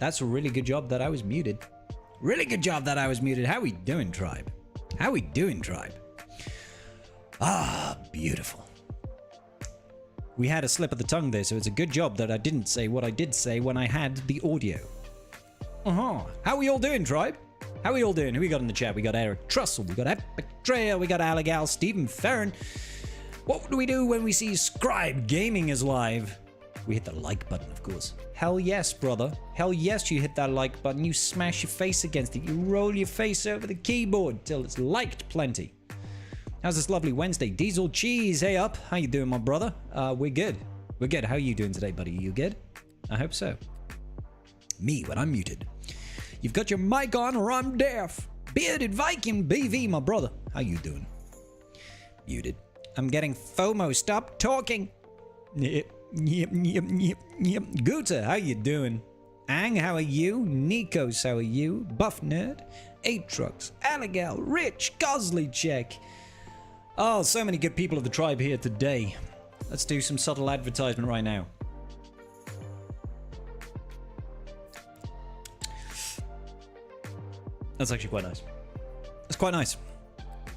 That's a really good job that I was muted. Really good job that I was muted. How we doing, tribe? How we doing, tribe? Ah, beautiful. We had a slip of the tongue there, so it's a good job that I didn't say what I did say when I had the audio. How we all doing, tribe? How we all doing? Who we got in the chat? We got Eric Trussell, we got Epic Traya, we got Allegal, Stephen Farron. What do we do when we see Scribe Gaming is live? We hit the like button, of course. Hell yes, brother. Hell yes, you hit that like button. You smash your face against it. You roll your face over the keyboard till it's liked plenty. How's this lovely Wednesday? Diesel Cheese, hey up. How you doing, my brother? We're good. We're good. How are you doing today, buddy? You good? I hope so. Me, when I'm muted. You've got your mic on or I'm deaf. Bearded Viking BV, my brother. How you doing? Muted. I'm getting FOMO. Stop talking. Yep. Guta, how you doing? Ang, how are you? Nikos, how are you? Buff Nerd, Aatrox, Allegal, Rich, Gosley Check. Oh, so many good people of the tribe here today. Let's do some subtle advertisement right now. That's actually quite nice. That's quite nice.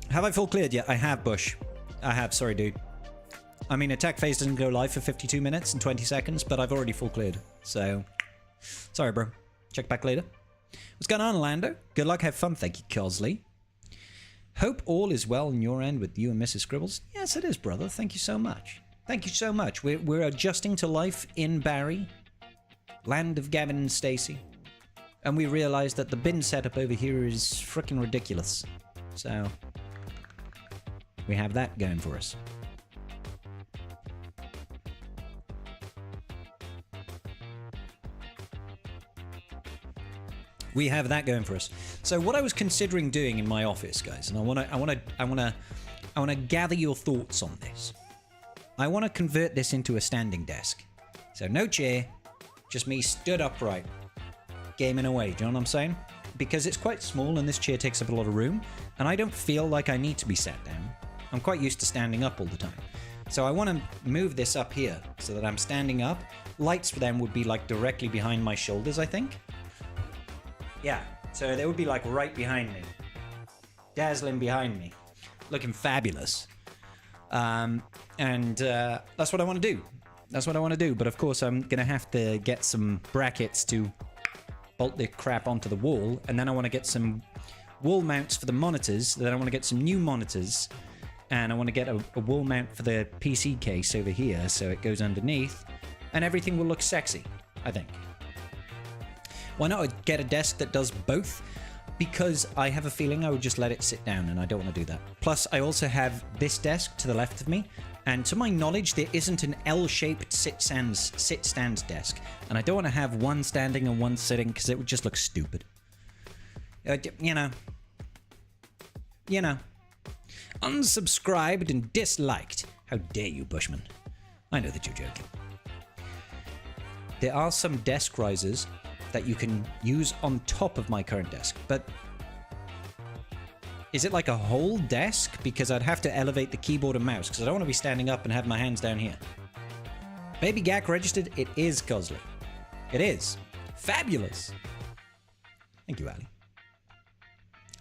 Have I full cleared yet? I have, Bush. I have, sorry, dude. I mean, attack phase doesn't go live for 52 minutes and 20 seconds, but I've already full cleared. So, sorry, bro. Check back later. What's going on, Lando? Good luck, have fun. Thank you, Cosley. Hope all is well on your end with you and Mrs. Scribbles. Yes, it is, brother. Thank you so much. Thank you so much. We're adjusting to life in Barry, land of Gavin and Stacy. And we realized that the bin setup over here is freaking ridiculous. So, we have that going for us. We have that going for us. So what I was considering doing in my office, guys, and I want to gather your thoughts on this. I want to convert this into a standing desk. So no chair, just me stood upright, gaming away. Do you know what I'm saying? Because it's quite small and this chair takes up a lot of room, and I don't feel like I need to be sat down. I'm quite used to standing up all the time. So I want to move this up here so that I'm standing up. Lights for them would be like directly behind my shoulders, I think. Yeah, so they would be like right behind me. Dazzling behind me. Looking fabulous. That's what I want to do. That's what I want to do. But of course, I'm going to have to get some brackets to bolt the crap onto the wall. And then I want to get some wall mounts for the monitors. Then I want to get some new monitors. And I want to get a wall mount for the PC case over here so it goes underneath. And everything will look sexy, I think. Why not get a desk that does both? Because I have a feeling I would just let it sit down, and I don't want to do that. Plus, I also have this desk to the left of me, and to my knowledge, there isn't an L-shaped sit-stand desk. And I don't want to have one standing and one sitting, because it would just look stupid. You know. Unsubscribed and disliked. How dare you, Bushman. I know that you're joking. There are some desk risers that you can use on top of my current desk, but is it like a whole desk? Because I'd have to elevate the keyboard and mouse, because I don't want to be standing up and have my hands down here. Baby Gak registered? It is, Cosley. It is. Fabulous. Thank you, Ali.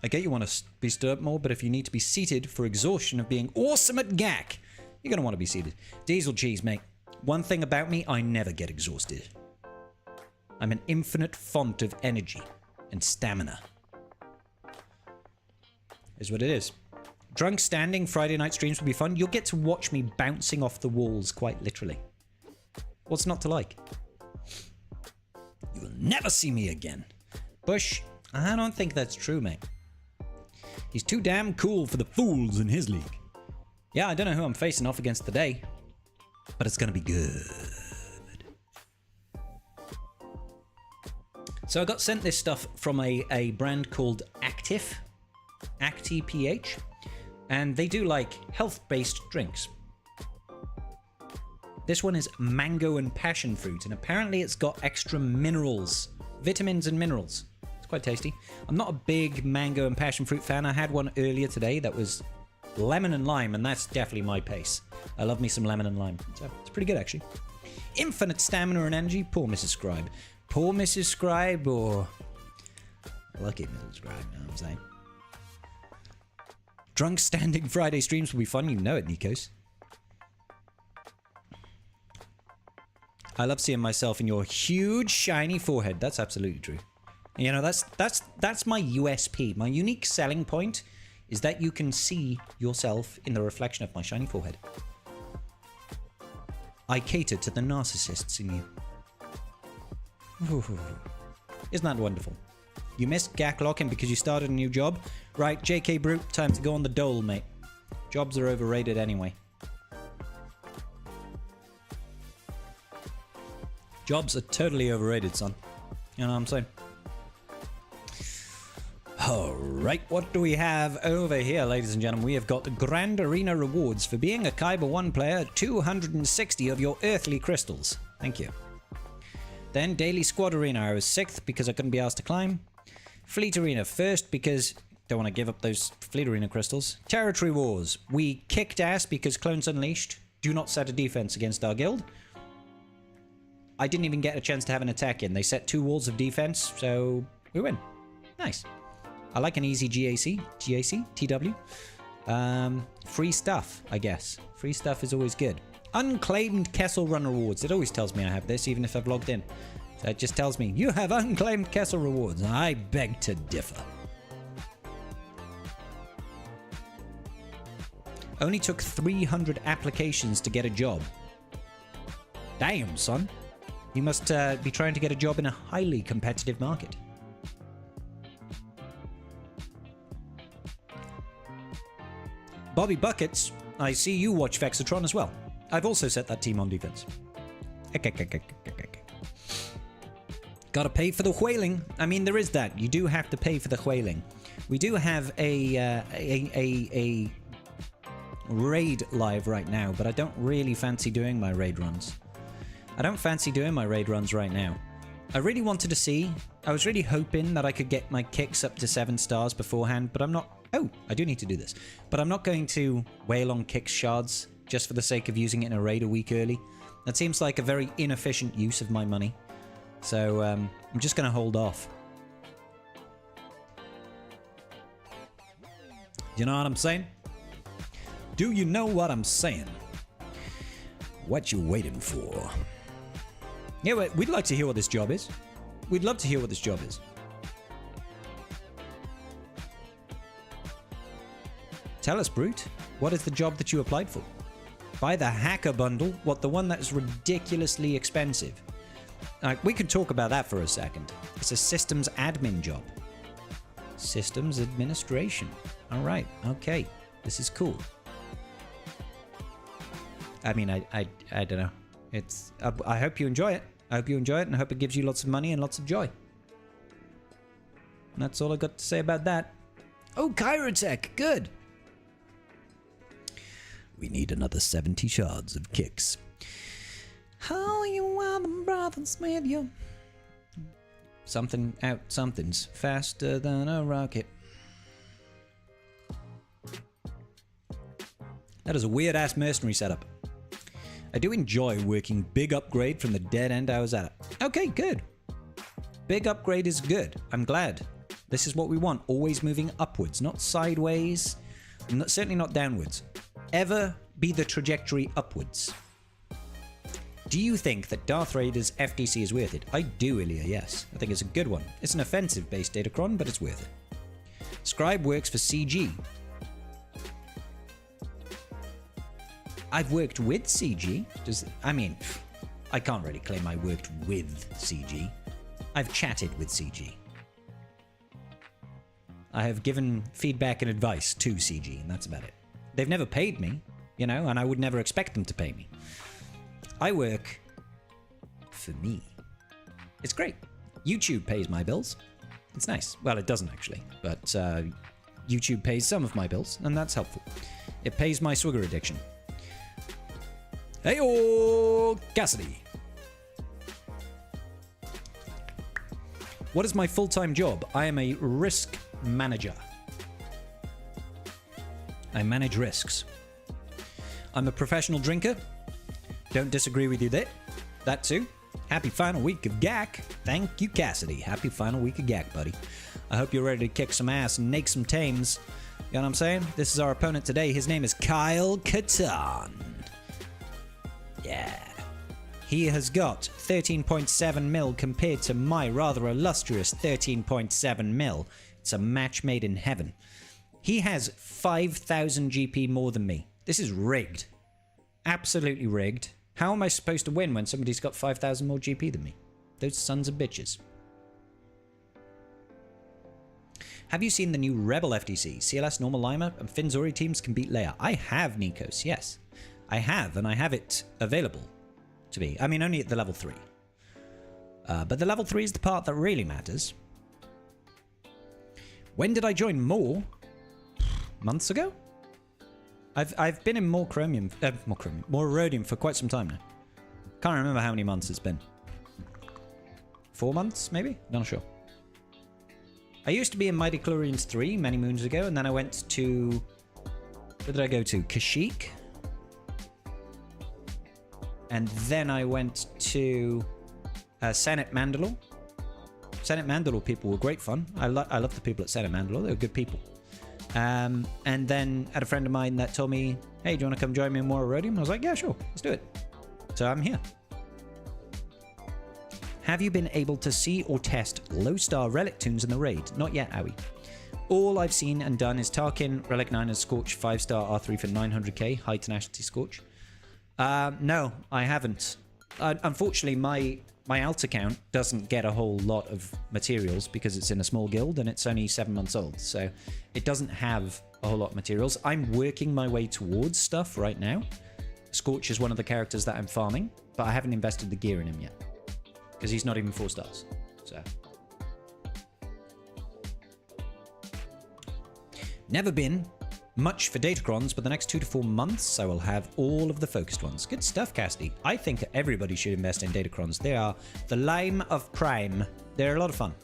I get you want to be stood up more, but if you need to be seated for exhaustion of being awesome at Gak, you're going to want to be seated. Diesel cheese, mate. One thing about me, I never get exhausted. I'm an infinite font of energy and stamina. Is what it is. Drunk standing Friday night streams will be fun. You'll get to watch me bouncing off the walls, quite literally. What's not to like? You will never see me again. Bush, I don't think that's true, mate. He's too damn cool for the fools in his league. Yeah, I don't know who I'm facing off against today, but it's gonna be good. So I got sent this stuff from a brand called Active, ActiPH, and they do like health-based drinks. This one is mango and passion fruit, and apparently it's got extra minerals, vitamins and minerals. It's quite tasty. I'm not a big mango and passion fruit fan. I had one earlier today that was lemon and lime, and that's definitely my pace. I love me some lemon and lime. So it's pretty good, actually. Infinite stamina and energy. Poor Mrs. Scribe. Poor Mrs. Scribe or lucky Mrs. Scribe, you know what I'm saying? Drunk standing Friday streams will be fun, you know it, Nikos. I love seeing myself in your huge shiny forehead. That's absolutely true. You know, that's my USP. My unique selling point is that you can see yourself in the reflection of my shiny forehead. I cater to the narcissists in you. Ooh. Isn't that wonderful? You missed Gak locking because you started a new job? Right, JK Brute, time to go on the dole, mate. Jobs are overrated anyway. Jobs are totally overrated, son. You know what I'm saying? Alright, what do we have over here, ladies and gentlemen? We have got the Grand Arena rewards for being a Kaiba 1 player, 260 of your earthly crystals. Thank you. Then Daily Squad Arena, I was 6th because I couldn't be asked to climb. Fleet Arena, 1st because don't want to give up those Fleet Arena crystals. Territory Wars, we kicked ass because Clones Unleashed do not set a defense against our guild. I didn't even get a chance to have an attack in. They set 2 walls of defense, so we win. Nice. I like an easy GAC, TW. Free stuff, I guess. Free stuff is always good. Unclaimed Kessel Run rewards. It always tells me I have this, even if I've logged in. So it just tells me, you have unclaimed Kessel rewards. I beg to differ. Only took 300 applications to get a job. Damn, son. You must be trying to get a job in a highly competitive market. Bobby Buckets, I see you watch Vexatron as well. I've also set that team on defense. Gotta pay for the whaling. I mean, there is that. You do have to pay for the whaling. We do have a raid live right now, but I don't really fancy doing my raid runs. I don't fancy doing my raid runs right now. I really wanted to see. I was really hoping that I could get my kicks up to 7 stars beforehand, but I'm not. Oh, I do need to do this. But I'm not going to wail on kicks shards just for the sake of using it in a raid a week early. That seems like a very inefficient use of my money. So I'm just going to hold off. You know what I'm saying? Do you know what I'm saying? What you waiting for? Yeah, we'd like to hear what this job is. We'd love to hear what this job is. Tell us, Brute, what is the job that you applied for? Buy the hacker bundle. What, the one that is ridiculously expensive? We could talk about that for a second. It's a systems admin job. Systems administration. All right. Okay. This is cool. I mean, I don't know. It's. I hope you enjoy it. I hope you enjoy it, and I hope it gives you lots of money and lots of joy. And that's all I got to say about that. Oh, Kyrotech. Good. We need another 70 shards of kicks. How you are the brothers with you? Something out, something's faster than a rocket. That is a weird ass mercenary setup. I do enjoy working big upgrade from the dead end I was at. Okay, good. Big upgrade is good. I'm glad. This is what we want. Always moving upwards, not sideways, certainly not downwards. Ever be the trajectory upwards. Do you think that Darth Vader's FDC is worth it? I do, Ilya, yes. I think it's a good one. It's an offensive-based datacron, but it's worth it. Scribe works for CG. I've worked with CG. I mean, I can't really claim I worked with CG. I've chatted with CG. I have given feedback and advice to CG, and that's about it. They've never paid me, you know, and I would never expect them to pay me. I work for me. It's great. YouTube pays my bills. It's nice. Well, it doesn't actually, but YouTube pays some of my bills, and that's helpful. It pays my swigger addiction. Hey-oh, Cassidy. What is my full-time job? I am a risk manager. I manage risks. I'm a professional drinker. Don't disagree with you there. That too. Happy final week of GAC. Thank you, Cassidy. Happy final week of GAC, buddy. I hope you're ready to kick some ass and make some tames. You know what I'm saying? This is our opponent today. His name is Kyle Katarn. Yeah. He has got 13.7 mil compared to my rather illustrious 13.7 mil. It's a match made in heaven. He has 5,000 GP more than me. This is rigged. Absolutely rigged. How am I supposed to win when somebody's got 5,000 more GP than me? Those sons of bitches. Have you seen the new Rebel FTC? CLS, Normal Lima, and Finzori teams can beat Leia. I have, Nikos, yes. I have, and I have it available to me. I mean, only at the level 3. But the level 3 is the part that really matters. When did I join More? Months ago? I've been in more Rhodium for quite some time now. Can't remember how many months it's been. 4 months, maybe? Not sure. I used to be in Mighty Chlorians 3 many moons ago, and then I went to... Where did I go to? Kashyyyk? And then I went to Senate Mandalore. Senate Mandalore people were great fun. I love the people at Senate Mandalore. They were good people. And then I had a friend of mine that told me, hey, do you want to come join me in more Rhodium? I was like, yeah, sure, let's do it. So I'm here. Have you been able to see or test low star relic tunes in the raid? Not yet, Owie. All I've seen and done is Tarkin, Relic 9 and Scorch 5-star R3 for 900k, high tenacity Scorch. No, I haven't. Unfortunately, my alt account doesn't get a whole lot of materials because it's in a small guild and it's only 7 months old. So it doesn't have a whole lot of materials. I'm working my way towards stuff right now. Scorch is one of the characters that I'm farming, but I haven't invested the gear in him yet because he's not even 4 stars. So never been much for Datacrons, but the next 2 to 4 months I will have all of the focused ones. Good stuff, Cassidy. I think everybody should invest in Datacrons. They are the lime of prime. They're a lot of fun.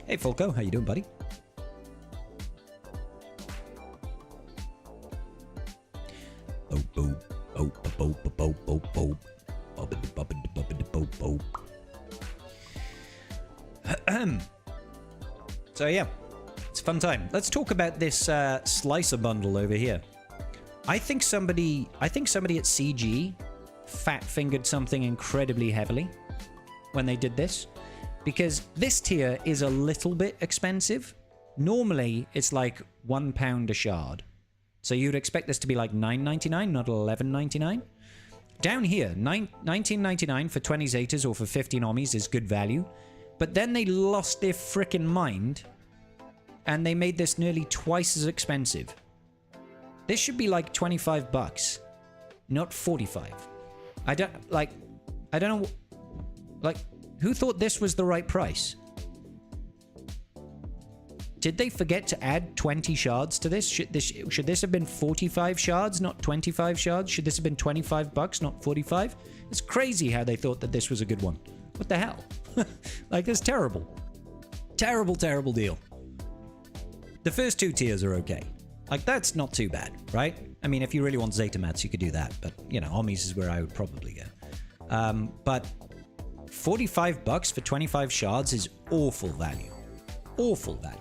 Hey, Folko, how you doing, buddy? So yeah, it's a fun time. Let's talk about this slicer bundle over here. I think somebody at CG fat-fingered something incredibly heavily when they did this, because this tier is a little bit expensive. Normally, it's like £1 a shard. So you'd expect this to be like $9.99, not $11.99. Down here, $19.99 for 20 Zetas or for 15 Ommis is good value. But then they lost their frickin' mind and they made this nearly twice as expensive. This should be like 25 bucks, not 45. I don't know, like, who thought this was the right price? Did they forget to add 20 shards to this? Should this have been 45 shards, not 25 shards? Should this have been 25 bucks, not 45? It's crazy how they thought that this was a good one. What the hell? Like, it's terrible. Terrible, terrible deal. The first 2 tiers are okay. Like, that's not too bad, right? I mean, if you really want Zeta mats, you could do that. But, you know, Ommis is where I would probably go. But 45 bucks for 25 shards is awful value. Awful value.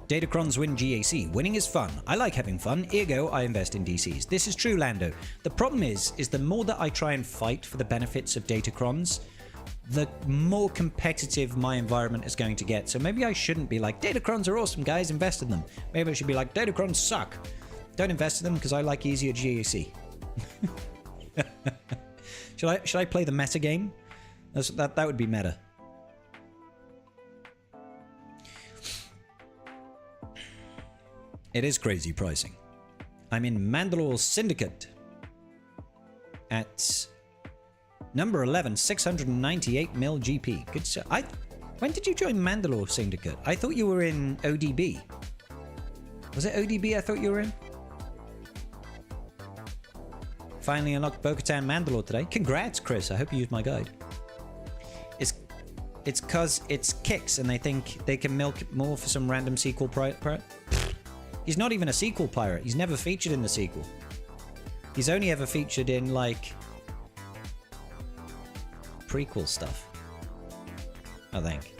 Datacrons win GAC. Winning is fun. I like having fun, ergo I invest in DCs. This is true, Lando. The problem is the more that I try and fight for the benefits of Datacrons, the more competitive my environment is going to get. So maybe I shouldn't be like, Datacrons are awesome, guys, invest in them. Maybe I should be like, Datacrons suck. Don't invest in them because I like easier GAC. Should I play the meta game? That would be meta. It is crazy pricing. I'm in Mandalore Syndicate at number 11, 698 mil GP. Good stuff. When did you join Mandalore Syndicate? I thought you were in ODB. Was it ODB I thought you were in? Finally unlocked Bo-Katan Mandalore today. Congrats, Chris. I hope you used my guide. It's because it's kicks and they think they can milk more for some random sequel pirate. He's not even a sequel pirate. He's never featured in the sequel. He's only ever featured in, like, prequel stuff, I think.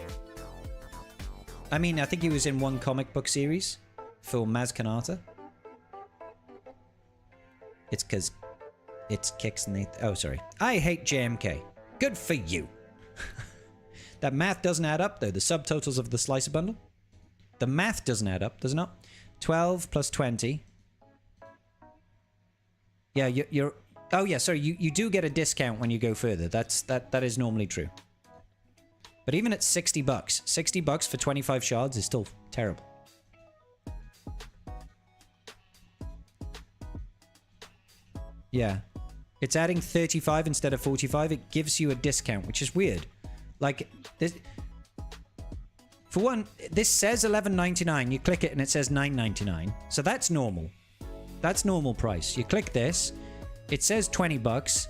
I mean, I think he was in one comic book series for Maz Kanata. It's because it's kicks and they... Oh, sorry. I hate JMK. Good for you. That math doesn't add up, though. The subtotals of the slicer bundle. The math doesn't add up, does it not? 12 plus 20. Yeah, you're... Oh, yeah, sorry. You do get a discount when you go further. That is normally true. But even at 60 bucks, 60 bucks for 25 shards is still terrible. Yeah. It's adding 35 instead of 45. It gives you a discount, which is weird. Like, this... For one, this says $11.99. You click it and it says $9.99. So that's normal. That's normal price. You click this. It says 20 bucks.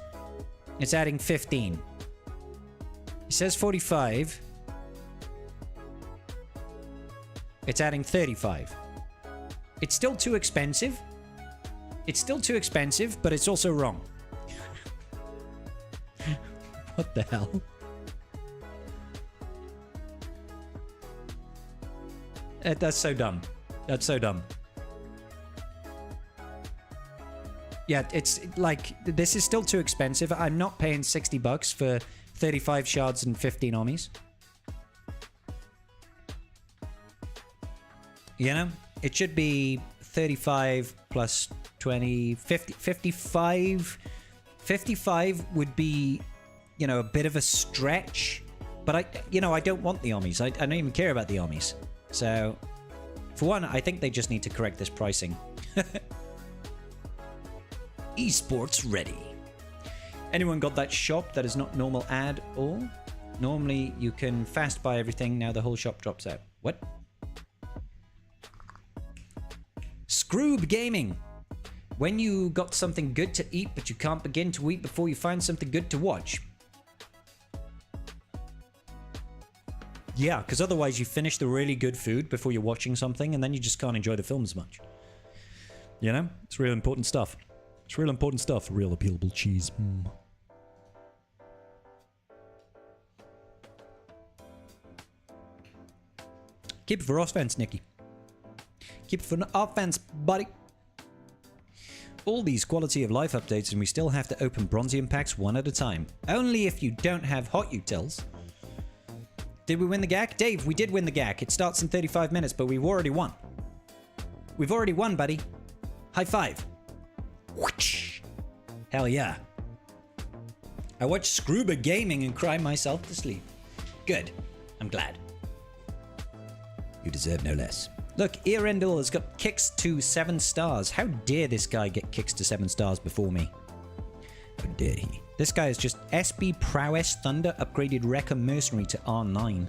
It's adding 15. It says 45. It's adding 35. It's still too expensive. It's still too expensive, but it's also wrong. What the hell? That's so dumb. That's so dumb. Yeah, it's like, this is still too expensive. I'm not paying 60 bucks for 35 shards and 15 armies. You know? It should be 35 plus 20, 50, 55. 55 would be, you know, a bit of a stretch. But I don't want the armies. I don't even care about the armies. So, for one, I think they just need to correct this pricing. Esports ready. Anyone got that shop that is not normal ad all? Normally you can fast buy everything, now the whole shop drops out. What? Scroob Gaming. When you got something good to eat but you can't begin to eat before you find something good to watch. Yeah, because otherwise you finish the really good food before you're watching something and then you just can't enjoy the film as much. You know? It's real important stuff. It's real important stuff. Real appealable cheese. Keep it for offense, Nikki. Keep it for offense, buddy. All these quality of life updates and we still have to open Bronzium packs one at a time. Only if you don't have hot utils. Did we win the GAC? Dave, we did win the GAC. It starts in 35 minutes, but we've already won. We've already won, buddy. High five. Whoosh. Hell yeah. I watched Scuba Gaming and cry myself to sleep. Good. I'm glad. You deserve no less. Look, Earendel has got kicks to 7 stars. How dare this guy get kicks to 7 stars before me? How dare he? This guy is just SB Prowess Thunder upgraded Wrecker Mercenary to R9.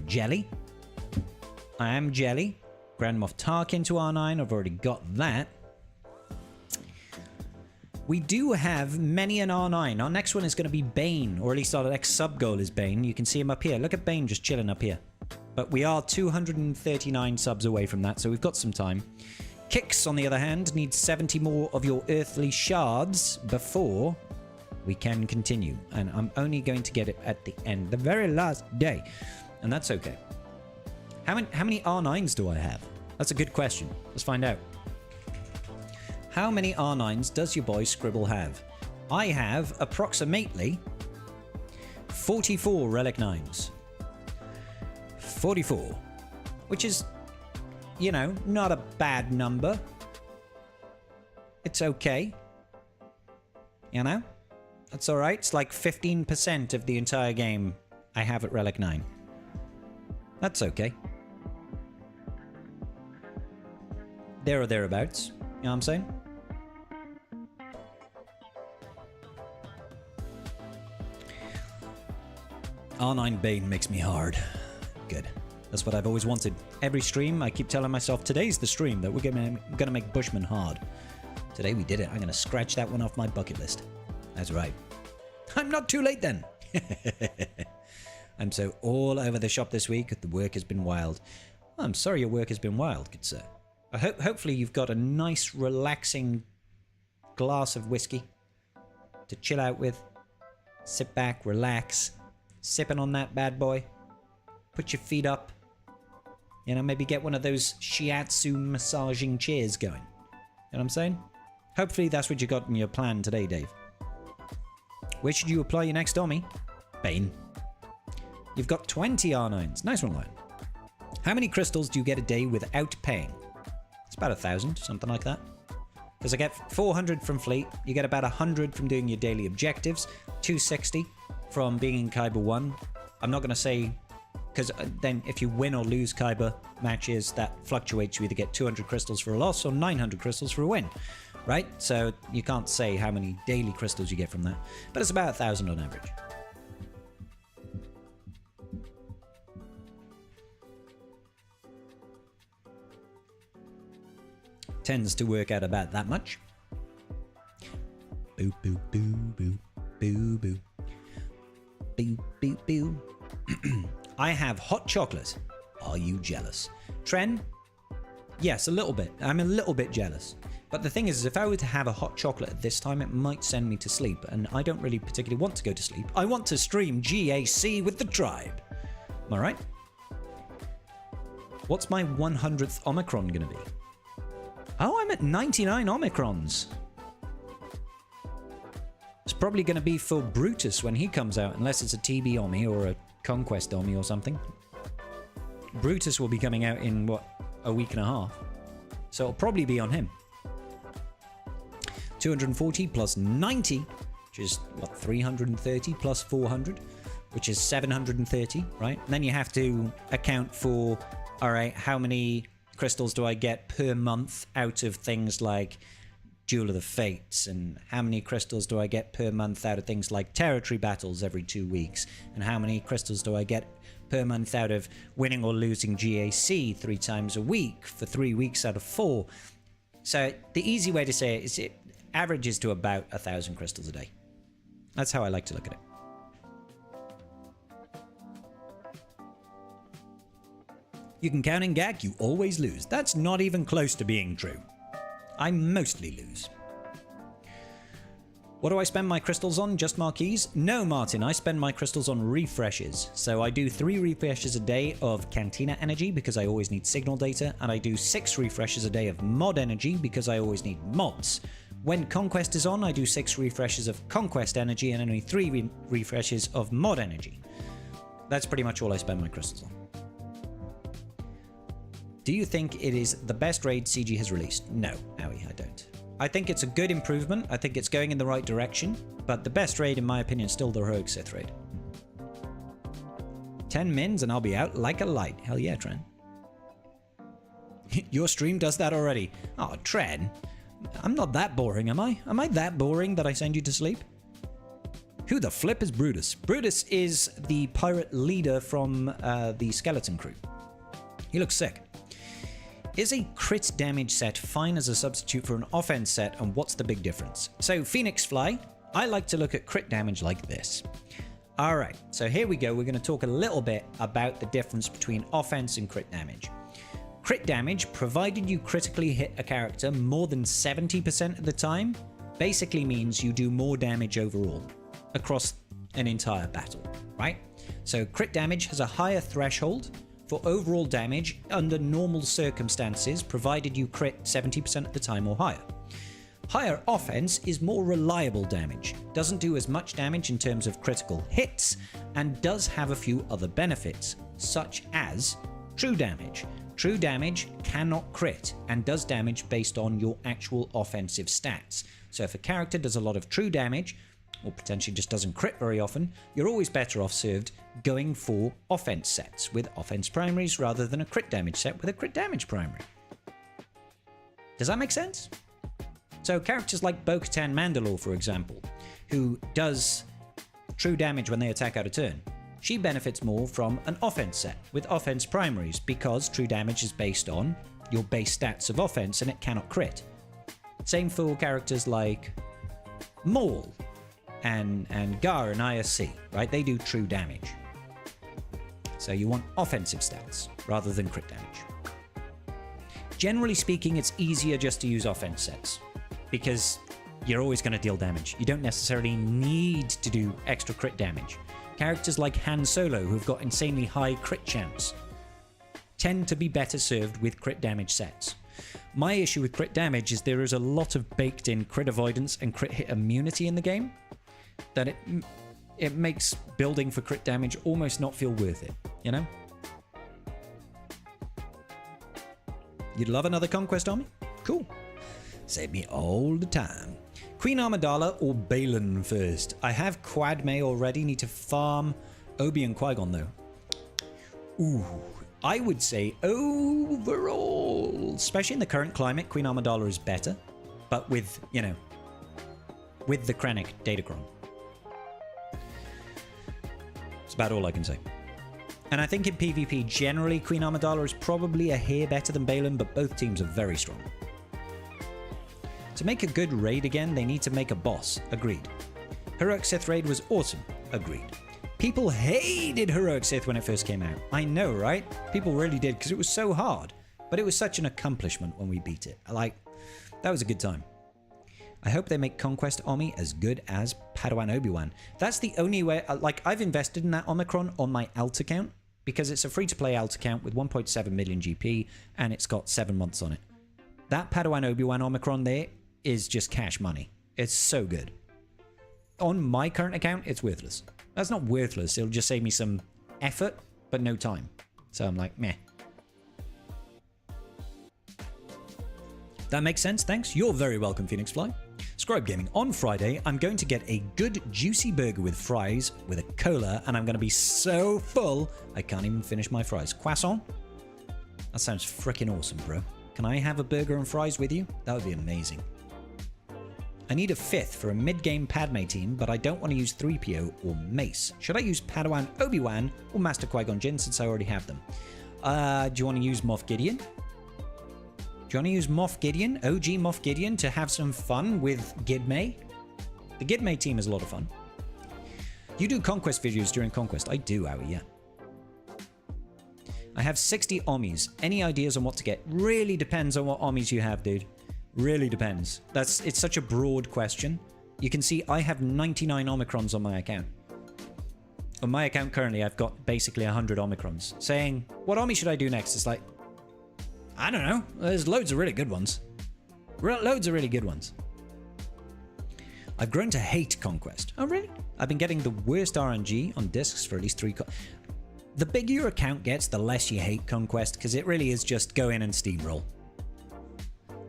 Jelly. I am Jelly. Grand Moff Tarkin to R9. I've already got that. We do have many an R9. Our next one is going to be Bane, or at least our next sub-goal is Bane. You can see him up here. Look at Bane just chilling up here. But we are 239 subs away from that, so we've got some time. Kicks, on the other hand, needs 70 more of your earthly shards before we can continue. And I'm only going to get it at the end, the very last day. And that's okay. How many R9s do I have? That's a good question. Let's find out. How many R9s does your boy Scribble have? I have approximately 44 Relic 9s. 44. Which is, you know, not a bad number. It's okay. You know? That's alright. It's like 15% of the entire game I have at Relic 9. That's okay. There or thereabouts. You know what I'm saying? R9 Bane makes me hard. Good. That's what I've always wanted. Every stream, I keep telling myself, today's the stream that we're gonna make Bushman hard. Today we did it. I'm gonna scratch that one off my bucket list. That's right. I'm not too late then. I'm so all over the shop this week. The work has been wild. Oh, I'm sorry your work has been wild, good sir. Hopefully you've got a nice, relaxing glass of whiskey to chill out with. Sit back, relax, sipping on that bad boy. Put your feet up. You know, maybe get one of those shiatsu massaging chairs going. You know what I'm saying? Hopefully that's what you got in your plan today, Dave. Where should you apply your next Omni? Bane. You've got 20 R9s. Nice one, Lion. How many crystals do you get a day without paying? It's about 1,000, something like that. Because I get 400 from Fleet. You get about 100 from doing your daily objectives. 260 from being in Kyber 1. I'm not going to say... Because then if you win or lose Kyber matches, that fluctuates. You either get 200 crystals for a loss or 900 crystals for a win. Right? So you can't say how many daily crystals you get from that. But it's about 1,000 on average. Tends to work out about that much. Boo, boo, boo, boo, boo, boo. Boo, boo, boo. I have hot chocolate. Are you jealous? Tren? Yes, a little bit. I'm a little bit jealous. But the thing is, if I were to have a hot chocolate at this time, it might send me to sleep. And I don't really particularly want to go to sleep. I want to stream GAC with the tribe. Am I right? What's my 100th Omicron going to be? Oh, I'm at 99 Omicrons. It's probably going to be for Brutus when he comes out, unless it's a TB Omni or a Conquest Omni or something. Brutus will be coming out in, what, a week and a half. So it'll probably be on him. 240 plus 90, which is, what, 330 plus 400, which is 730, right? And then you have to account for, all right, how many crystals do I get per month out of things like Duel of the Fates, and how many crystals do I get per month out of things like territory battles every 2 weeks, and how many crystals do I get per month out of winning or losing GAC 3 times a week for 3 weeks out of 4. So the easy way to say it is it averages to about 1,000 crystals a day. That's how I like to look at it. You can count and gag, you always lose. That's not even close to being true. I mostly lose. What do I spend my crystals on? Just marquees? No, Martin, I spend my crystals on refreshes. So I do 3 refreshes a day of Cantina energy because I always need signal data, and I do 6 refreshes a day of mod energy because I always need mods. When Conquest is on, I do 6 refreshes of Conquest energy and only 3 refreshes of mod energy. That's pretty much all I spend my crystals on. Do you think it is the best raid CG has released? No, Owie, I don't. I think it's a good improvement. I think it's going in the right direction. But the best raid, in my opinion, is still the Heroic Sith raid. 10 mins and I'll be out like a light. Hell yeah, Tren. Your stream does that already. Oh, Tren. I'm not that boring, am I? Am I that boring that I send you to sleep? Who the flip is Brutus? Brutus is the pirate leader from the Skeleton Crew. He looks sick. Is a crit damage set fine as a substitute for an offense set, and what's the big difference? So, Phoenix Fly, I like to look at crit damage like this. Alright, so here we go. We're going to talk a little bit about the difference between offense and crit damage. Crit damage, provided you critically hit a character more than 70% of the time, basically means you do more damage overall across an entire battle, right? So, crit damage has a higher threshold for overall damage under normal circumstances, provided you crit 70% of the time or higher. Higher offense is more reliable damage, doesn't do as much damage in terms of critical hits, and does have a few other benefits, such as true damage. True damage cannot crit and does damage based on your actual offensive stats. So if a character does a lot of true damage, or potentially just doesn't crit very often, you're always better off served going for offense sets with offense primaries rather than a crit damage set with a crit damage primary. Does that make sense? So characters like Bo-Katan Mandalore, for example, who does true damage when they attack out of turn, she benefits more from an offense set with offense primaries because true damage is based on your base stats of offense and it cannot crit. Same for characters like Maul and Gar and ISC, right? They do true damage. So you want offensive stats rather than crit damage. Generally speaking, it's easier just to use offense sets because you're always going to deal damage. You don't necessarily need to do extra crit damage. Characters like Han Solo, who've got insanely high crit chance, tend to be better served with crit damage sets. My issue with crit damage is there is a lot of baked-in crit avoidance and crit hit immunity in the game that it makes building for crit damage almost not feel worth it, you know? You'd love another Conquest army? Cool. Save me all the time. Queen Amidala or Bane first? I have Quad May already. Need to farm Obi and Qui-Gon though. Ooh. I would say overall, especially in the current climate, Queen Amidala is better. But with, you know, with the Krennic Datacron. That's about all I can say. And I think in PvP, generally, Queen Amidala is probably a hair better than Bane, but both teams are very strong. To make a good raid again, they need to make a boss. Agreed. Heroic Sith raid was awesome. Agreed. People hated Heroic Sith when it first came out. I know, right? People really did, because it was so hard. But it was such an accomplishment when we beat it. Like, that was a good time. I hope they make Conquest Omni as good as Padawan Obi-Wan. That's the only way... Like, I've invested in that Omicron on my alt account, because it's a free-to-play alt account with 1.7 million GP, and it's got 7 months on it. That Padawan Obi-Wan Omicron there is just cash money. It's so good. On my current account, it's worthless. That's not worthless. It'll just save me some effort, but no time. So I'm like, meh. That makes sense, thanks. You're very welcome, Phoenix Fly. Scribe Gaming. On Friday, I'm going to get a good juicy burger with fries, with a cola, and I'm going to be so full, I can't even finish my fries. Croissant? That sounds freaking awesome, bro. Can I have a burger and fries with you? That would be amazing. I need a 5th for a mid-game Padme team, but I don't want to use 3PO or Mace. Should I use Padawan Obi-Wan or Master Qui-Gon Jinn since I already have them? Do you want to use Moff Gideon? Do you want to use Moff Gideon, OG Moff Gideon, to have some fun with Gidmay? The Gidmay team is a lot of fun. You do Conquest videos during Conquest? I do, Owie, yeah. I have 60 Ommis. Any ideas on what to get? Really depends on what Ommis you have, dude. Really depends. It's such a broad question. You can see I have 99 Omicrons on my account. On my account currently, I've got basically 100 Omicrons. Saying, what Ommi should I do next? It's like, I don't know. There's loads of really good ones. Loads of really good ones. I've grown to hate Conquest. Oh, really? I've been getting the worst RNG on discs for at least 3... The bigger your account gets, the less you hate Conquest, because it really is just go in and steamroll.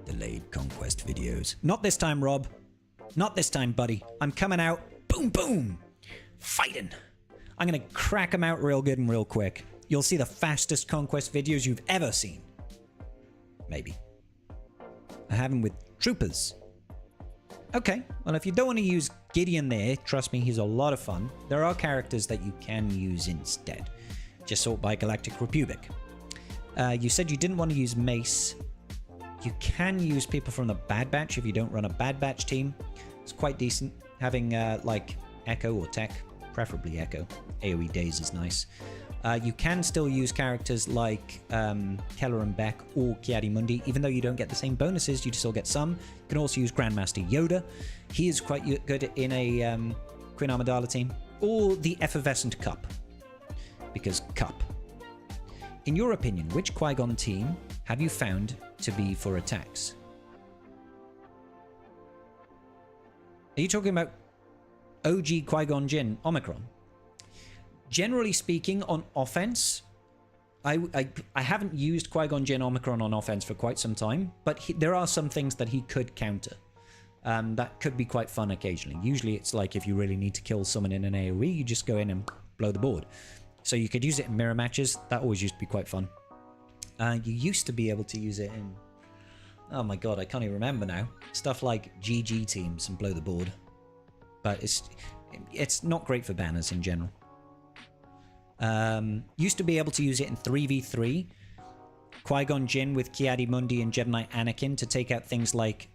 Delayed Conquest videos. Not this time, Rob. Not this time, buddy. I'm coming out. Boom, boom. Fighting. I'm going to crack them out real good and real quick. You'll see the fastest Conquest videos you've ever seen. Maybe. I have them with troopers. Okay. Well, if you don't want to use Gideon there, trust me, he's a lot of fun. There are characters that you can use instead. Just sort by Galactic Republic. You said you didn't want to use Mace. You can use people from the Bad Batch if you don't run a Bad Batch team. It's quite decent. Having like Echo or Tech, preferably Echo. AoE Days is nice. You can still use characters like Keller and Beck or Ki-Adi-Mundi. Even though you don't get the same bonuses, you still get some. You can also use Grandmaster Yoda. He is quite good in a Queen Amidala team. Or the Effervescent Cup. Because Cup. In your opinion, which Qui-Gon team have you found to be for attacks? Are you talking about OG Qui-Gon Jinn Omicron? Generally speaking, on offense, I haven't used Qui-Gon Jinn Omicron on offense for quite some time, but there are some things that he could counter. That could be quite fun occasionally. Usually it's like if you really need to kill someone in an AoE, you just go in and blow the board. So you could use it in mirror matches. That always used to be quite fun. You used to be able to use it in... Oh my god, I can't even remember now. Stuff like GG teams and blow the board. But it's not great for banners in general. Used to be able to use it in 3v3. Qui-Gon Jinn with Ki-Adi-Mundi and Jedi Knight Anakin to take out things like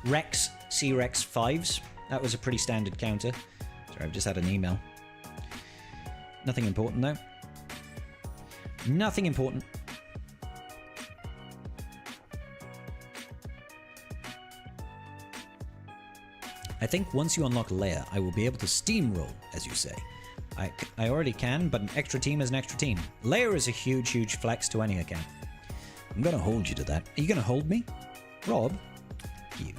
Rex, C-Rex 5s. That was a pretty standard counter. Sorry, I've just had an email. Nothing important, though. Nothing important. I think once you unlock Leia, I will be able to steamroll, as you say. I already can, but an extra team is an extra team. Leia is a huge, huge flex to any account. I'm going to hold you to that. Are you going to hold me? Rob? You.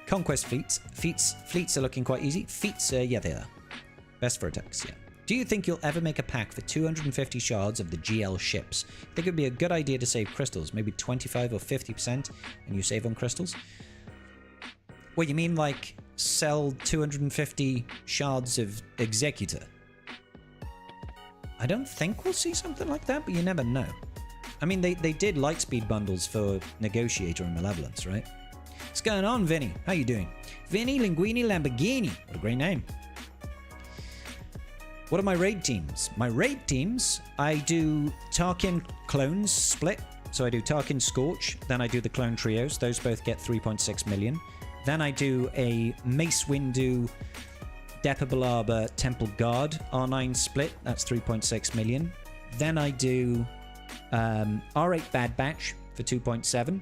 Conquest fleets. Fleets are looking quite easy. Feats, yeah, they are. Best for attacks, yeah. Do you think you'll ever make a pack for 250 shards of the GL ships? I think it would be a good idea to save crystals, maybe 25 or 50%, and you save on crystals? What, you mean like sell 250 shards of Executor? I don't think we'll see something like that, but you never know. I mean, they did lightspeed bundles for Negotiator and Malevolence, right? What's going on, Vinny? How you doing? Vinny Linguini Lamborghini. What a great name. What are my raid teams? My raid teams, I do Tarkin clones split. So I do Tarkin Scorch, then I do the clone trios. Those both get 3.6 million. Then I do a Mace Windu Depa Billaba Temple Guard R9 split. That's 3.6 million. Then I do R8 Bad Batch for 2.7.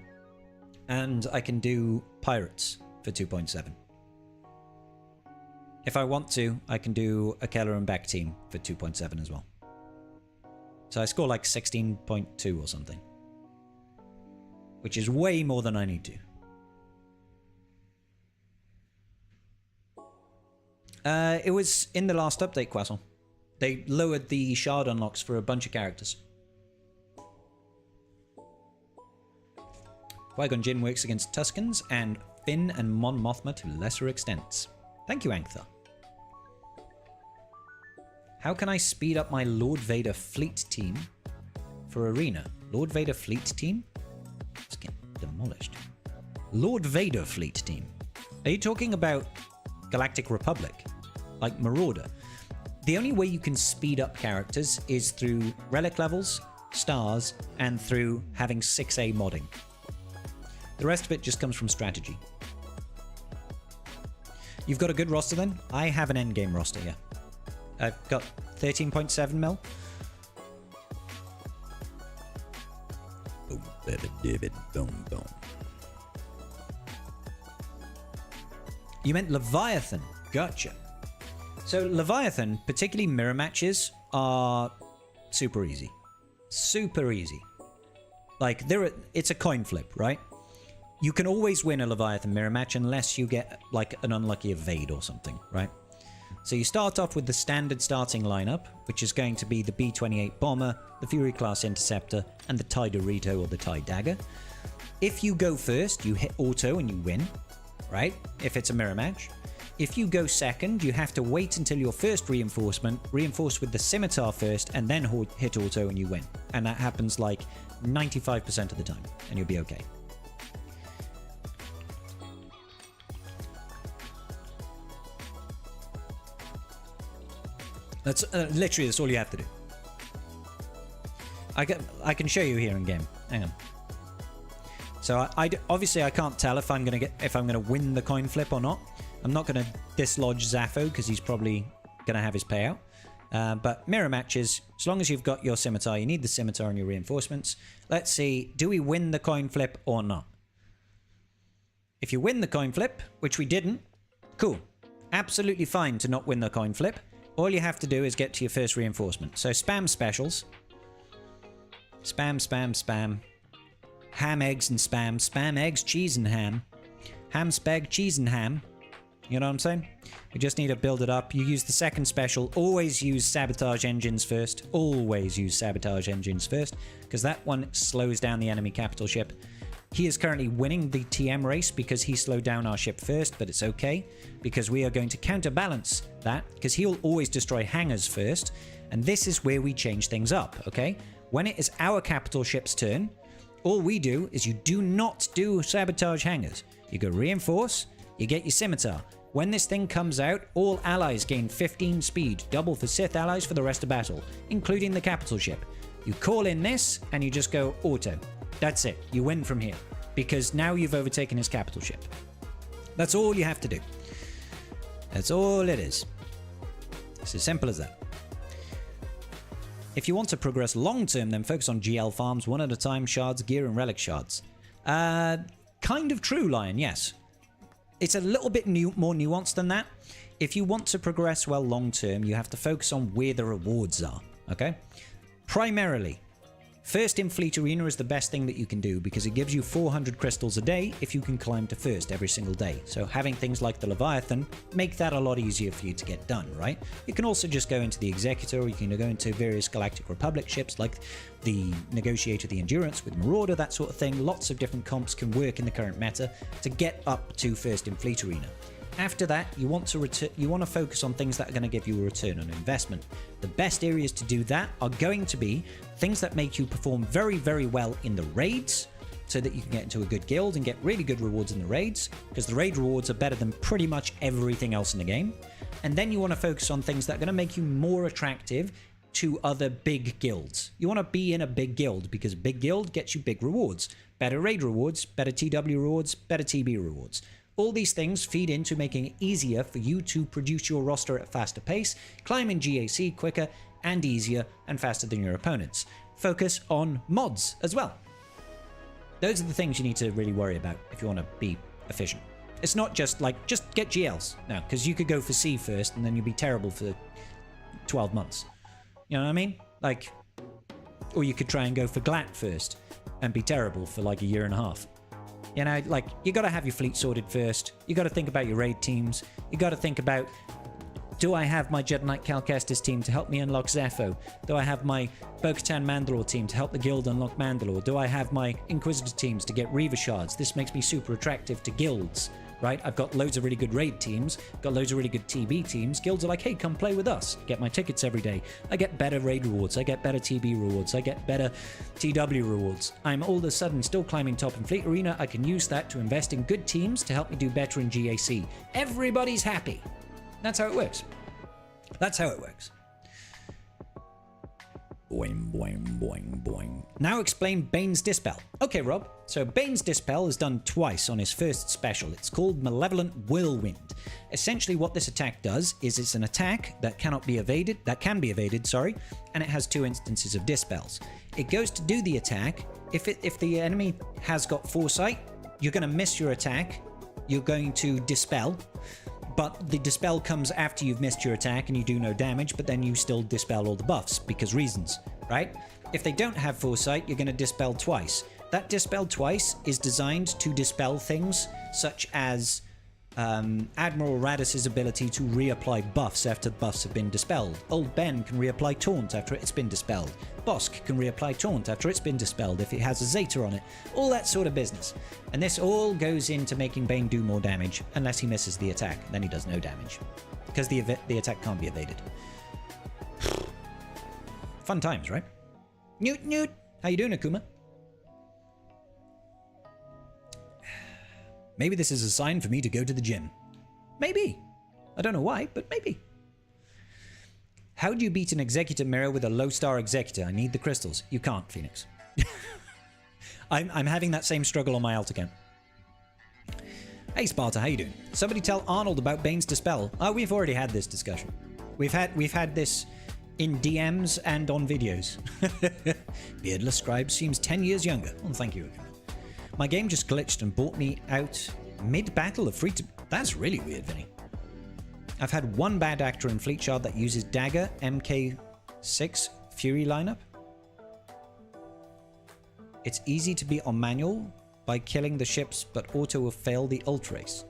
And I can do Pirates for 2.7. If I want to, I can do a Keller and Back team for 2.7 as well. So I score like 16.2 or something. Which is way more than I need to. It was in the last update, Quassel. They lowered the shard unlocks for a bunch of characters. Qui-Gon Jinn works against Tuscans and Finn and Mon Mothma to lesser extents. Thank you, Anktha. How can I speed up my Lord Vader fleet team for Arena? Lord Vader fleet team? It's getting demolished. Lord Vader fleet team. Are you talking about Galactic Republic? Like Marauder? The only way you can speed up characters is through relic levels, stars, and through having 6A modding. The rest of it just comes from strategy. You've got a good roster then? I have an endgame roster, yeah. I've got 13.7 mil. Boom, boom. You meant Leviathan. Gotcha. So Leviathan, particularly mirror matches, are super easy. Super easy. Like, it's a coin flip, right? You can always win a Leviathan mirror match unless you get, like, an unlucky evade or something, right? So you start off with the standard starting lineup, which is going to be the B-28 Bomber, the Fury-class Interceptor, and the TIE Dorito or the TIE Dagger. If you go first, you hit auto and you win, right? If it's a mirror match. If you go second, you have to wait until your first reinforcement, reinforce with the Scimitar first, and then hit auto and you win. And that happens like 95% of the time, and you'll be okay. That's literally, that's all you have to do. I can show you here in game. Hang on. So obviously I can't tell if I'm gonna win the coin flip or not. I'm not gonna dislodge Zaffo because he's probably gonna have his payout. But mirror matches, as long as you've got your scimitar, you need the scimitar and your reinforcements. Let's see, do we win the coin flip or not? If you win the coin flip, which we didn't, cool. Absolutely fine to not win the coin flip. All you have to do is get to your first reinforcement. So spam specials. Spam, spam, spam. Ham, eggs, and spam. Spam, eggs, cheese, and ham. Ham, speg, cheese, and ham. You know what I'm saying? We just need to build it up. You use the second special. Always use sabotage engines first. Always use sabotage engines first. Because that one slows down the enemy capital ship. He is currently winning the TM race because he slowed down our ship first, but it's okay because we are going to counterbalance that because he'll always destroy hangars first, and this is where we change things up, okay? When it is our capital ship's turn, all we do is you do not do sabotage hangars. You go reinforce, you get your scimitar. When this thing comes out, all allies gain 15 speed, double for Sith allies for the rest of battle, including the capital ship. You call in this, and you just go auto. That's it. You win from here. Because now you've overtaken his capital ship. That's all you have to do. That's all it is. It's as simple as that. If you want to progress long-term, then focus on GL farms, one at a time, shards, gear, and relic shards. Kind of true, Lion, yes. It's a little bit more nuanced than that. If you want to progress well long-term, you have to focus on where the rewards are, okay? Primarily, first in Fleet Arena is the best thing that you can do because it gives you 400 crystals a day if you can climb to first every single day. So having things like the Leviathan make that a lot easier for you to get done, right? You can also just go into the Executor, or you can go into various Galactic Republic ships like the Negotiator, the Endurance with Marauder, that sort of thing. Lots of different comps can work in the current meta to get up to first in Fleet Arena. After that, you want to focus on things that are going to give you a return on investment. The best areas to do that are going to be things that make you perform very, very well in the raids, so that you can get into a good guild and get really good rewards in the raids, because the raid rewards are better than pretty much everything else in the game. And then you want to focus on things that are going to make you more attractive to other big guilds. You want to be in a big guild because a big guild gets you big rewards, better raid rewards, better TW rewards, better TB rewards. All these things feed into making it easier for you to produce your roster at a faster pace, climb in GAC quicker and easier and faster than your opponents. Focus on mods as well. Those are the things you need to really worry about if you want to be efficient. It's not just like, just get GLs. No, because you could go for C first and then you'd be terrible for 12 months. You know what I mean? Like, or you could try and go for GLAT first and be terrible for like a year and a half. You know, like, you got to have your fleet sorted first. You got to think about your raid teams. You got to think about, do I have my Jedi Knight Cal Kestis team to help me unlock Zepho? Do I have my Bo-Katan Mandalore team to help the guild unlock Mandalore? Do I have my Inquisitor teams to get Reva shards? This makes me super attractive to guilds, right? I've got loads of really good raid teams, got loads of really good TB teams. Guilds are like, hey, come play with us. Get my tickets every day. I get better raid rewards. I get better TB rewards. I get better TW rewards. I'm all of a sudden still climbing top in Fleet Arena. I can use that to invest in good teams to help me do better in GAC. Everybody's happy. That's how it works. That's how it works. Boing, boing, boing, boing. Now explain Bane's Dispel. Okay, Rob. So Bane's Dispel is done twice on his first special. It's called Malevolent Whirlwind. Essentially what this attack does is it's an attack that can be evaded, and it has 2 instances of Dispels. It goes to do the attack. If the enemy has got foresight, you're going to miss your attack. You're going to dispel. But the dispel comes after you've missed your attack and you do no damage, but then you still dispel all the buffs because reasons, right? If they don't have foresight, you're going to dispel twice. That dispel twice is designed to dispel things such as Admiral Radis's ability to reapply buffs after buffs have been dispelled. Old Ben can reapply Taunt after it's been dispelled. Bosk can reapply Taunt after it's been dispelled if it has a Zeta on it. All that sort of business. And this all goes into making Bane do more damage unless he misses the attack. Then he does no damage. Because the attack can't be evaded. Fun times, right? Newt, Newt! How you doing, Akuma? Maybe this is a sign for me to go to the gym. Maybe. I don't know why, but maybe. How do you beat an Executor Mirror with a low-star Executor? I need the crystals. You can't, Phoenix. I'm having that same struggle on my alt account. Hey, Sparta, how you doing? Somebody tell Arnold about Bane's Dispel. Oh, we've already had this discussion. We've had this in DMs and on videos. Beardless Scribe seems 10 years younger. Well, thank you. My game just glitched and bought me out mid-battle of free to... That's really weird, Vinny. I've had one bad actor in Fleet Shard that uses Dagger MK6 Fury lineup. It's easy to beat on manual by killing the ships, but auto will fail the ult race.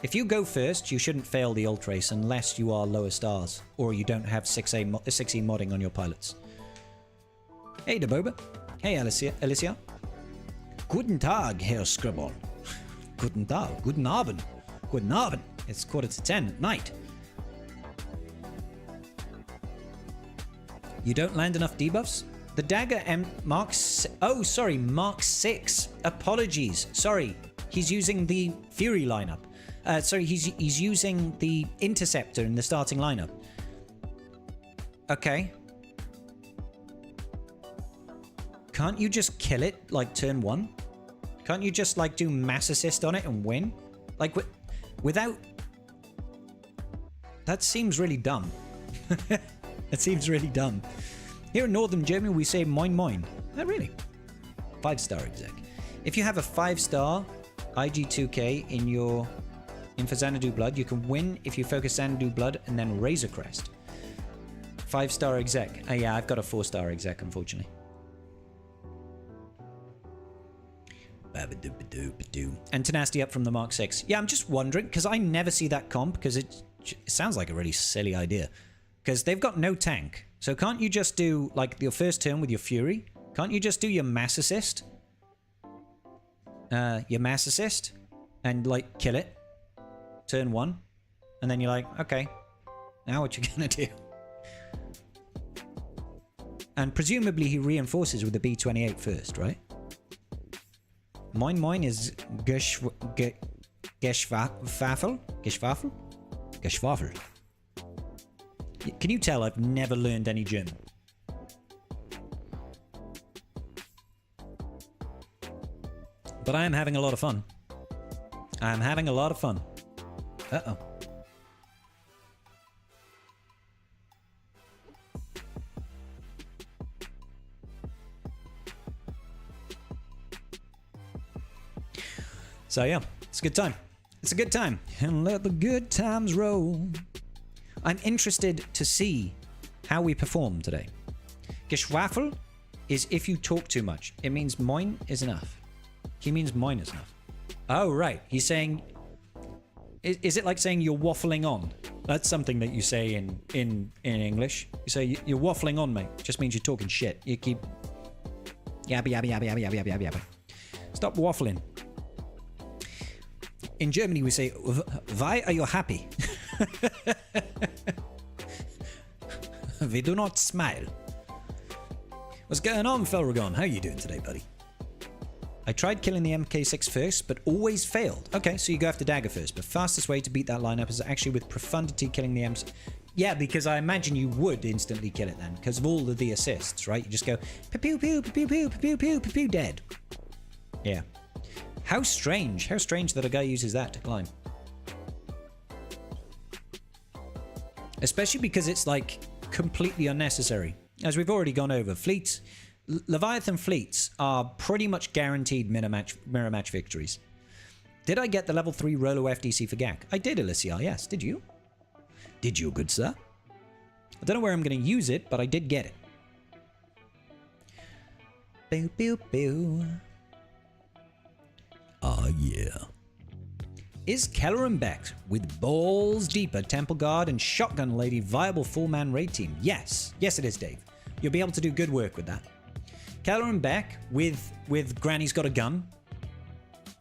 If you go first, you shouldn't fail the ult race unless you are lower stars or you don't have 6E modding on your pilots. Hey, Deboba. Hey, Alicia. Guten Tag, Herr Scribble. Guten Tag. Guten Abend. Guten Abend. It's 9:45 at night. You don't land enough debuffs? The Dagger Mark 6. Apologies. Sorry. He's using the Fury lineup. Sorry, he's using the Interceptor in the starting lineup. Okay. Can't you just kill it, like, turn 1? Can't you just, like, do mass assist on it and win? Like, without... That seems really dumb. That seems really dumb. Here in Northern Germany, we say moin moin. Oh, really? 5-star exec. If you have a 5-star IG2K in for Xanadu Blood, you can win if you focus Xanadu Blood and then Razor Crest. 5-star exec. Oh yeah, I've got a 4-star exec, unfortunately. And Tenacity up from the Mark 6. Yeah, I'm just wondering, because I never see that comp, because it sounds like a really silly idea. Because they've got no tank. So can't you just do, like, your first turn with your Fury? Can't you just do your mass assist? And, like, kill it. Turn 1. And then you're like, okay, now what you gonna do? And presumably he reinforces with the B28 first, right? Moin is Geschwafel? Geschwafel. Can you tell I've never learned any German? But I am having a lot of fun. I'm having a lot of fun. Uh-oh. So yeah, it's a good time. It's a good time. And let the good times roll. I'm interested to see how we perform today. Geschwafel is if you talk too much. It means moin is enough. He means moin is enough. Oh, right. He's saying... Is it like saying you're waffling on? That's something that you say in English. You say you're waffling on, mate. It just means you're talking shit. You keep... Yabba, yabba, yabba, yabba, yabba, yabba, yabba. Stop waffling. In Germany, we say, why are you happy? We do not smile. What's going on, Felragon? How are you doing today, buddy? I tried killing the MK6 first, but always failed. Okay, so you go after Dagger first, but fastest way to beat that lineup is actually with Profundity killing the M6. Yeah, because I imagine you would instantly kill it then, because of all of the assists, right? You just go, pew pew pew pew pew pew pew pew pew, dead. Yeah. How strange that a guy uses that to climb. Especially because it's like completely unnecessary. As we've already gone over, fleets, Leviathan fleets are pretty much guaranteed mirror match victories. Did I get the level 3 Rolo FDC for GAC? I did, Alicia, yes. Did you? Did you, good sir? I don't know where I'm going to use it, but I did get it. Pew, pew, pew. Oh, yeah. Is Kelleran back with Balls Deeper, Temple Guard, and Shotgun Lady viable full-man raid team? Yes. Yes, it is, Dave. You'll be able to do good work with that. Kelleran back with Granny's Got a Gun.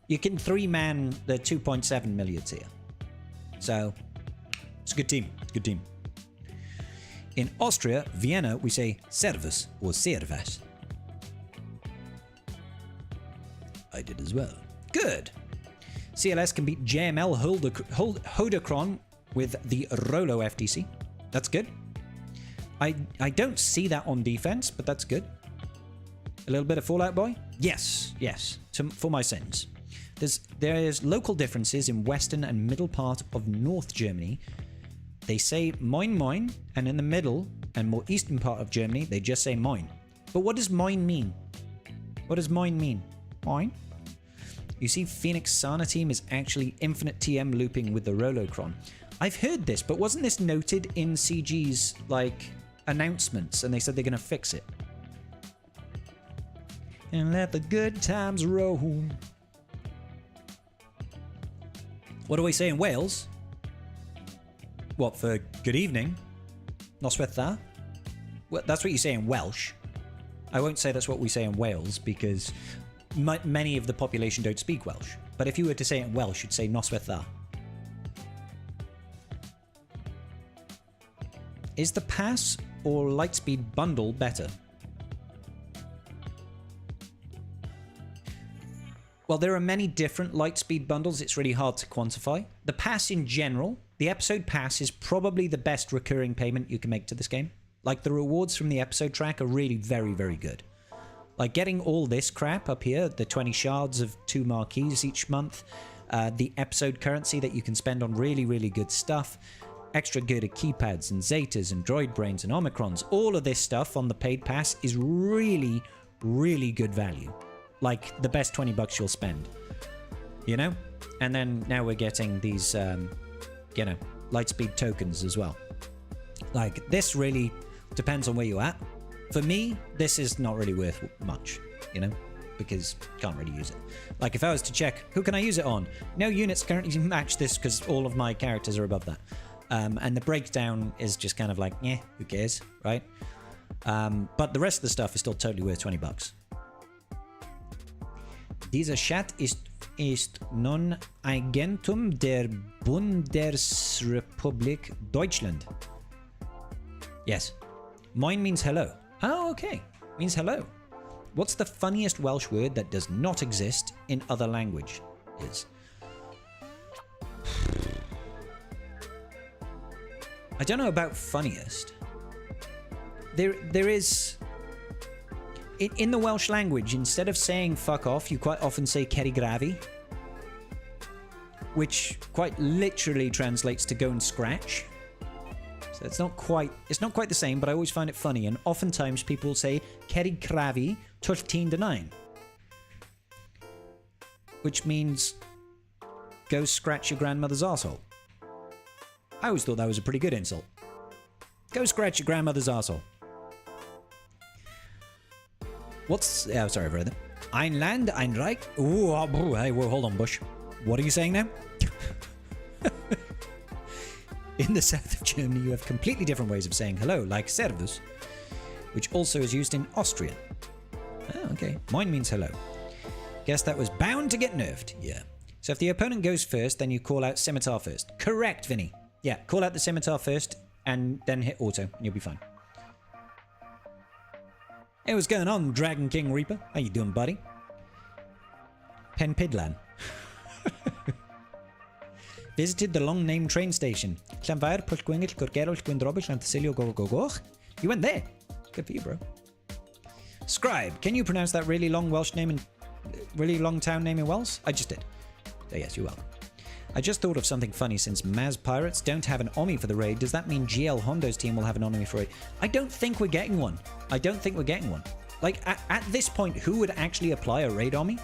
You can 3-man the 2.7 million tier. So, it's a good team. Good team. In Austria, Vienna, we say Servus or Servus. I did as well. Good. CLS can beat JML Hodocron with the Rolo FTC. That's good. I don't see that on defense, but that's good. A little bit of Fallout Boy? Yes, yes. For my sins. There's local differences in western and middle part of North Germany. They say moin moin, and in the middle and more eastern part of Germany, they just say moin. But what does moin mean? What does moin mean? Moin? You see, Phoenix Sana team is actually infinite TM looping with the Rolocron. I've heard this, but wasn't this noted in CG's, like, announcements, and they said they're going to fix it? And let the good times roll. What do we say in Wales? What, for good evening? Noswetha? Well, that's what you say in Welsh. I won't say that's what we say in Wales, because many of the population don't speak Welsh. But if you were to say it in Welsh, you'd say Noswetha. Is the pass or Lightspeed bundle better? Well, there are many different Lightspeed bundles. It's really hard to quantify. The pass in general, the episode pass is probably the best recurring payment you can make to this game. Like, the rewards from the episode track are really very, very good. Like, getting all this crap up here, the 20 shards of 2 marquees each month, the episode currency that you can spend on really, really good stuff, extra good at keypads and Zetas and Droid Brains and Omicrons. All of this stuff on the paid pass is really, really good value. Like the best $20 you'll spend. You know? And then now we're getting these, you know, Lightspeed tokens as well. Like, this really depends on where you're at. For me, this is not really worth much, you know? Because can't really use it. Like, if I was to check, who can I use it on? No units currently match this because all of my characters are above that. And the breakdown is just kind of like, yeah, who cares, right? But the rest of the stuff is still totally worth $20. Dieser Chat ist Non-Eigentum der Bundesrepublik Deutschland. Yes. Moin means hello. Oh, okay. Means hello. What's the funniest Welsh word that does not exist in other languages? I don't know about funniest. There is... In the Welsh language, instead of saying fuck off, you quite often say ceri grafi, which quite literally translates to go and scratch. So it's not quite the same, but I always find it funny, and oftentimes people say ceri grafi tulltien de nine, which means go scratch your grandmother's arsehole. I always thought that was a pretty good insult. Go scratch your grandmother's arsehole. What's... Oh, sorry, brother. Ein Land, ein Reich... Ooh, hey, whoa, hold on, Bush. What are you saying now? In the south of Germany, you have completely different ways of saying hello, like Servus, which also is used in Austrian. Oh, okay. Mine means hello. Guess that was bound to get nerfed. Yeah. So if the opponent goes first, then you call out Scimitar first. Correct, Vinny. Yeah, call out the Scimitar first, and then hit auto, and you'll be fine. Hey, what's going on, Dragon King Reaper? How you doing, buddy? Penpidlan. Visited the long-named train station. You went there. Good for you, bro. Scribe, can you pronounce that really long Welsh name and really long town name in Welsh? I just did. Oh, yes, you're welcome. I just thought of something funny. Since Maz Pirates don't have an Omni for the raid, does that mean GL Hondo's team will have an Omni for it? I don't think we're getting one. I don't think we're getting one. Like, at this point, who would actually apply a raid Omni?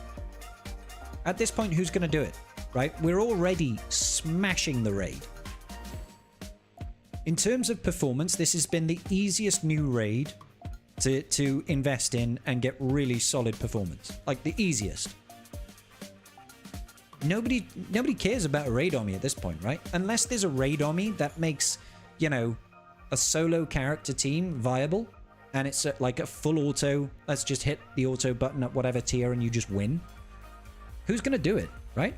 At this point, who's going to do it? Right? We're already smashing the raid. In terms of performance, this has been the easiest new raid to invest in and get really solid performance. Like, the easiest. Nobody cares about a raid Omni at this point, right? Unless there's a raid Omni that makes, you know, a solo character team viable, and it's like a full auto, let's just hit the auto button at whatever tier and you just win. Who's going to do it, right?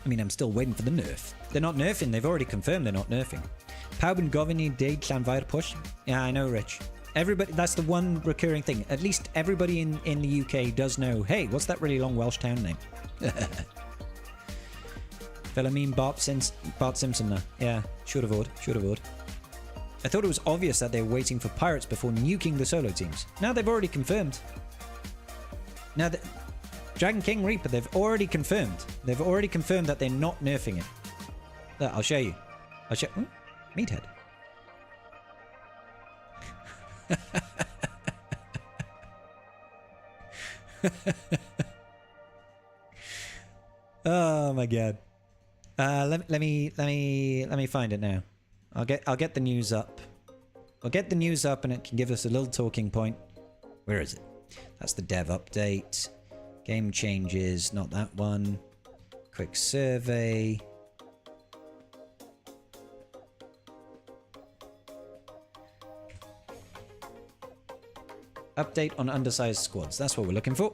I mean, I'm still waiting for the nerf. They're not nerfing. They've already confirmed they're not nerfing. Pauben Govini de Clanvair push. Yeah, I know, Rich. Everybody, that's the one recurring thing. At least everybody in the UK does know, hey, what's that really long Welsh town name? Philemine Bart Simpson there. Yeah, should have voted. I thought it was obvious that they were waiting for pirates before nuking the solo teams. Now they've already confirmed. Now, Dragon King Reaper, they've already confirmed. They've already confirmed that they're not nerfing it. Look, I'll show you. Meathead. Oh my god. Let me find it now. I'll get the news up. I'll get the news up and it can give us a little talking point. Where is it? That's the dev update. Game changes, not that one. Quick survey. Update on undersized squads. That's what we're looking for.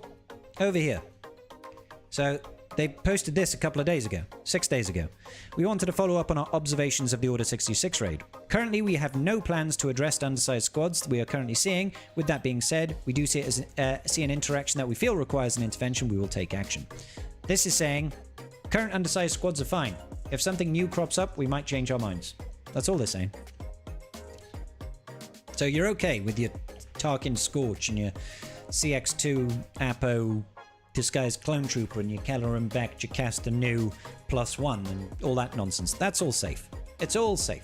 Over here. So they posted this a couple of days ago. 6 days ago. We wanted to follow up on our observations of the Order 66 raid. Currently, we have no plans to address undersized squads we are currently seeing. With that being said, we do see it as see an interaction that we feel requires an intervention. We will take action. This is saying, current undersized squads are fine. If something new crops up, we might change our minds. That's all they're saying. So you're okay with your Tarkin Scorch and your CX2 Apo disguised clone trooper and you Kelleran Beck, you cast a new +1 and all that nonsense. That's all safe. It's all safe.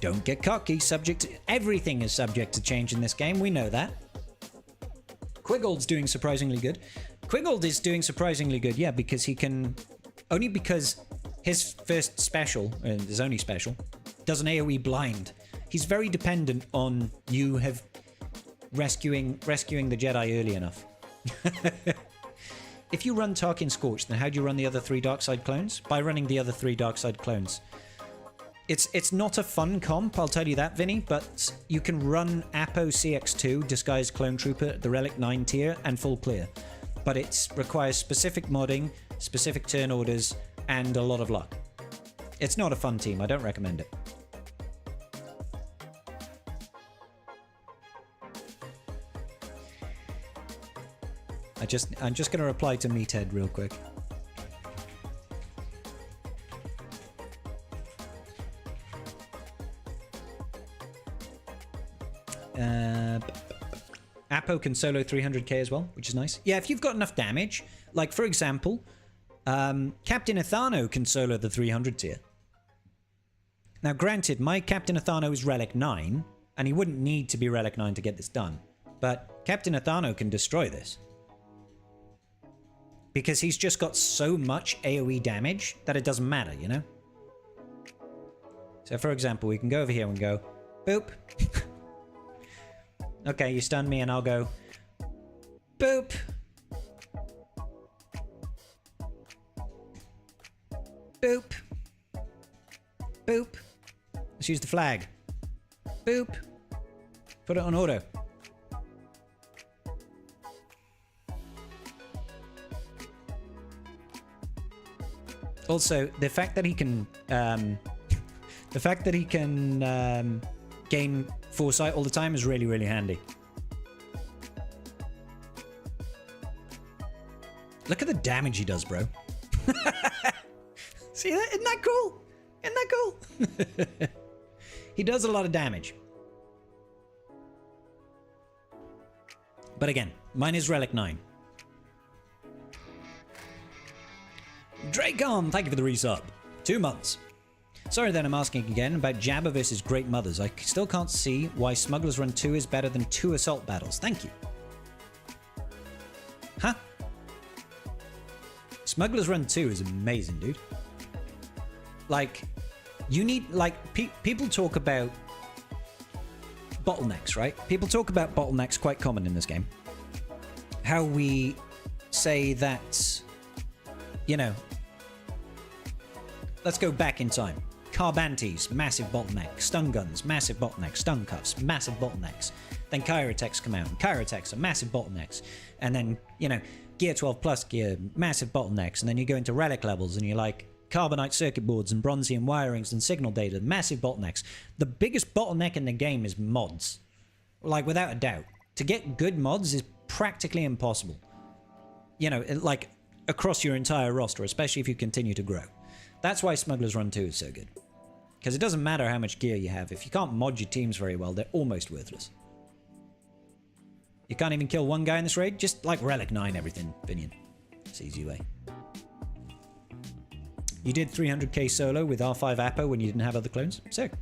Don't get cocky. Everything is subject to change in this game. We know that. QuiGOAT's doing surprisingly good. QuiGOAT is doing surprisingly good, yeah, because he can... Only because his first special, his only special, does an AoE blind. He's very dependent on you rescuing the Jedi early enough. If you run Tarkin Scorch, then how do you run the other 3 Darkside clones? By running the other 3 Darkside clones. It's not a fun comp, I'll tell you that, Vinny, but you can run Apo CX2, Disguised Clone Trooper, the Relic 9 tier, and full clear. But it requires specific modding, specific turn orders, and a lot of luck. It's not a fun team, I don't recommend it. I'm just going to reply to Meathead real quick. Apo can solo 300k as well, which is nice. Yeah, if you've got enough damage, like for example, Captain Athano can solo the 300 tier. Now granted, my Captain Athano is Relic 9, and he wouldn't need to be Relic 9 to get this done. But Captain Athano can destroy this. Because he's just got so much AoE damage that it doesn't matter, you know? So for example, we can go over here and go, boop. Okay, you stun me and I'll go, boop. Boop. Boop. Let's use the flag. Boop. Put it on auto. Also, the fact that he can, gain foresight all the time is really, really handy. Look at the damage he does, bro. See that? Isn't that cool? Isn't that cool? He does a lot of damage. But again, mine is Relic 9. Dracon, thank you for the resub. 2 months. Sorry that I'm asking again about Jabba versus Great Mothers. I still can't see why Smuggler's Run 2 is better than 2 Assault Battles. Thank you. Huh? Smuggler's Run 2 is amazing, dude. Like, you need, like, people talk about bottlenecks, right? People talk about bottlenecks quite common in this game. How we say that, you know, let's go back in time. Carbantes, massive bottleneck. Stun guns, massive bottleneck. Stun cuffs, massive bottlenecks. Then Kyrotechs come out. And Kyrotechs are massive bottlenecks. And then, you know, Gear 12 plus gear, massive bottlenecks. And then you go into relic levels and you're like, Carbonite circuit boards and Bronzium wirings and signal data, massive bottlenecks. The biggest bottleneck in the game is mods. Like, without a doubt. To get good mods is practically impossible. You know, like, across your entire roster, especially if you continue to grow. That's why Smuggler's Run 2 is so good. Because it doesn't matter how much gear you have. If you can't mod your teams very well, they're almost worthless. You can't even kill one guy in this raid? Just, like, Relic 9 everything, Vinian. It's easy way. You did 300k solo with R5 Apo when you didn't have other clones? Sick.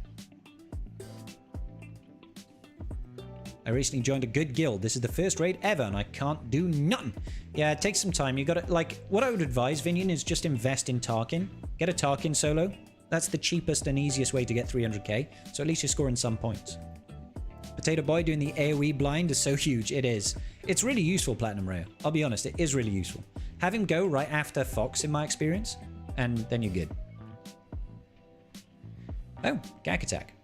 I recently joined a good guild. This is the first raid ever and I can't do nothing. Yeah, it takes some time. You gotta, like, what I would advise, Vinian, is just invest in Tarkin. Get a Tarkin solo. That's the cheapest and easiest way to get 300k. So at least you're scoring some points. Potato Boy doing the AoE blind is so huge. It is. It's really useful, Platinum Rare. I'll be honest, it is really useful. Have him go right after Fox, in my experience, and then you're good. Oh, Gag Attack.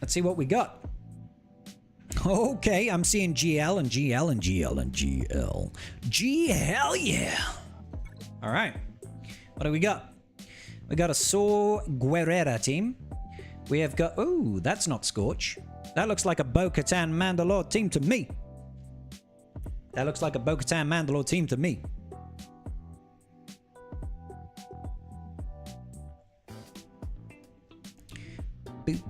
Let's see what we got. Okay, I'm seeing GL and GL and GL and GL. GL, yeah. All right. What do we got? We got a Saw Guerrera team. We have got... Oh, that's not Scorch. That looks like a Bo-Katan Mandalore team to me. That looks like a Bo-Katan Mandalore team to me.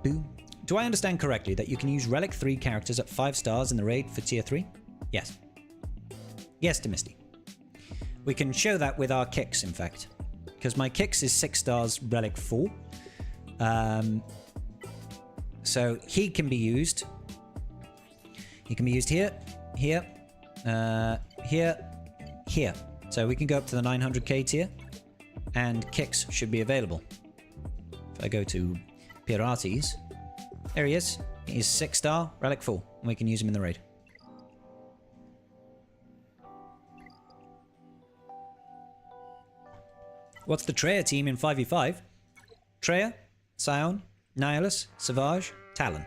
Boo. Do I understand correctly that you can use Relic 3 characters at 5 stars in the raid for tier 3? Yes. Yes to Misty. We can show that with our kicks, in fact. Because my kicks is 6 stars, Relic 4. So he can be used. He can be used here, here, here, here. So we can go up to the 900k tier. And kicks should be available. If I go to Pirates, there he is. He's 6 star, Relic 4. And we can use him in the raid. What's the Traya team in 5v5? Traya, Scion, Nihilus, Savage, Talon.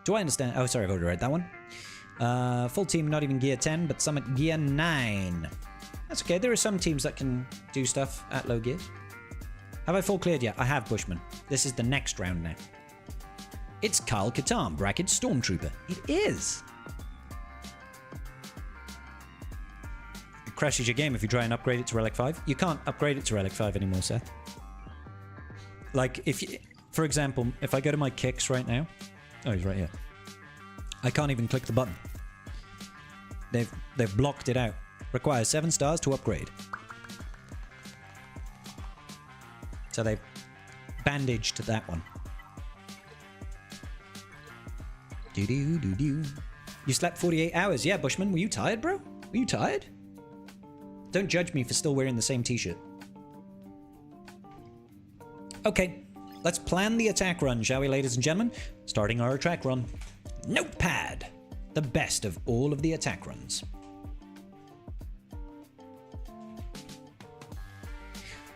Do I understand? Oh, sorry, I've already read that one. Full team, not even gear 10, but some at gear 9. That's okay. There are some teams that can do stuff at low gears. Have I full cleared yet? I have, Bushman. This is the next round now. It's Kyle Katarn, bracket Stormtrooper. It is. It crashes your game if you try and upgrade it to Relic 5. You can't upgrade it to Relic 5 anymore, Seth. Like, if you, for example, if I go to my kicks right now. Oh, he's right here. I can't even click the button. They've blocked it out. Requires 7 stars to upgrade. So they've bandaged that one. Do-do-do-do. You slept 48 hours. Yeah, Bushman, were you tired, bro? Were you tired? Don't judge me for still wearing the same t-shirt. Okay, let's plan the attack run, shall we, ladies and gentlemen? Starting our attack run. Notepad. The best of all of the attack runs.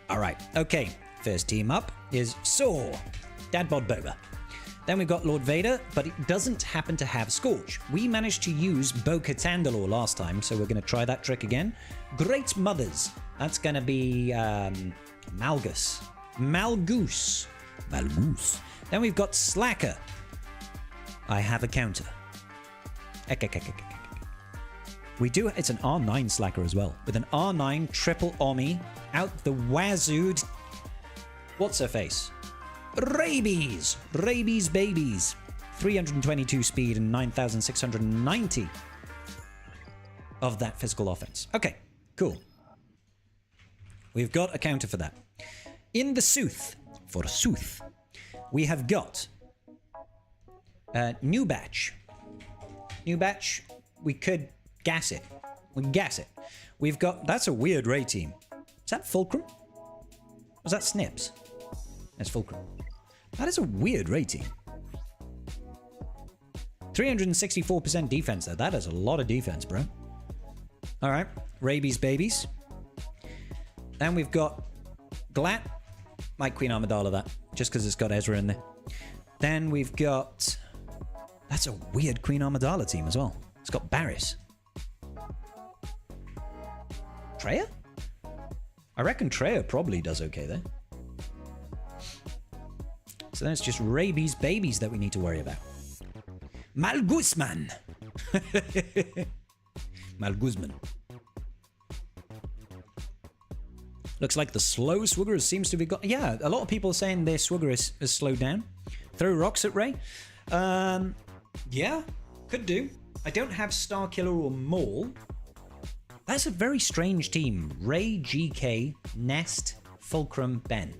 Alright, okay. First team up is Saw, Dadbod Boba. Then we've got Lord Vader, but it doesn't happen to have Scorch. We managed to use Bo-Katan last time, so we're going to try that trick again. Great Mothers. That's going to be Malgus. Malgus. Then we've got Slacker. I have a counter. We do, it's an R9 Slacker as well, with an R9 triple Omni out the wazooed. What's her face? Rabies babies. 322 speed and 9,690 of that physical offense. Okay, cool. We've got a counter for that. In the Sooth, for Sooth, we have got NuBatch. NuBatch, we could gas it. We can gas it. We've got, that's a weird raid team. Is that Fulcrum? Was that Snips? That's Fulcrum. That is a weird raid team. 364% defense though. That is a lot of defense, bro. Alright. Rabies babies. Then we've got GLAT. Like Queen Amidala that. Just because it's got Ezra in there. Then we've got... That's a weird Queen Amidala team as well. It's got Barriss. Traya? I reckon Traya probably does okay there. So then it's just rabies babies that we need to worry about. Malgusman. Malgusman. Looks like the slow Swigger seems to be got. Yeah, a lot of people are saying their Swigger is slowed down. Throw rocks at Ray. Yeah, could do. I don't have Starkiller or Maul. That's a very strange team. Ray, GK, Nest, Fulcrum, Ben.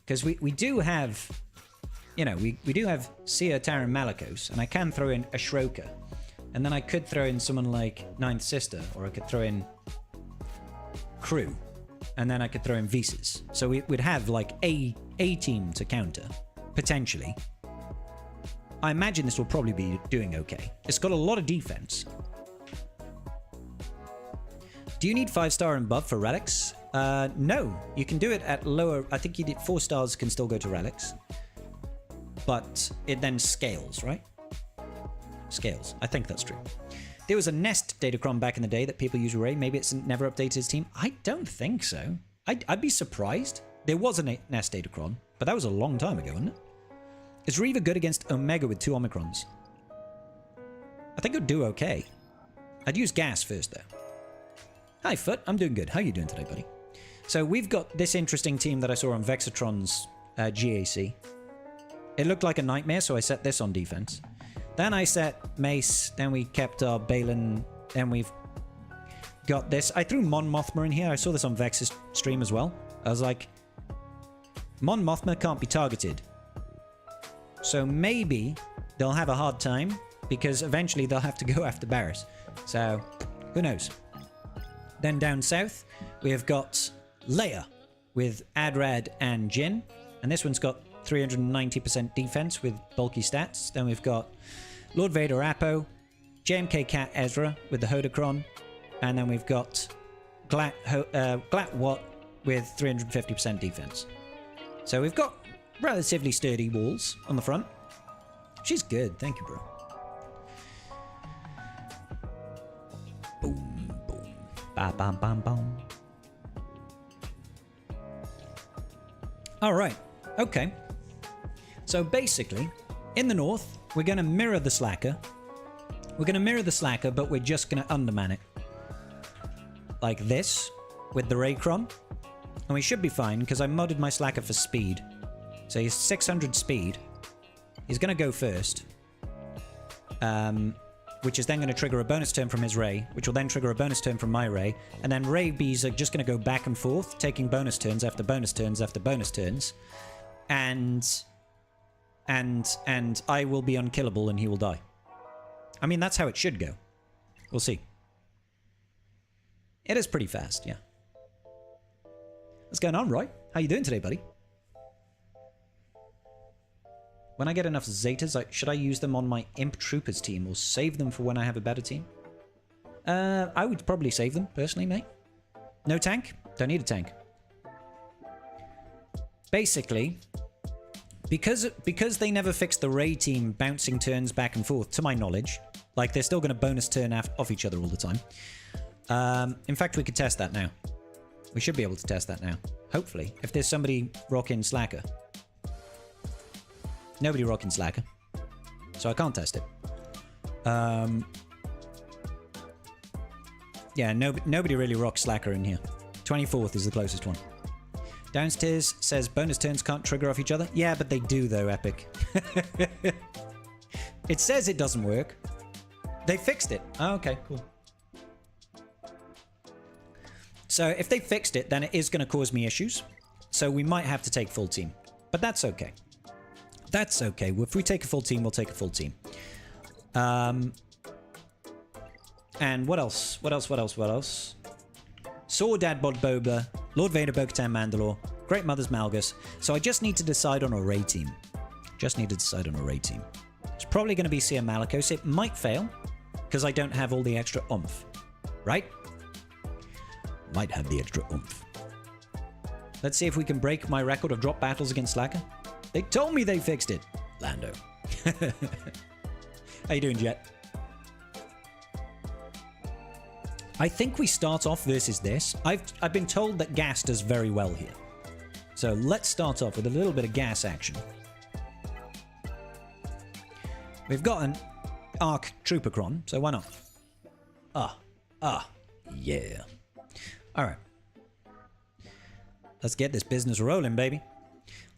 Because we do have, you know, we do have Cere Malicos, and I can throw in a Shroker. And then I could throw in someone like Ninth Sister, or I could throw in Crew. And then I could throw in Visas. So we'd have like a team to counter, potentially. I imagine this will probably be doing okay. It's got a lot of defense. Do you need 5-star and above for relics? No, you can do it at lower. I think you did 4 stars can still go to relics, but it then scales, right? Scales. I think that's true. There was a Nest Datacron back in the day that people use Ray. Maybe it's never updated his team. I don't think so. I'd be surprised. There was a Nest Datacron, but that was a long time ago, wasn't it? Is Reva good against Omega with 2 Omicrons? I think it would do okay. I'd use gas first, though. Hi, Foot. I'm doing good. How you doing today, buddy? So we've got this interesting team that I saw on Vexatron's GAC. It looked like a nightmare, so I set this on defense. Then I set Mace. Then we kept our Balin. Then we've got this. I threw Mon Mothma in here. I saw this on Vex's stream as well. I was like, Mon Mothma can't be targeted. So maybe they'll have a hard time because eventually they'll have to go after Barriss. So, who knows? Then down south, we have got Leia with Adrad and Jin. And this one's got 390% defense with bulky stats. Then we've got Lord Vader Apo, JMK Cat Ezra with the Hodocron. And then we've got GLAT Watt with 350% defense. So we've got relatively sturdy walls on the front. She's good. Thank you, bro. Boom, boom. Ba, bam, bam, bam. All right. Okay. So basically, in the north, we're going to mirror the Slacker. We're going to mirror the Slacker, but we're just going to underman it. Like this, with the Raycron. And we should be fine, because I modded my Slacker for speed. So he's 600 speed. He's going to go first. Which is then going to trigger a bonus turn from his Ray, which will then trigger a bonus turn from my Ray. And then Ray B's are just going to go back and forth, taking bonus turns after bonus turns after bonus turns. And I will be unkillable and he will die. I mean, that's how it should go. We'll see. It is pretty fast, yeah. What's going on, Roy? How you doing today, buddy? When I get enough Zetas, should I use them on my Imp Troopers team or save them for when I have a better team? I would probably save them, personally, mate. No tank? Don't need a tank. Basically, because they never fixed the Ray team bouncing turns back and forth, to my knowledge, like they're still going to bonus turn off each other all the time. In fact, we could test that now. We should be able to test that now. Hopefully. If there's somebody rocking Slacker. Nobody rocking Slacker. So I can't test it. Yeah, nobody really rocks Slacker in here. 24th is the closest one. Downstairs says bonus turns can't trigger off each other. Yeah, but they do though, Epic. It says it doesn't work. They fixed it. Oh, okay, cool. So if they fixed it, then it is going to cause me issues. So we might have to take full team. But that's okay. That's okay. If we take a full team, we'll take a full team. And what else? What else? Saw Dadbod Boba, Lord Vader Bo-Katan Mandalore, Great Mother's Malgus. So I just need to decide on a Ray team. It's probably going to be Cere Malicos. It might fail, because I don't have all the extra oomph. Right? Might have the extra oomph. Let's see if we can break my record of drop battles against Slacker. They told me they fixed it. Lando. How you doing, Jet? I think we start off versus this. I've been told that gas does very well here. So let's start off with a little bit of gas action. We've got an Arc Troopercron, so why not? Yeah. Alright. Let's get this business rolling, baby.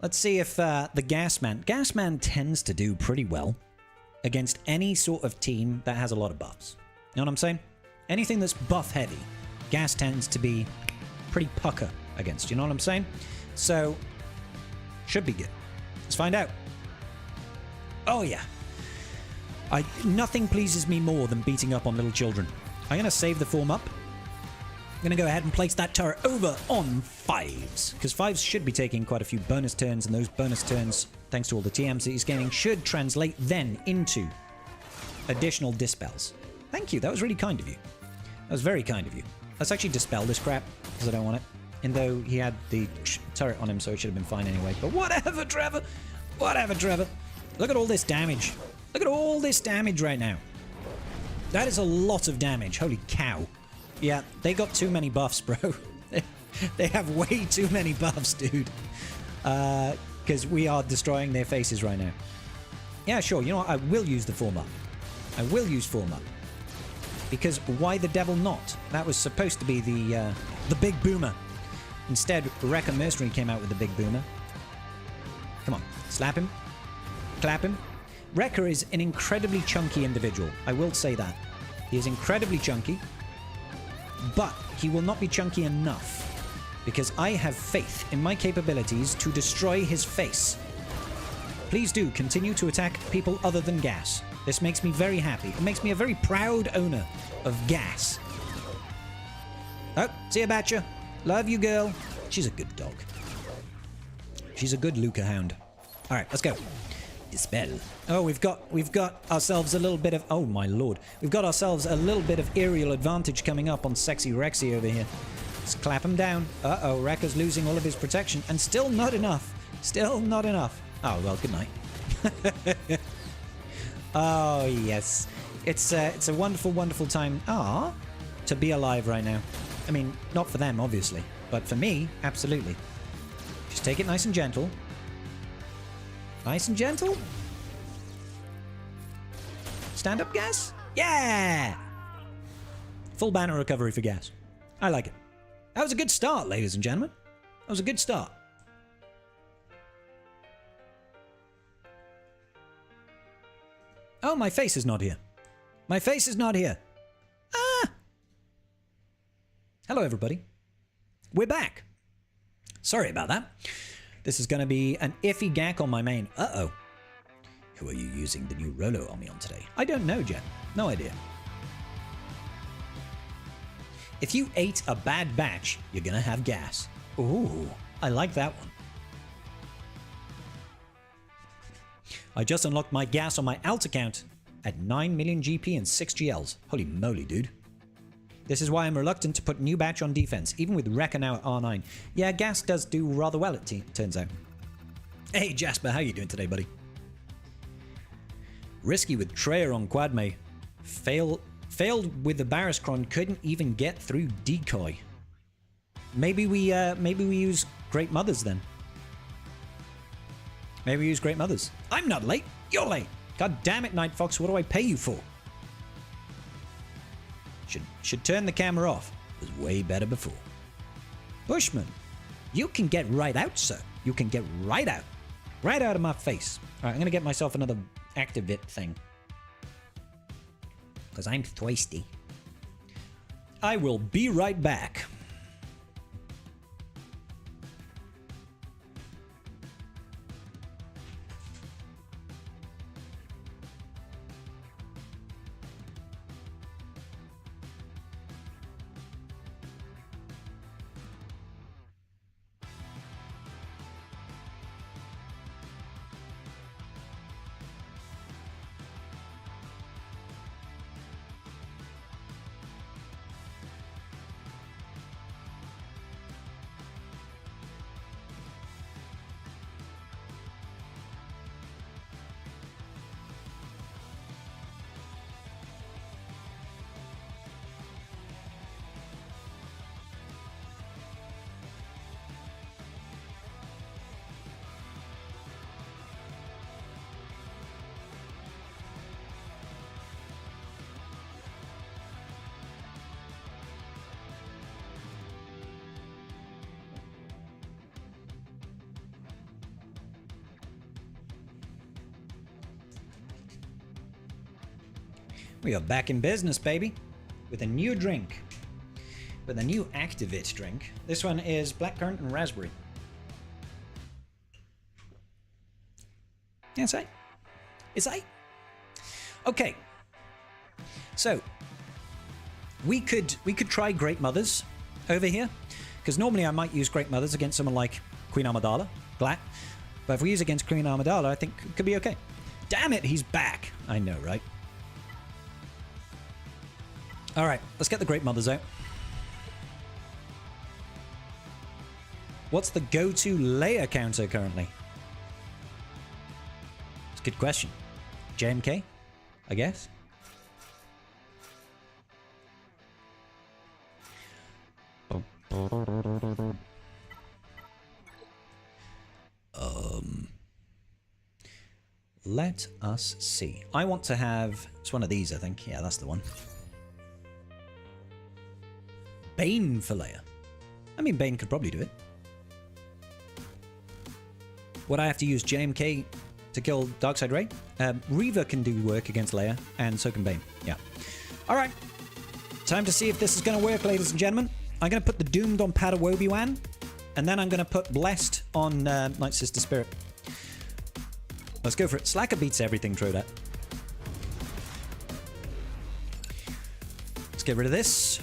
Let's see if the Gasman... Gasman tends to do pretty well against any sort of team that has a lot of buffs. You know what I'm saying? Anything that's buff heavy, Gas tends to be pretty pucker against. You know what I'm saying? So, should be good. Let's find out. Oh, yeah. Nothing pleases me more than beating up on little children. I'm going to save the form up. I'm going to go ahead and place that turret over on 5s. Because 5s should be taking quite a few bonus turns. And those bonus turns, thanks to all the TMs that he's gaining, should translate then into additional dispels. Thank you. That was really kind of you. That was very kind of you. Let's actually dispel this crap, because I don't want it. And though he had the turret on him, so it should have been fine anyway. But whatever, Trevor. Whatever, Trevor. Look at all this damage. Look at all this damage right now. That is a lot of damage. Holy cow. Yeah, they got too many buffs, bro. They have way too many buffs, dude. Because we are destroying their faces right now. Yeah, sure. You know what? I will use the form up. I will use form up. Because why the devil not? That was supposed to be the big boomer. Instead, Wrecker Mercenary came out with the big boomer. Come on, slap him. Clap him. Wrecker is an incredibly chunky individual. I will say that. He is incredibly chunky. But he will not be chunky enough. Because I have faith in my capabilities to destroy his face. Please do continue to attack people other than gas. This makes me very happy. It makes me a very proud owner of gas. Oh, see you, Batcher. Love you, girl. She's a good dog. She's a good Luca hound. All right, let's go. Dispel. Oh, we've got ourselves a little bit of... Oh, my lord. We've got ourselves a little bit of aerial advantage coming up on Sexy Rexy over here. Let's clap him down. Uh-oh, Wrecker's losing all of his protection. And still not enough. Still not enough. Oh, well, good night. Oh, yes. It's a wonderful, wonderful time. To be alive right now. I mean, not for them, obviously. But for me, absolutely. Just take it nice and gentle. Nice and gentle. Stand up, gas? Yeah! Full banner recovery for gas. I like it. That was a good start, ladies and gentlemen. That was a good start. Oh, my face is not here. My face is not here. Ah! Hello, everybody. We're back. Sorry about that. This is going to be an iffy gack on my main. Uh-oh. Who are you using the new Rolo army on today? I don't know, Jen. No idea. If you ate a bad batch, you're going to have gas. Ooh, I like that one. I just unlocked my gas on my alt account at 9 million GP and 6 GLs. Holy moly, dude. This is why I'm reluctant to put NuBatch on defense, even with Wrecker now at R9. Yeah, gas does do rather well, it turns out. Hey, Jasper, how you doing today, buddy? Risky with Traya on Quadme. Failed with the Barriss Cron, couldn't even get through decoy. Maybe we use Great Mothers then. Maybe we use Great Mothers. I'm not late. You're late. God damn it, Night Fox. What do I pay you for? Should turn the camera off. It was way better before. Bushman, you can get right out, sir. You can get right out. Right out of my face. All right, I'm going to get myself another Activate thing. Because I'm thirsty. I will be right back. We are back in business, baby, with a new drink, with a new Activate drink. This one is blackcurrant and raspberry. Yeah, it's right. It's right. Okay. So we could try Great Mothers over here, because normally I might use Great Mothers against someone like Queen Amidala, GLAT. But if we use against Queen Amidala, I think it could be okay. Damn it, he's back. I know, right? All right, let's get the Great Mothers out. What's the go-to layer counter currently? It's a good question. JMK, I guess. Let us see. I want to have... It's one of these, I think. Yeah, that's the one. Bane for Leia. I mean, Bane could probably do it. Would I have to use JMK to kill Darkseid Rey? Reva can do work against Leia, and so can Bane. Yeah. Alright. Time to see if this is going to work, ladies and gentlemen. I'm going to put the Doomed on Padawobi-Wan, and then I'm going to put Blessed on Night Sister Spirit. Let's go for it. Slacker beats everything, true that. Let's get rid of this.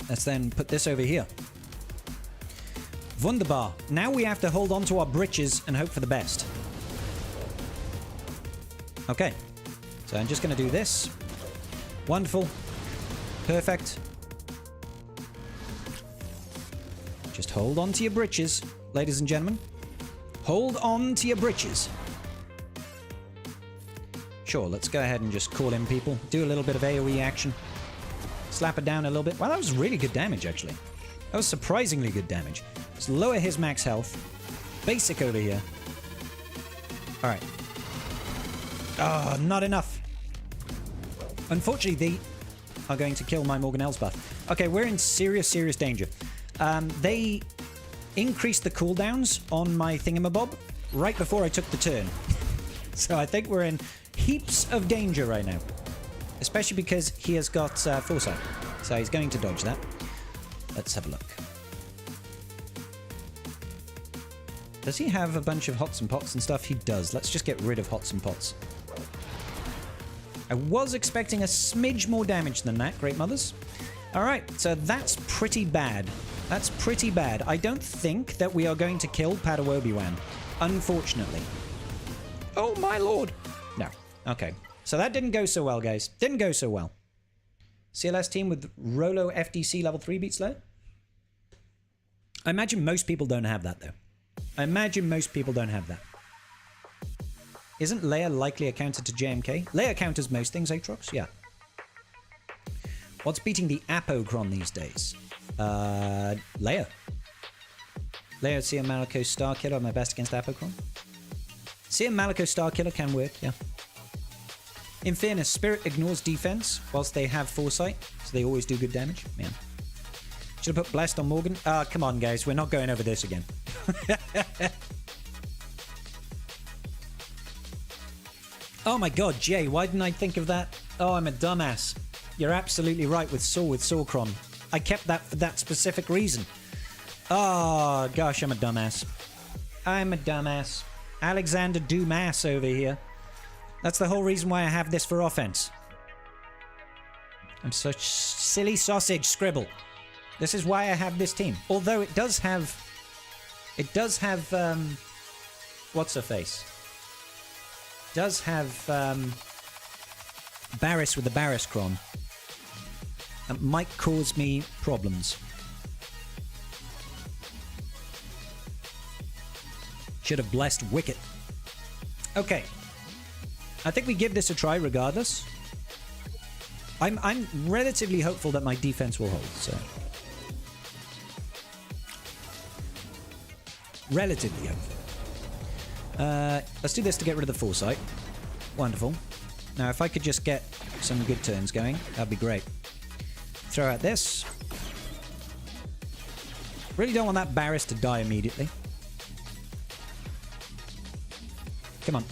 Let's then put this over here. Wunderbar. Now we have to hold on to our britches and hope for the best. Okay. So I'm just going to do this. Wonderful. Perfect. Just hold on to your britches, ladies and gentlemen. Hold on to your britches. Sure, let's go ahead and just call in people. Do a little bit of AoE action. Slap it down a little bit. Wow, that was really good damage, actually. That was surprisingly good damage. Let's lower his max health. Basic over here. Alright. Oh, not enough. Unfortunately, they are going to kill my Morgan Elsbeth. Okay, we're in serious, serious danger. They increased the cooldowns on my thingamabob right before I took the turn. So I think we're in heaps of danger right now. Especially because he has got foresight. So he's going to dodge that. Let's have a look. Does he have a bunch of hots and pots and stuff? He does. Let's just get rid of hots and pots. I was expecting a smidge more damage than that, Great Mothers. Alright, so that's pretty bad. That's pretty bad. I don't think that we are going to kill Padawobi-Wan, unfortunately. Oh my lord! No. Okay. So that didn't go so well, guys. Didn't go so well. CLS team with Rolo FDC level 3 beats low? I imagine most people don't have that, though. I imagine most people don't have that. Isn't Leia likely a counter to JMK? Leia counters most things, Aatrox? Yeah. What's beating the Apocron these days? Leia. Leia, Cere Malicos Star Killer are my best against Apocron. Cere Malicos Star Killer can work, yeah. In fairness, Spirit ignores defense whilst they have foresight, so they always do good damage. Man. Should have put Blessed on Morgan. Come on, guys. We're not going over this again. Oh my god, Jay, why didn't I think of that? Oh, I'm a dumbass. You're absolutely right with Sawcron. I kept that for that specific reason. Oh, gosh, I'm a dumbass. I'm a dumbass. Alexander Dumas over here. That's the whole reason why I have this for offense. I'm such silly sausage scribble. This is why I have this team. Although it does have... what's her face? Does have Barriss with the Barriss Cron. That might cause me problems. Should have blessed Wicket. Okay. I think we give this a try regardless. I'm relatively hopeful that my defense will hold, so. Relatively hopeful. Let's do this to get rid of the foresight. Wonderful. Now, if I could just get some good turns going, that'd be great. Throw out this. Really don't want that Barriss to die immediately. Come on.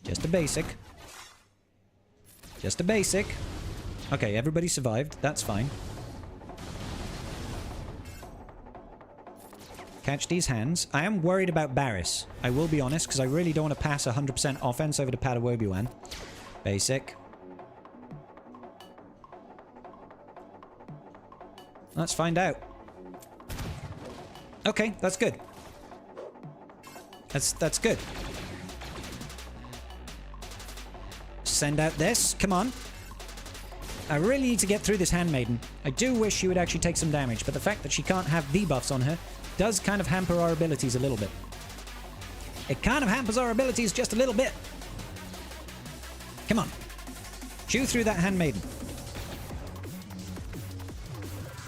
Just a basic. Just a basic. Okay, everybody survived. That's fine. Catch these hands. I am worried about Barriss. I will be honest, because I really don't want to pass 100% offense over to Padawobi-Wan. Basic. Let's find out. Okay, that's good. That's good. Send out this. Come on. I really need to get through this Handmaiden. I do wish she would actually take some damage, but the fact that she can't have debuffs on her does kind of hamper our abilities a little bit. It kind of hampers our abilities just a little bit. Come on. Chew through that Handmaiden.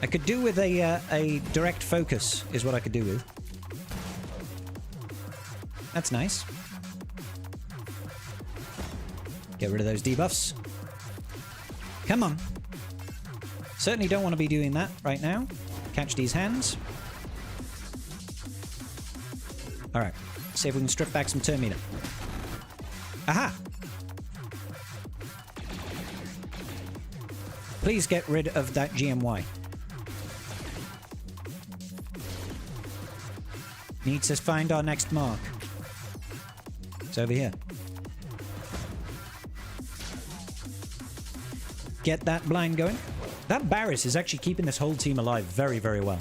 I could do with a direct focus, is what I could do with. That's nice. Get rid of those debuffs. Come on. Certainly don't want to be doing that right now. Catch these hands. Alright. See if we can strip back some turn meter. Aha! Please get rid of that GMY. Need to find our next mark. It's over here. Get that blind going. That Barriss is actually keeping this whole team alive very, very well.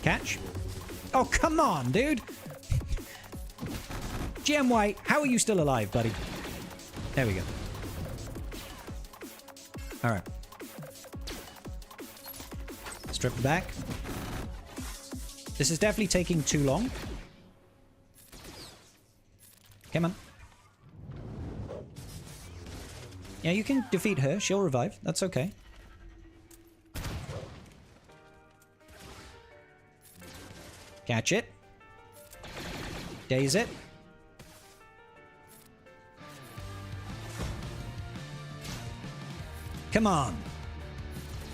Catch. Oh, come on, dude. GMY, how are you still alive, buddy? There we go. All right. Strip back. This is definitely taking too long. Come on. Yeah, you can defeat her. She'll revive. That's okay. Catch it. Daze it. Come on.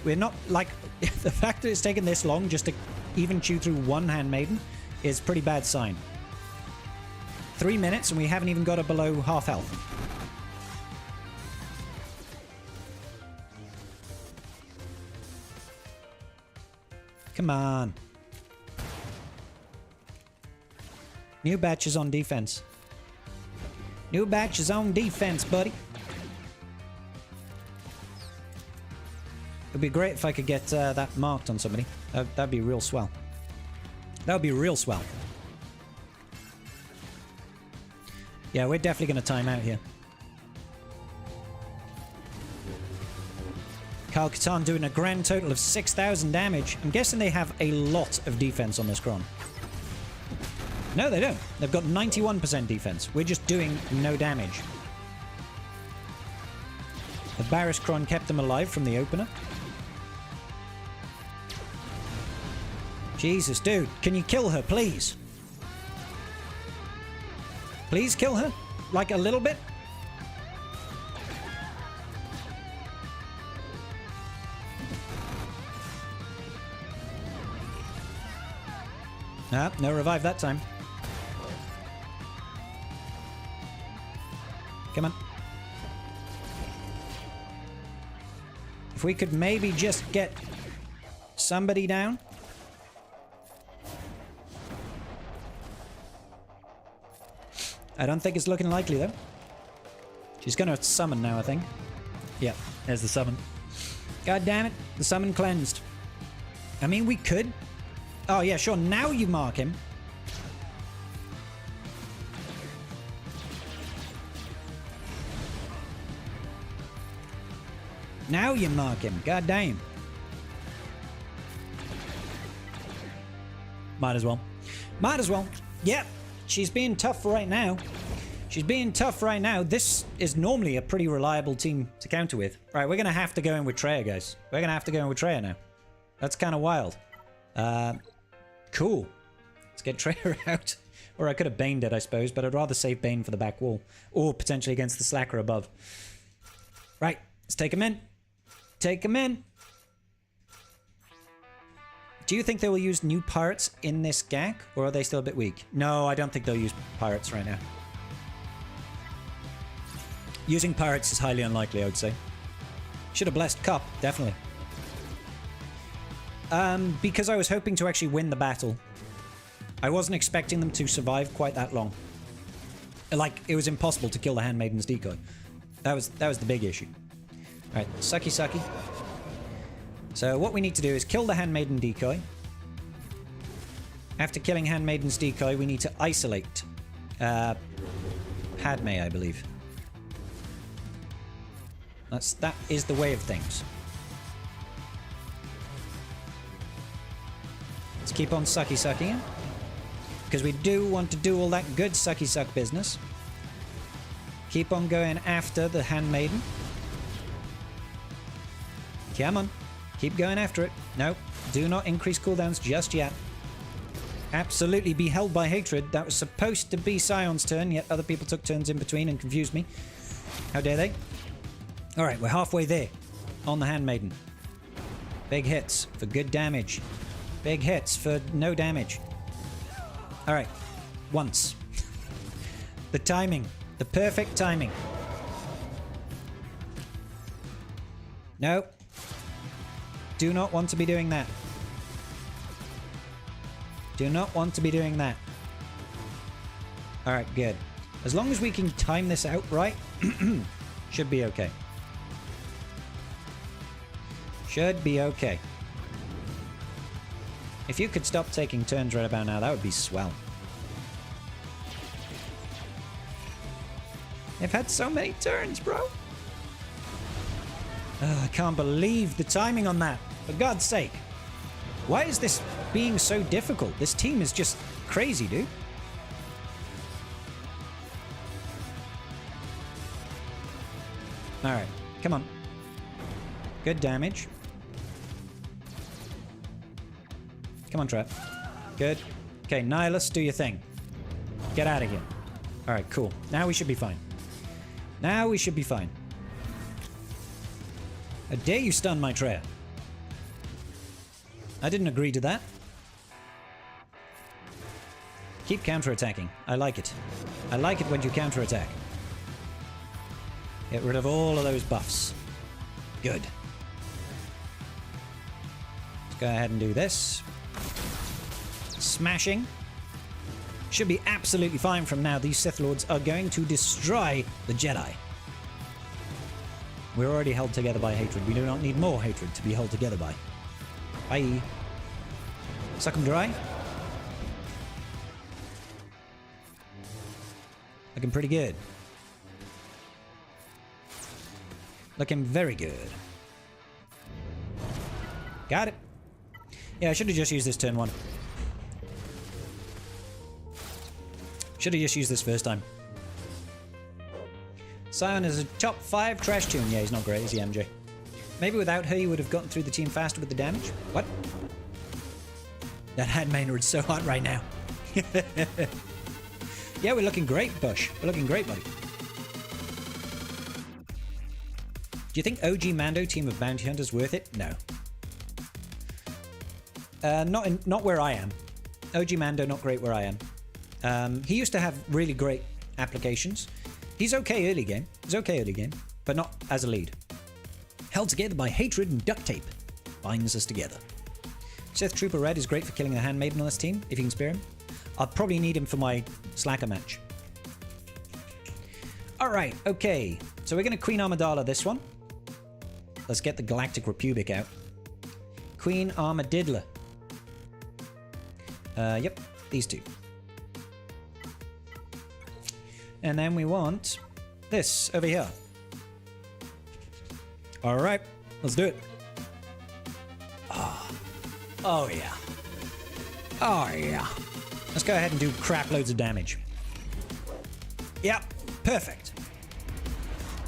We're not, like, the fact that it's taken this long just to even chew through one handmaiden is a pretty bad sign. 3 minutes and we haven't even got her below half health. Come on. NuBatch is on defense. NuBatch is on defense, buddy. It'd be great if I could get that marked on somebody. That'd be real swell. That would be real swell. Yeah, we're definitely going to time out here. Kyle Katarn doing a grand total of 6,000 damage. I'm guessing they have a lot of defense on this Kron. No, they don't. They've got 91% defense. We're just doing no damage. The Barriss Kron kept them alive from the opener. Jesus, dude. Can you kill her, please? Please kill her? Like a little bit? Ah, no revive that time. Come on. If we could maybe just get somebody down. I don't think it's looking likely, though. She's going to summon now, I think. Yeah, there's the summon. God damn it. The summon cleansed. I mean, we could. Oh, yeah, sure. Now you mark him. Now you mark him. God damn. Might as well. Might as well. Yep. She's being tough right now. She's being tough right now. This is normally a pretty reliable team to counter with. Right, we're going to have to go in with Traya, guys. We're going to have to go in with Traya now. That's kind of wild. Cool. Let's get Traya out. Or I could have Baned it, I suppose, but I'd rather save Bane for the back wall. Or potentially against the Slacker above. Right, let's take him in. Take him in. Do you think they will use new pirates in this GAC, or are they still a bit weak? No, I don't think they'll use pirates right now. Using pirates is highly unlikely, I would say. Should have blessed Cup, definitely. Because I was hoping to actually win the battle. I wasn't expecting them to survive quite that long. Like, it was impossible to kill the Handmaiden's decoy. That was the big issue. Alright, sucky sucky. So what we need to do is kill the Handmaiden decoy. After killing Handmaiden's decoy, we need to isolate Padme, I believe. That is the way of things. Let's keep on sucky sucking, because we do want to do all that good sucky suck business. Keep on going after the Handmaiden. Come on. Keep going after it. No, do not increase cooldowns just yet. Absolutely be held by hatred. That was supposed to be Scion's turn, yet other people took turns in between and confused me. How dare they? All right, we're halfway there on the Handmaiden. Big hits for good damage. Big hits for no damage. All right, once. The timing, the perfect timing. No. Do not want to be doing that. Do not want to be doing that. All right, good. As long as we can time this out right, should be okay. Should be okay. If you could stop taking turns right about now, that would be swell. They've had so many turns, bro. I can't believe the timing on that. For God's sake. Why is this being so difficult? This team is just crazy, dude. Alright, come on. Good damage. Come on, Trap. Good. Okay, Nihilus, do your thing. Get out of here. Alright, cool. Now we should be fine. Now we should be fine. How dare you stun my Traya? I didn't agree to that. Keep counterattacking. I like it. I like it when you counterattack. Get rid of all of those buffs. Good. Let's go ahead and do this. Smashing. Should be absolutely fine from now. These Sith Lords are going to destroy the Jedi. We're already held together by hatred. We do not need more hatred to be held together by. Bye. Suck 'em dry. Looking pretty good. Looking very good. Got it. Yeah, I should have just used this turn 1. Should have just used this first time. Scion is a top 5 trash tune. Yeah, he's not great, is he, MJ? Maybe without her, you would have gotten through the team faster with the damage? What? That Handmaiden is so hot right now. Yeah, we're looking great, Bush. We're looking great, buddy. Do you think OG Mando team of bounty hunters worth it? No. Not where I am. OG Mando, not great where I am. He used to have really great applications. He's okay early game. He's okay early game, but not as a lead. Held together by hatred and duct tape. Binds us together. Sith Trooper Red is great for killing the Handmaiden on this team, if you can spare him. I'll probably need him for my Slacker match. Alright, okay. So we're going to Queen Amidala this one. Let's get the Galactic Republic out. Queen Armadidla. Yep, these two. And then we want this over here. Alright, let's do it. Oh yeah. Oh yeah. Let's go ahead and do crap loads of damage. Yep, perfect.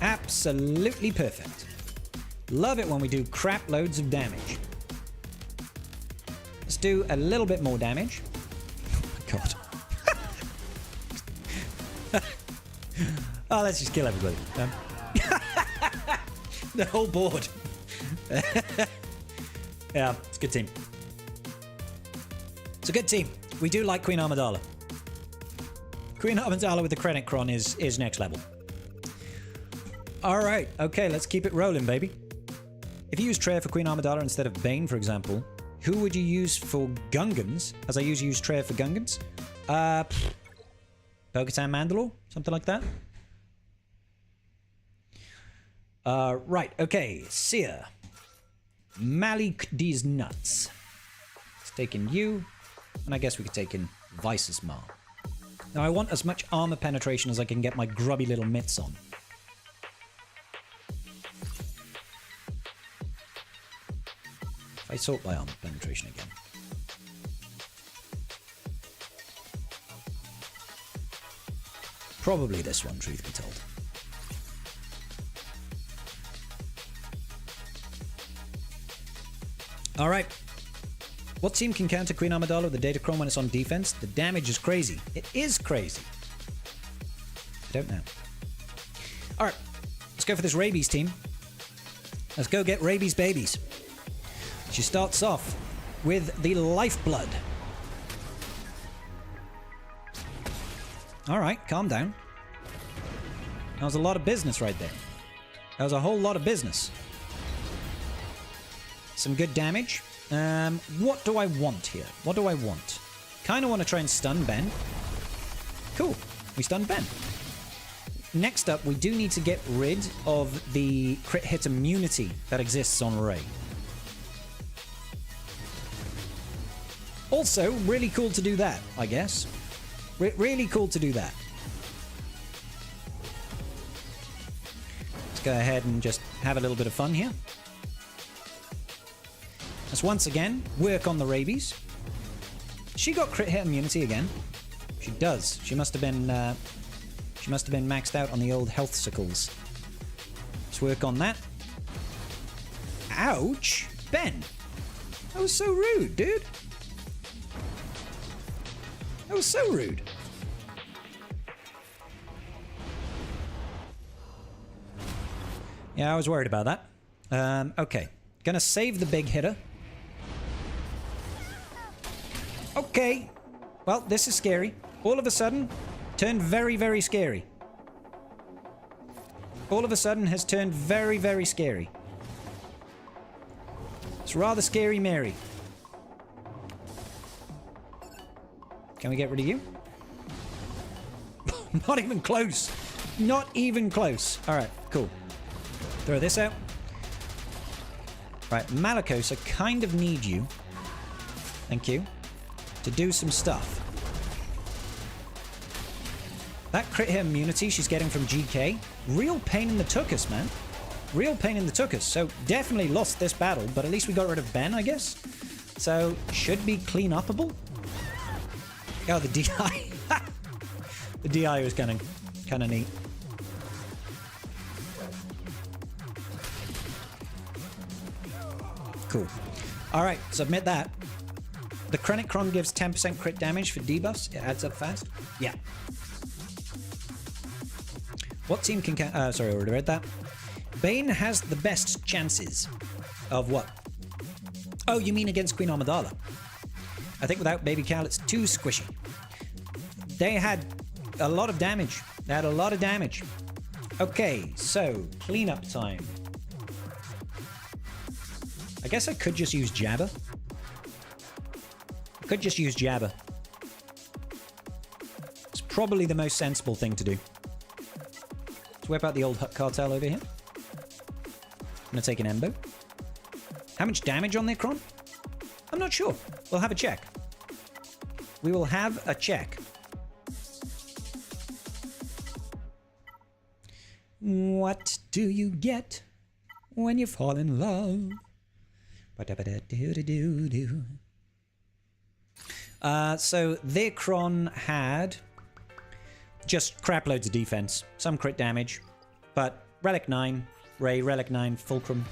Absolutely perfect. Love it when we do crap loads of damage. Let's do a little bit more damage. Oh my god. Oh, let's just kill everybody. The whole board. Yeah, it's a good team. It's a good team. We do like Queen Amidala. Queen Amidala with the Krennic Cron is next level. Alright, okay, let's keep it rolling, baby. If you use Traya for Queen Amidala instead of Bane, for example, who would you use for Gungans? As I usually use Traya for Gungans? Bo-Katan Mandalore? Something like that? Right, okay. Cere. Malik these nuts. Let's take in you. And I guess we could take in Vices Mar. Now I want as much armor penetration as I can get my grubby little mitts on. If I sort by armor penetration again. Probably this one, truth be told. Alright. What team can counter Queen Amidala with the Datacron when it's on defense? The damage is crazy. It is crazy. I don't know. Alright. Let's go for this rabies team. Let's go get rabies babies. She starts off with the lifeblood. Alright, calm down. That was a lot of business right there. That was a whole lot of business. Some good damage. What do I want here? What do I want? Kind of want to try and stun Ben. Cool. We stunned Ben. Next up, we do need to get rid of the crit hit immunity that exists on Rey. Also, really cool to do that, I guess. Really cool to do that. Let's go ahead and just have a little bit of fun here. Let's once again work on the rabies. She got crit hit immunity again. She does. She must have been maxed out on the old health sickles. Let's work on that. Ouch! Ben! That was so rude, dude. That was so rude. Yeah, I was worried about that. Okay. Gonna save the big hitter. Okay. Well, this is scary. All of a sudden, turned very, very scary. All of a sudden has turned very, very scary. It's rather scary, Mary. Can we get rid of you? Not even close. Not even close. Alright, cool. Throw this out. Right, Malicos, I kind of need you. Thank you. To do some stuff. That crit hit immunity she's getting from GK. Real pain in the tuchus, man. Real pain in the tuchus. So definitely lost this battle, but at least we got rid of Ben, I guess. So should be clean upable. Oh, the DI. The DI was kind of neat. Cool. All right, submit that. The Chronicron gives 10% crit damage for debuffs. It adds up fast. Yeah. What team can... sorry, I already read that. Bane has the best chances of what? Oh, you mean against Queen Amidala? I think without Baby Cal, it's too squishy. They had a lot of damage. They had a lot of damage. Okay, so cleanup time. I guess I could just use Jabba. I could just use Jabba. It's probably the most sensible thing to do. Let's whip out the old Hut Cartel over here. I'm gonna take an Embo. How much damage on their Cron? I'm not sure. We'll have a check. We will have a check. What do you get when you fall in love? So their Cron had just crap loads of defense, some crit damage, but Relic 9, Rey, Relic 9, Fulcrum,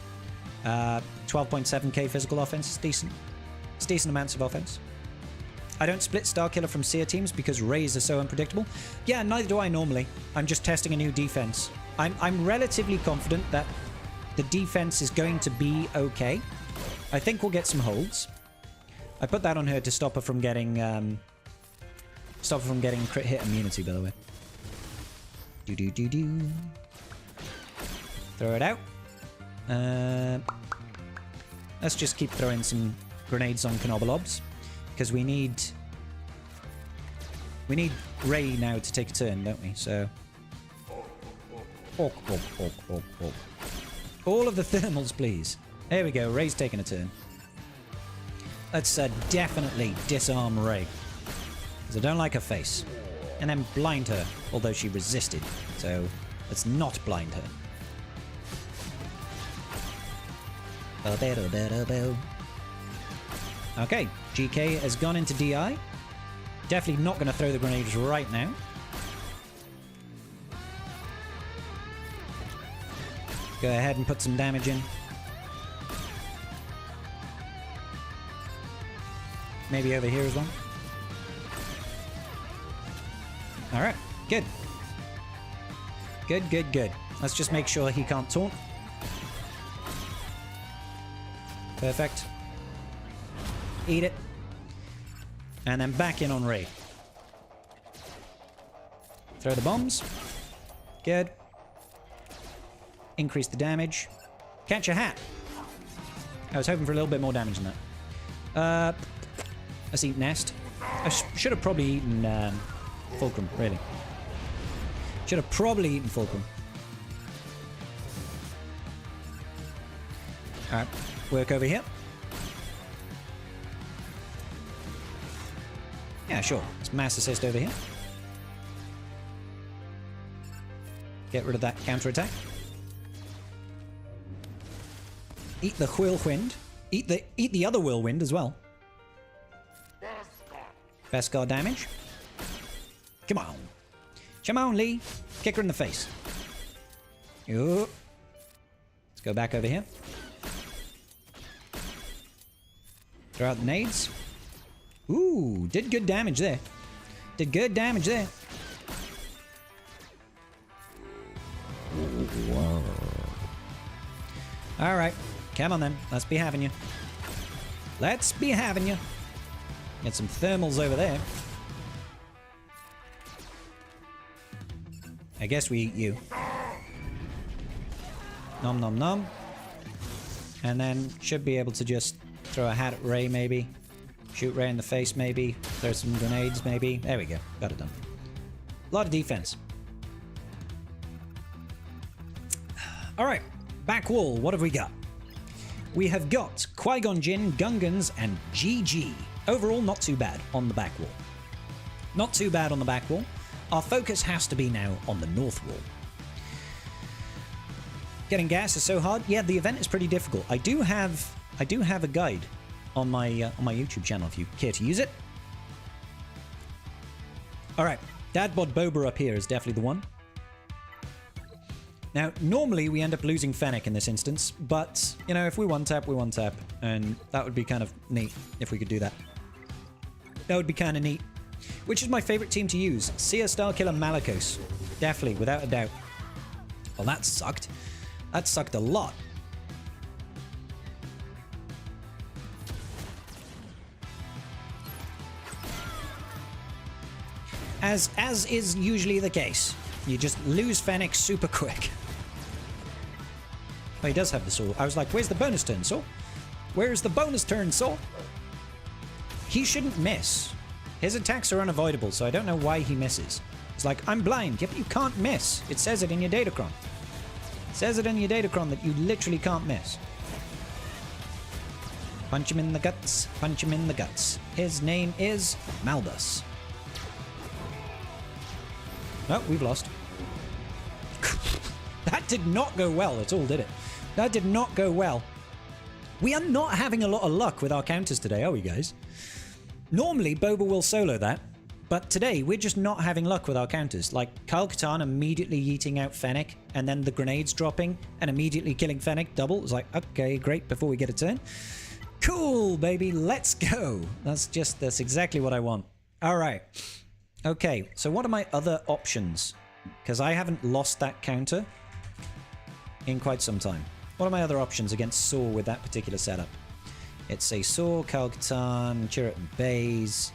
12.7k physical offense is decent. It's decent amounts of offense. I don't split Starkiller from Cere teams because Reys are so unpredictable. Yeah, neither do I normally. I'm just testing a new defense. I'm relatively confident that the defense is going to be okay. I think we'll get some holds. I put that on her to stop her from getting crit hit immunity, by the way. Do. Throw it out. Let's just keep throwing some grenades on Knobalobs, because we need Rey now to take a turn, don't we? So all of the thermals, please. There we go. Rey's taking a turn. Let's definitely disarm Rey, because I don't like her face. And then blind her, although she resisted. So let's not blind her. Okay, GK has gone into DI. Definitely not going to throw the grenades right now. Go ahead and put some damage in. Maybe over here as well. Alright, good. Good, good, good. Let's just make sure he can't taunt. Perfect. Eat it. And then back in on Ray. Throw the bombs. Good. Increase the damage. Catch a hat. I was hoping for a little bit more damage than that. Let's eat Nest. I should have probably eaten Fulcrum, really. Should have probably eaten Fulcrum. Alright, work over here. Yeah, sure. Let's mass assist over here. Get rid of that counterattack. Eat the whirlwind. Eat the other whirlwind as well. Beskar damage. Come on. Come on, Lee. Kick her in the face. Yo. Let's go back over here. Throw out the nades. Ooh, did good damage there. Did good damage there. Whoa. Alright. Come on then. Let's be having you. Let's be having you. Get some thermals over there. I guess we eat you. Nom nom nom. And then should be able to just throw a hat at Ray maybe. Shoot Ray in the face maybe. Throw some grenades maybe. There we go. Got it done. A lot of defense. Alright. Back wall. What have we got? We have got Qui-Gon Jinn, Gungans, and GG. Overall, not too bad on the back wall. Not too bad on the back wall. Our focus has to be now on the north wall. Getting gas is so hard. Yeah, the event is pretty difficult. I do have a guide on my YouTube channel if you care to use it. All right, Dadbod Boba up here is definitely the one. Now, normally we end up losing Fennec in this instance, but, you know, if we one-tap, we one-tap, and that would be kind of neat if we could do that. That would be kind of neat. Which is my favorite team to use? Cere Starkiller Malicos. Definitely, without a doubt. Well, that sucked. That sucked a lot. As is usually the case. You just lose Fennec super quick. Oh, he does have the sword. I was like, where's the bonus turn, Saw? Where's the bonus turn, Saw? He shouldn't miss. His attacks are unavoidable, so I don't know why he misses. It's like, I'm blind. Yep, you can't miss. It says it in your datacron. It says it in your datacron that you literally can't miss. Punch him in the guts. Punch him in the guts. His name is Malgus. Oh, we've lost. That did not go well at all, did it? That did not go well. We are not having a lot of luck with our counters today, are we, guys? Normally, Boba will solo that, but today we're just not having luck with our counters. Like, Kyle Katarn immediately yeeting out Fennec, and then the grenades dropping, and immediately killing Fennec double. It's like, okay, great, before we get a turn. Cool, baby, let's go. That's exactly what I want. All right. Okay, so what are my other options? Because I haven't lost that counter in quite some time. What are my other options against Saw with that particular setup? It's a Saw, Kyle Katarn, Chirrut and Baze.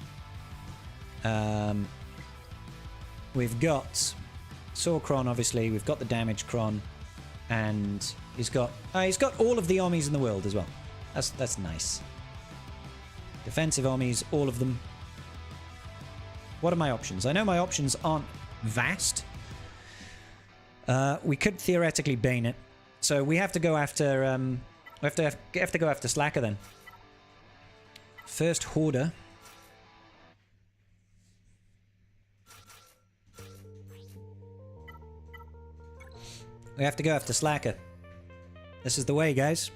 We've got Saw Cron, obviously. We've got the damage Cron. And he's got all of the armies in the world as well. That's nice. Defensive armies, all of them. What are my options? I know my options aren't vast. We could theoretically Bane it. So we have to go after we have to go after Slacker then. First Hoarder. We have to go after Slacker. This is the way, guys.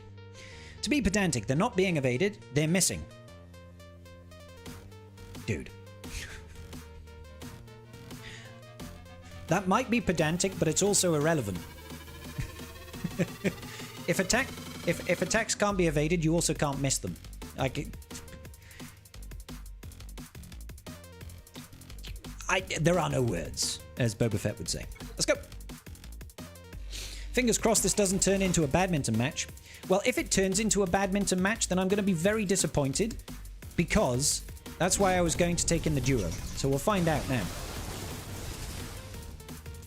To be pedantic, they're not being evaded, they're missing. Dude. That might be pedantic, but it's also irrelevant. If attacks can't be evaded, you also can't miss them. There are no words, as Boba Fett would say. Let's go. Fingers crossed this doesn't turn into a badminton match. Well, if it turns into a badminton match, then I'm going to be very disappointed, because that's why I was going to take in the duo. So we'll find out now.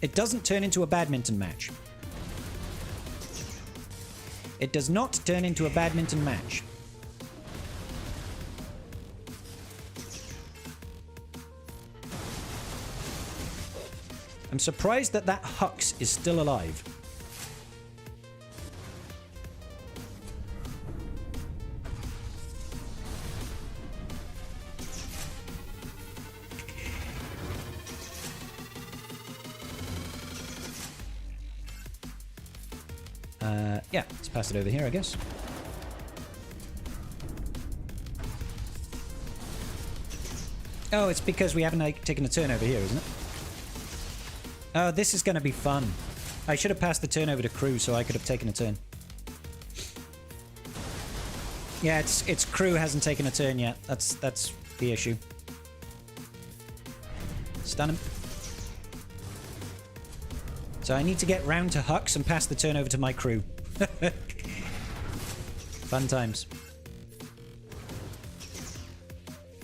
It doesn't turn into a badminton match. It does not turn into a badminton match. I'm surprised that that Hux is still alive. Yeah, let's pass it over here, I guess. Oh, it's because we haven't taken a turn over here, isn't it? Oh, this is going to be fun. I should have passed the turn over to crew so I could have taken a turn. Yeah, it's crew hasn't taken a turn yet. That's the issue. Stun him. So I need to get round to Hux and pass the turn over to my crew. Fun times.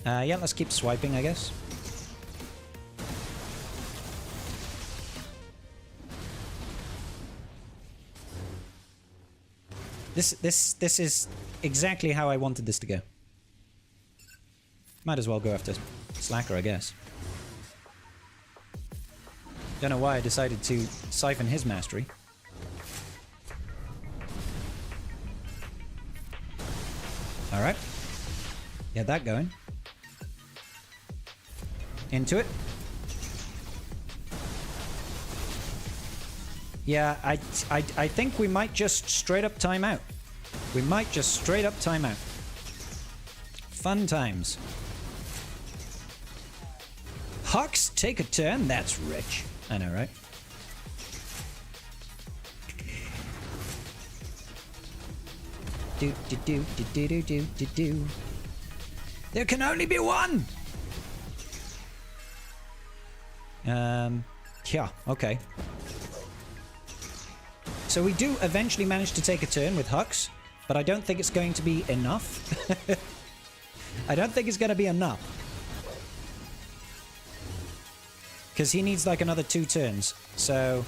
Yeah, let's keep swiping, I guess. This is exactly how I wanted this to go. Might as well go after Slacker, I guess. Don't know why I decided to siphon his mastery. Alright. Get that going. Into it. Yeah, I think we might just straight up time out. We might just straight up time out. Fun times. Hux, take a turn? That's rich. I know, right? Do do do do do do do do do. There can only be one. Yeah, okay. So we do eventually manage to take a turn with Hux, but I don't think it's going to be enough. I don't think it's going to be enough. Because he needs like another 2 turns. So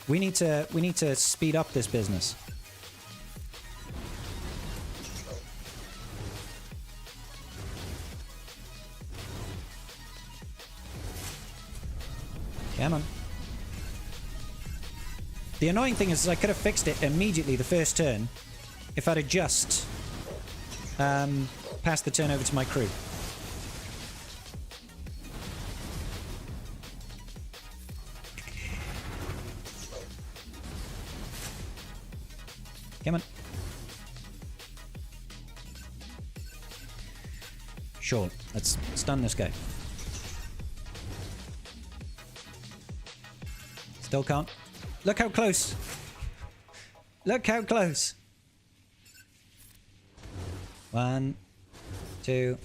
we need to speed up this business. Come on. The annoying thing is I could have fixed it immediately the first turn if I'd have just passed the turn over to my crew. Come on. Sure, let's stun this guy. Still can't. Look how close. Look how close. 1, 2.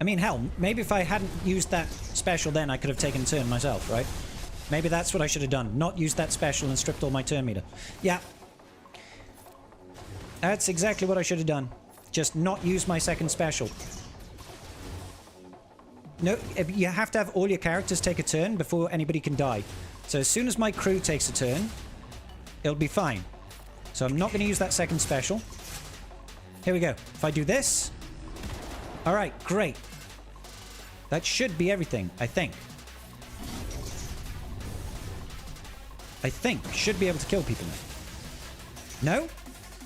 I mean, hell, maybe if I hadn't used that special then I could have taken a turn myself, right? Maybe that's what I should have done. Not used that special and stripped all my turn meter. Yeah. That's exactly what I should have done. Just not use my second special. No, you have to have all your characters take a turn before anybody can die. So as soon as my crew takes a turn, it'll be fine. So I'm not going to use that second special. Here we go. If I do this... Alright, great. That should be everything, I think. I think. Should be able to kill people now. No?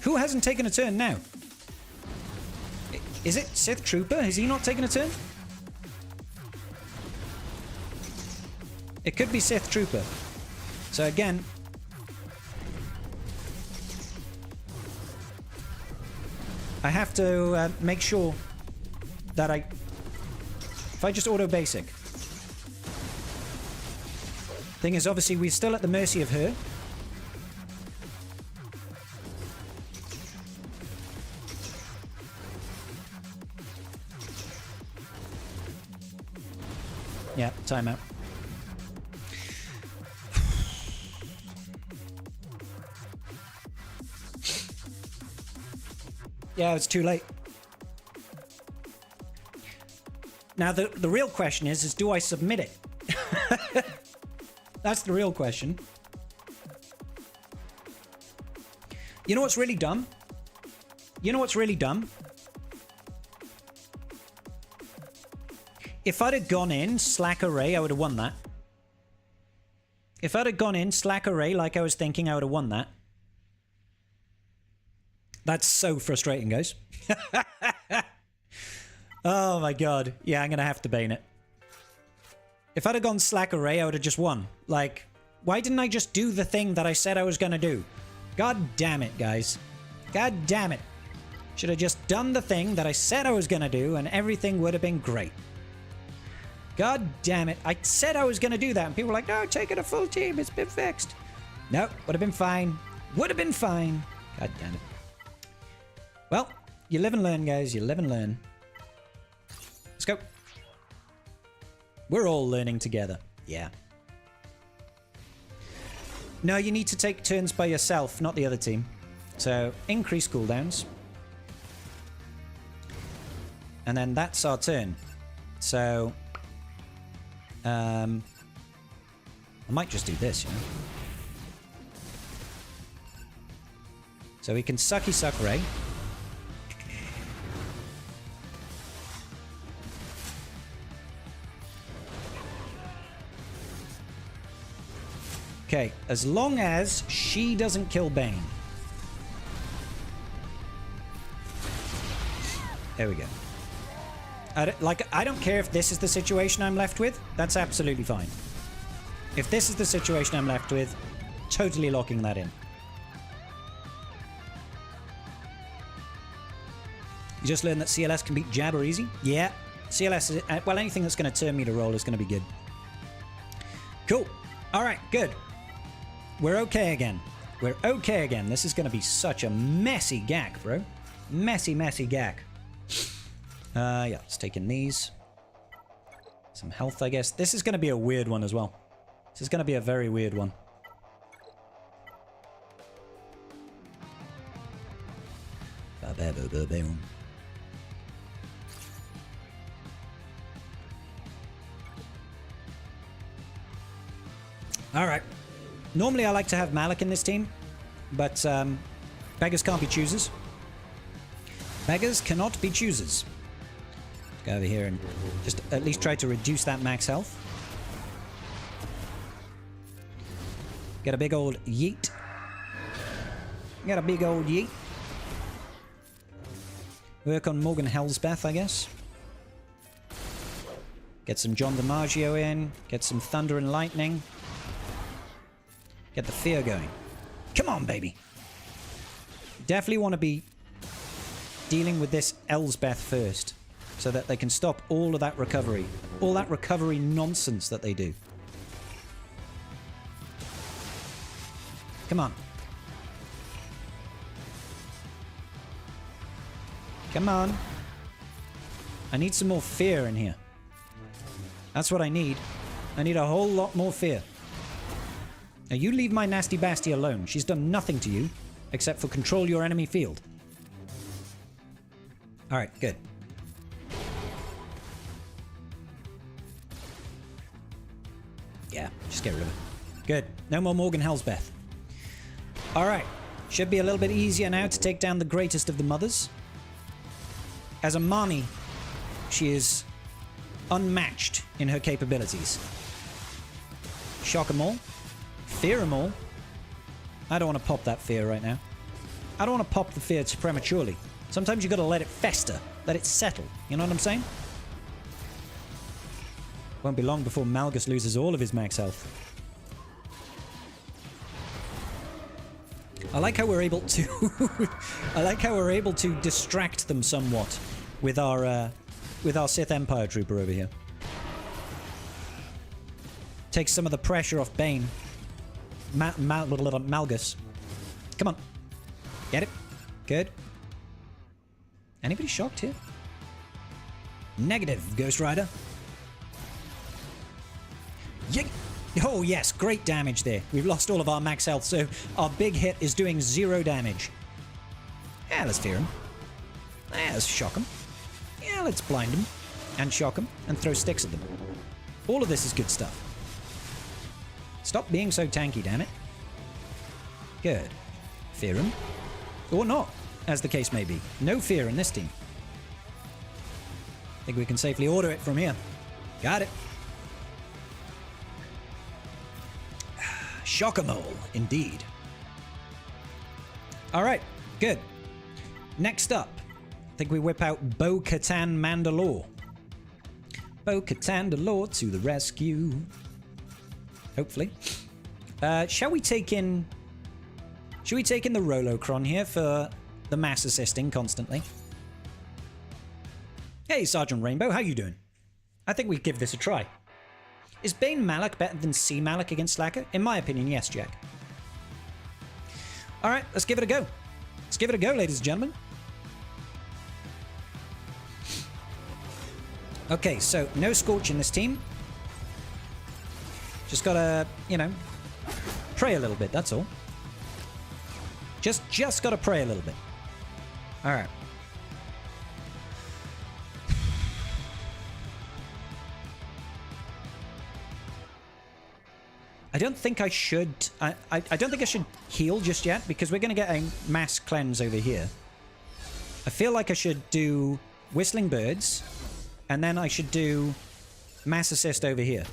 Who hasn't taken a turn now? Is it Sith Trooper? Has he not taken a turn? It could be Sith Trooper. So again... I have to make sure that if I just auto basic. Thing is, obviously, we're still at the mercy of her. Yeah, timeout. Yeah, it's too late. Now, the real question is do I submit it? That's the real question. You know what's really dumb? You know what's really dumb? If I'd have gone in slack array, I would have won that. If I'd have gone in slack array like I was thinking, I would have won that. That's so frustrating, guys. Oh my god. Yeah, I'm gonna have to Bane it. If I'd have gone slack array, I would have just won. Like, why didn't I just do the thing that I said I was gonna do? God damn it, guys. God damn it. Should have just done the thing that I said I was gonna do and everything would have been great. God damn it. I said I was gonna do that and people were like, no, take it a full team. It's been fixed. No, would have been fine. Would have been fine. God damn it. Well, you live and learn, guys. You live and learn. Let's go. We're all learning together. Yeah. No, you need to take turns by yourself, not the other team. So, increase cooldowns. And then that's our turn. So, I might just do this, you know. So we can sucky suck Ray. Okay, as long as she doesn't kill Bane. There we go. I don't care if this is the situation I'm left with. That's absolutely fine. If this is the situation I'm left with, totally locking that in. You just learned that CLS can beat Jabba easy? Yeah. CLS is... well, anything that's going to turn me to roll is going to be good. Cool. All right, good. We're okay again. We're okay again. This is going to be such a messy gack, bro. Messy, messy gack. Yeah, let's take in these. Some health, I guess. This is going to be a weird one as well. This is going to be a very weird one. All right. Normally I like to have Malak in this team, but beggars can't be choosers. Beggars cannot be choosers. Let's go over here and just at least try to reduce that max health. Get a big old yeet. Get a big old yeet. Work on Morgan Helsbeth, I guess. Get some John DiMaggio in. Get some Thunder and Lightning. Get the fear going. Come on, baby. Definitely want to be dealing with this Elsbeth first, so that they can stop all of that recovery. All that recovery nonsense that they do. Come on. Come on. I need some more fear in here. That's what I need. I need a whole lot more fear. Now you leave my nasty Basti alone. She's done nothing to you, except for control your enemy field. Alright, good. Yeah, just get rid of it. Good. No more Morgan Helsbeth. Alright. Should be a little bit easier now to take down the greatest of the mothers. As a Mani, she is unmatched in her capabilities. Shock 'em all. Fear 'em all. I don't want to pop that fear right now. I don't want to pop the fear too prematurely. Sometimes you got to let it fester. Let it settle. You know what I'm saying? Won't be long before Malgus loses all of his max health. I like how we're able to... I like how we're able to distract them somewhat with our Sith Empire trooper over here. Takes some of the pressure off Bane. Malgus. Come on. Get it. Good. Anybody shocked here? Negative, Ghost Rider. Yeet. Oh, yes. Great damage there. We've lost all of our max health, so our big hit is doing 0 damage. Yeah, let's fear him. Yeah, let's shock him. Yeah, let's blind him. And shock him. And throw sticks at them. All of this is good stuff. Stop being so tanky, damn it. Good. Fear him. Or not, as the case may be. No fear in this team. I think we can safely order it from here. Got it. Shock-a-mole, indeed. Alright, good. Next up, I think we whip out Bo-Katan Mandalore. Bo-Katan Mandalore to the rescue. Hopefully. Shall we take in... Should we take in the Rolocron here for the mass assisting constantly? Hey, Sergeant Rainbow, how you doing? I think we give this a try. Is Bane Malak better than C Malak against Slacker? In my opinion, yes, Jack. Alright, let's give it a go. Let's give it a go, ladies and gentlemen. Okay, so no Scorch in this team. Just gotta, you know, pray a little bit, that's all. Just gotta pray a little bit. Alright. I don't think I should... I don't think I should heal just yet, because we're going to get a mass cleanse over here. I feel like I should do Whistling Birds, and then I should do mass assist over here.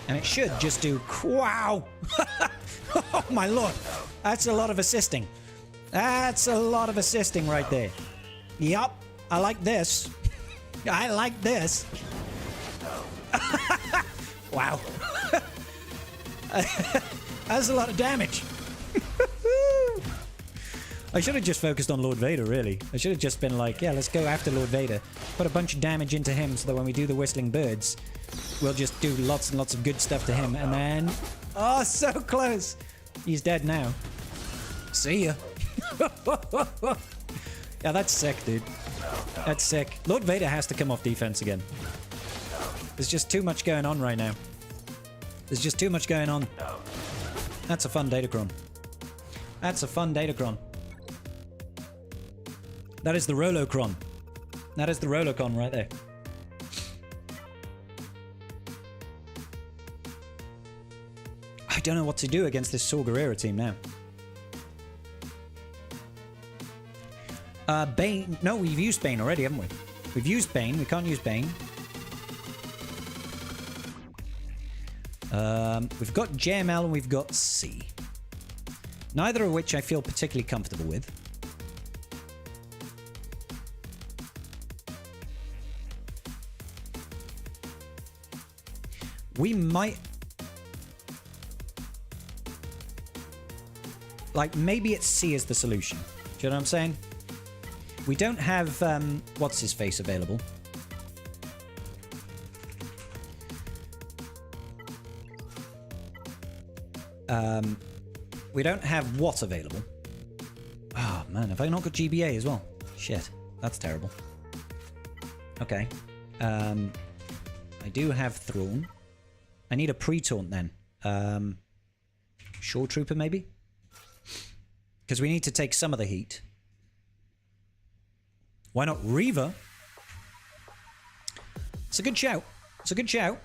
And it should just do... Wow! Oh my lord! That's a lot of assisting. That's a lot of assisting right there. Yup, I like this. I like this. Wow. That's a lot of damage. I should have just focused on Lord Vader, really. I should have just been like, yeah, let's go after Lord Vader. Put a bunch of damage into him so that when we do the Whistling Birds, we'll just do lots and lots of good stuff to him. And then... Oh, so close. He's dead now. See ya. Yeah, that's sick, dude. That's sick. Lord Vader has to come off defense again. There's just too much going on right now. There's just too much going on. That's a fun Datacron. That's a fun Datacron. That is the Rolocron. That is the Rolocron right there. I don't know what to do against this Saw Gerrera team now. Bane. No, we've used Bane already, haven't we? We've used Bane. We can't use Bane. We've got JML and we've got C. Neither of which I feel particularly comfortable with. We might... Like, maybe it's C is the solution. Do you know what I'm saying? We don't have, what's-his-face available. We don't have what available. Oh, man. Have I not got GBA as well? Shit. That's terrible. Okay. I do have Thrawn. I need a pre-taunt then. Shore Trooper, maybe? Because we need to take some of the heat. Why not Reva? It's a good shout. It's a good shout.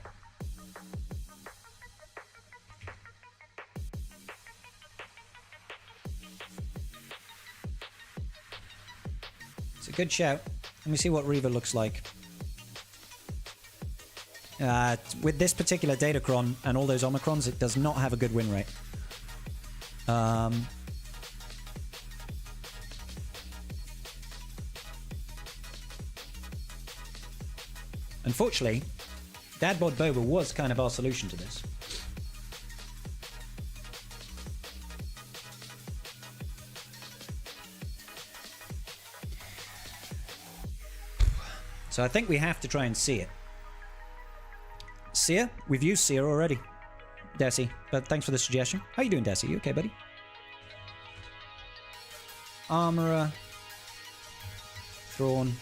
It's a good shout. Let me see what Reva looks like. With this particular Datacron and all those Omicrons, it does not have a good win rate. Unfortunately, Dadbod Boba was kind of our solution to this. So I think we have to try and see it. Cere? We've used Cere already. Desi, but thanks for the suggestion. How you doing, Desi? You okay, buddy? Armorer. Thrawn.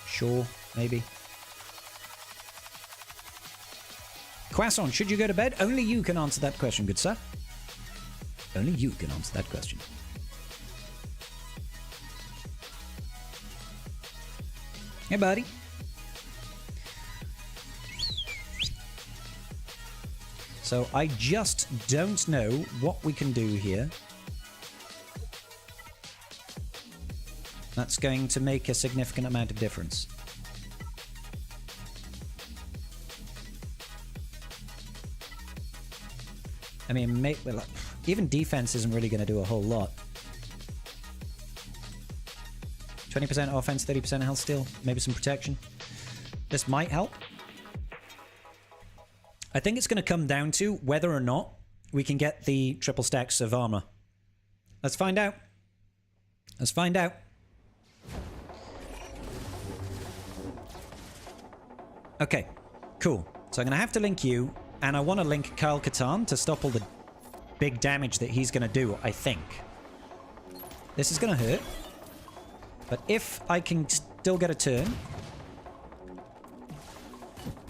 Sure, maybe. Croissant, should you go to bed? Only you can answer that question, good sir. Only you can answer that question. Hey, buddy. So I just don't know what we can do here. That's going to make a significant amount of difference. I mean, well, even defense isn't really going to do a whole lot. 20% offense, 30% health steal, maybe some protection. This might help. I think it's going to come down to whether or not we can get the triple stacks of armor. Let's find out. Let's find out. Okay, cool. So I'm going to have to link you, and I want to link Kyle Katarn to stop all the big damage that he's going to do, I think. This is going to hurt. But if I can still get a turn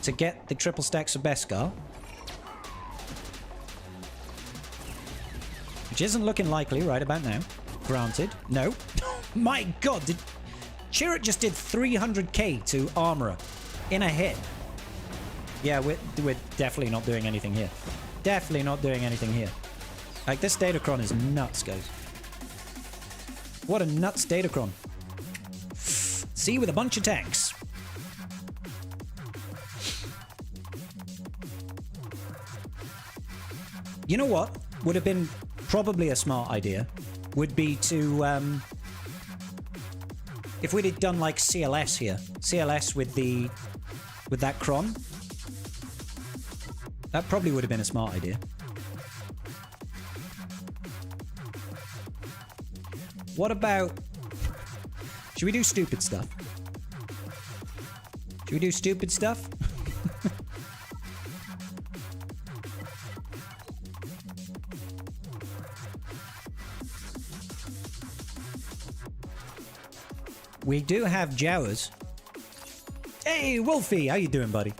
to get the triple stacks of Beskar, which isn't looking likely right about now. Granted. No. My god, Chirrut just did 300k to Armorer in a hit. Yeah, we're definitely not doing anything here. Definitely not doing anything here. Like, this Datacron is nuts, guys. What a nuts Datacron. See, with a bunch of tanks. You know what would have been probably a smart idea? Would be to, if we'd have done like CLS here. CLS with that Cron. That probably would have been a smart idea. What about... Should we do stupid stuff? Should we do stupid stuff? We do have Jawas. Hey, Wolfie! How you doing, buddy?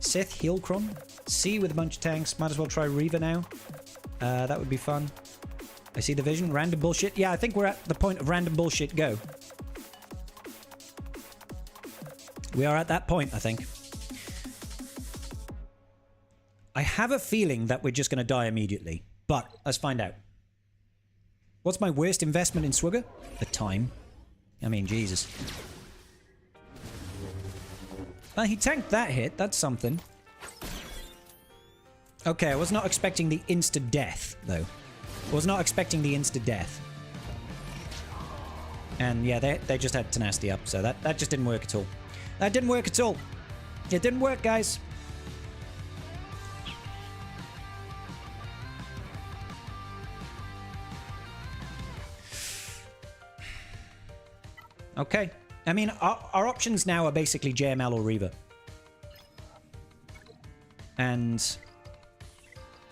Sith Healcron. C with a bunch of tanks. Might as well try Reva now. That would be fun. I see the vision. Random bullshit. Yeah, I think we're at the point of random bullshit go. We are at that point, I think. I have a feeling that we're just going to die immediately. But let's find out. What's my worst investment in Swigger? The time. I mean, Jesus. Well, he tanked that hit. That's something. Okay, I was not expecting the insta-death, though. I was not expecting the insta-death. And yeah, they just had tenacity up, so that just didn't work at all. That didn't work at all. It didn't work, guys. Okay. I mean, our options now are basically JML or Reva. And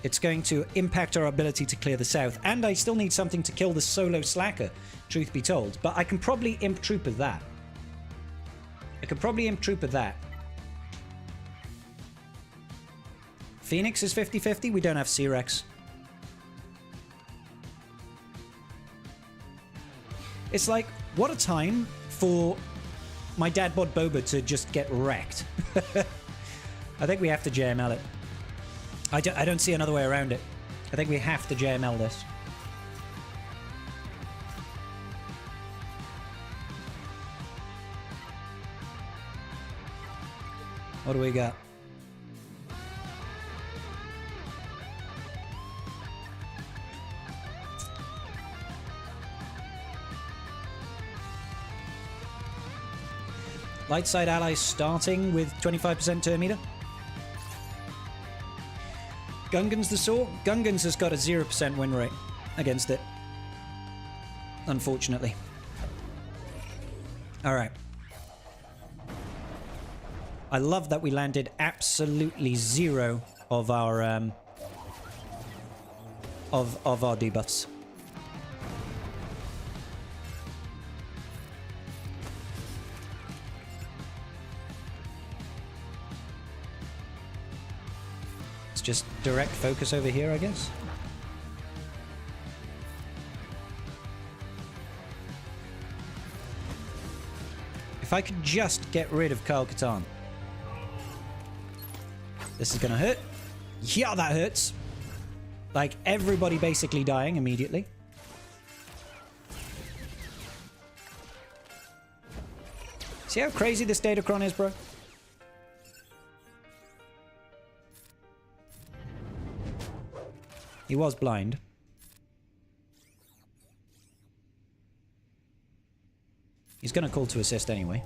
it's going to impact our ability to clear the south. And I still need something to kill the solo slacker, truth be told. But I can probably imp trooper that. I could probably imp trooper that. Phoenix is 50-50. We don't have C-Rex. It's like, what a time for my dad bod Boba to just get wrecked. I think we have to JML it. I don't see another way around it. I think we have to JML this. What do we got? Light side allies starting with 25% turn meter. Gungan's the sort. Gungan's has got a 0% win rate against it. Unfortunately. Alright. I love that we landed absolutely zero of our of our debuffs. Let's just direct focus over here, I guess. If I could just get rid of Kyle Katarn. This is gonna hurt. Yeah, that hurts. Like, everybody basically dying immediately. See how crazy this Datacron is, bro? He was blind. He's gonna call to assist anyway.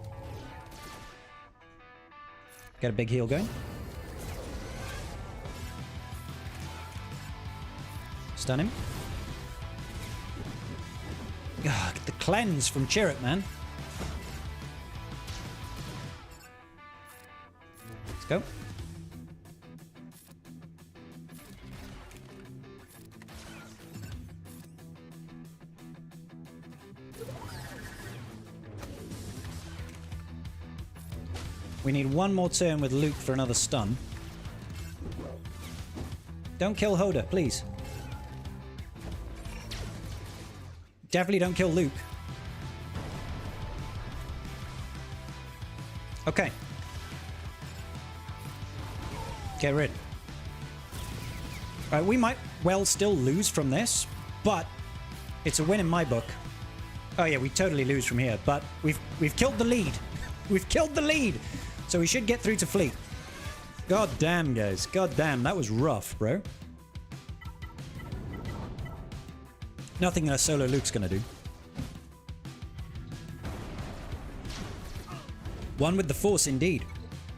Get a big heal going. Stun him. Ugh, the cleanse from Chirrut, man. Let's go. We need one more turn with Luke for another stun. Don't kill Hoda, please. Definitely don't kill Luke. Okay. Get rid. Right, we might well still lose from this, but it's a win in my book. Oh yeah, we totally lose from here, but we've killed the lead. We've killed the lead. So we should get through to fleet. God damn, guys. God damn, that was rough, bro. Nothing a solo Luke's gonna do. One with the Force, indeed.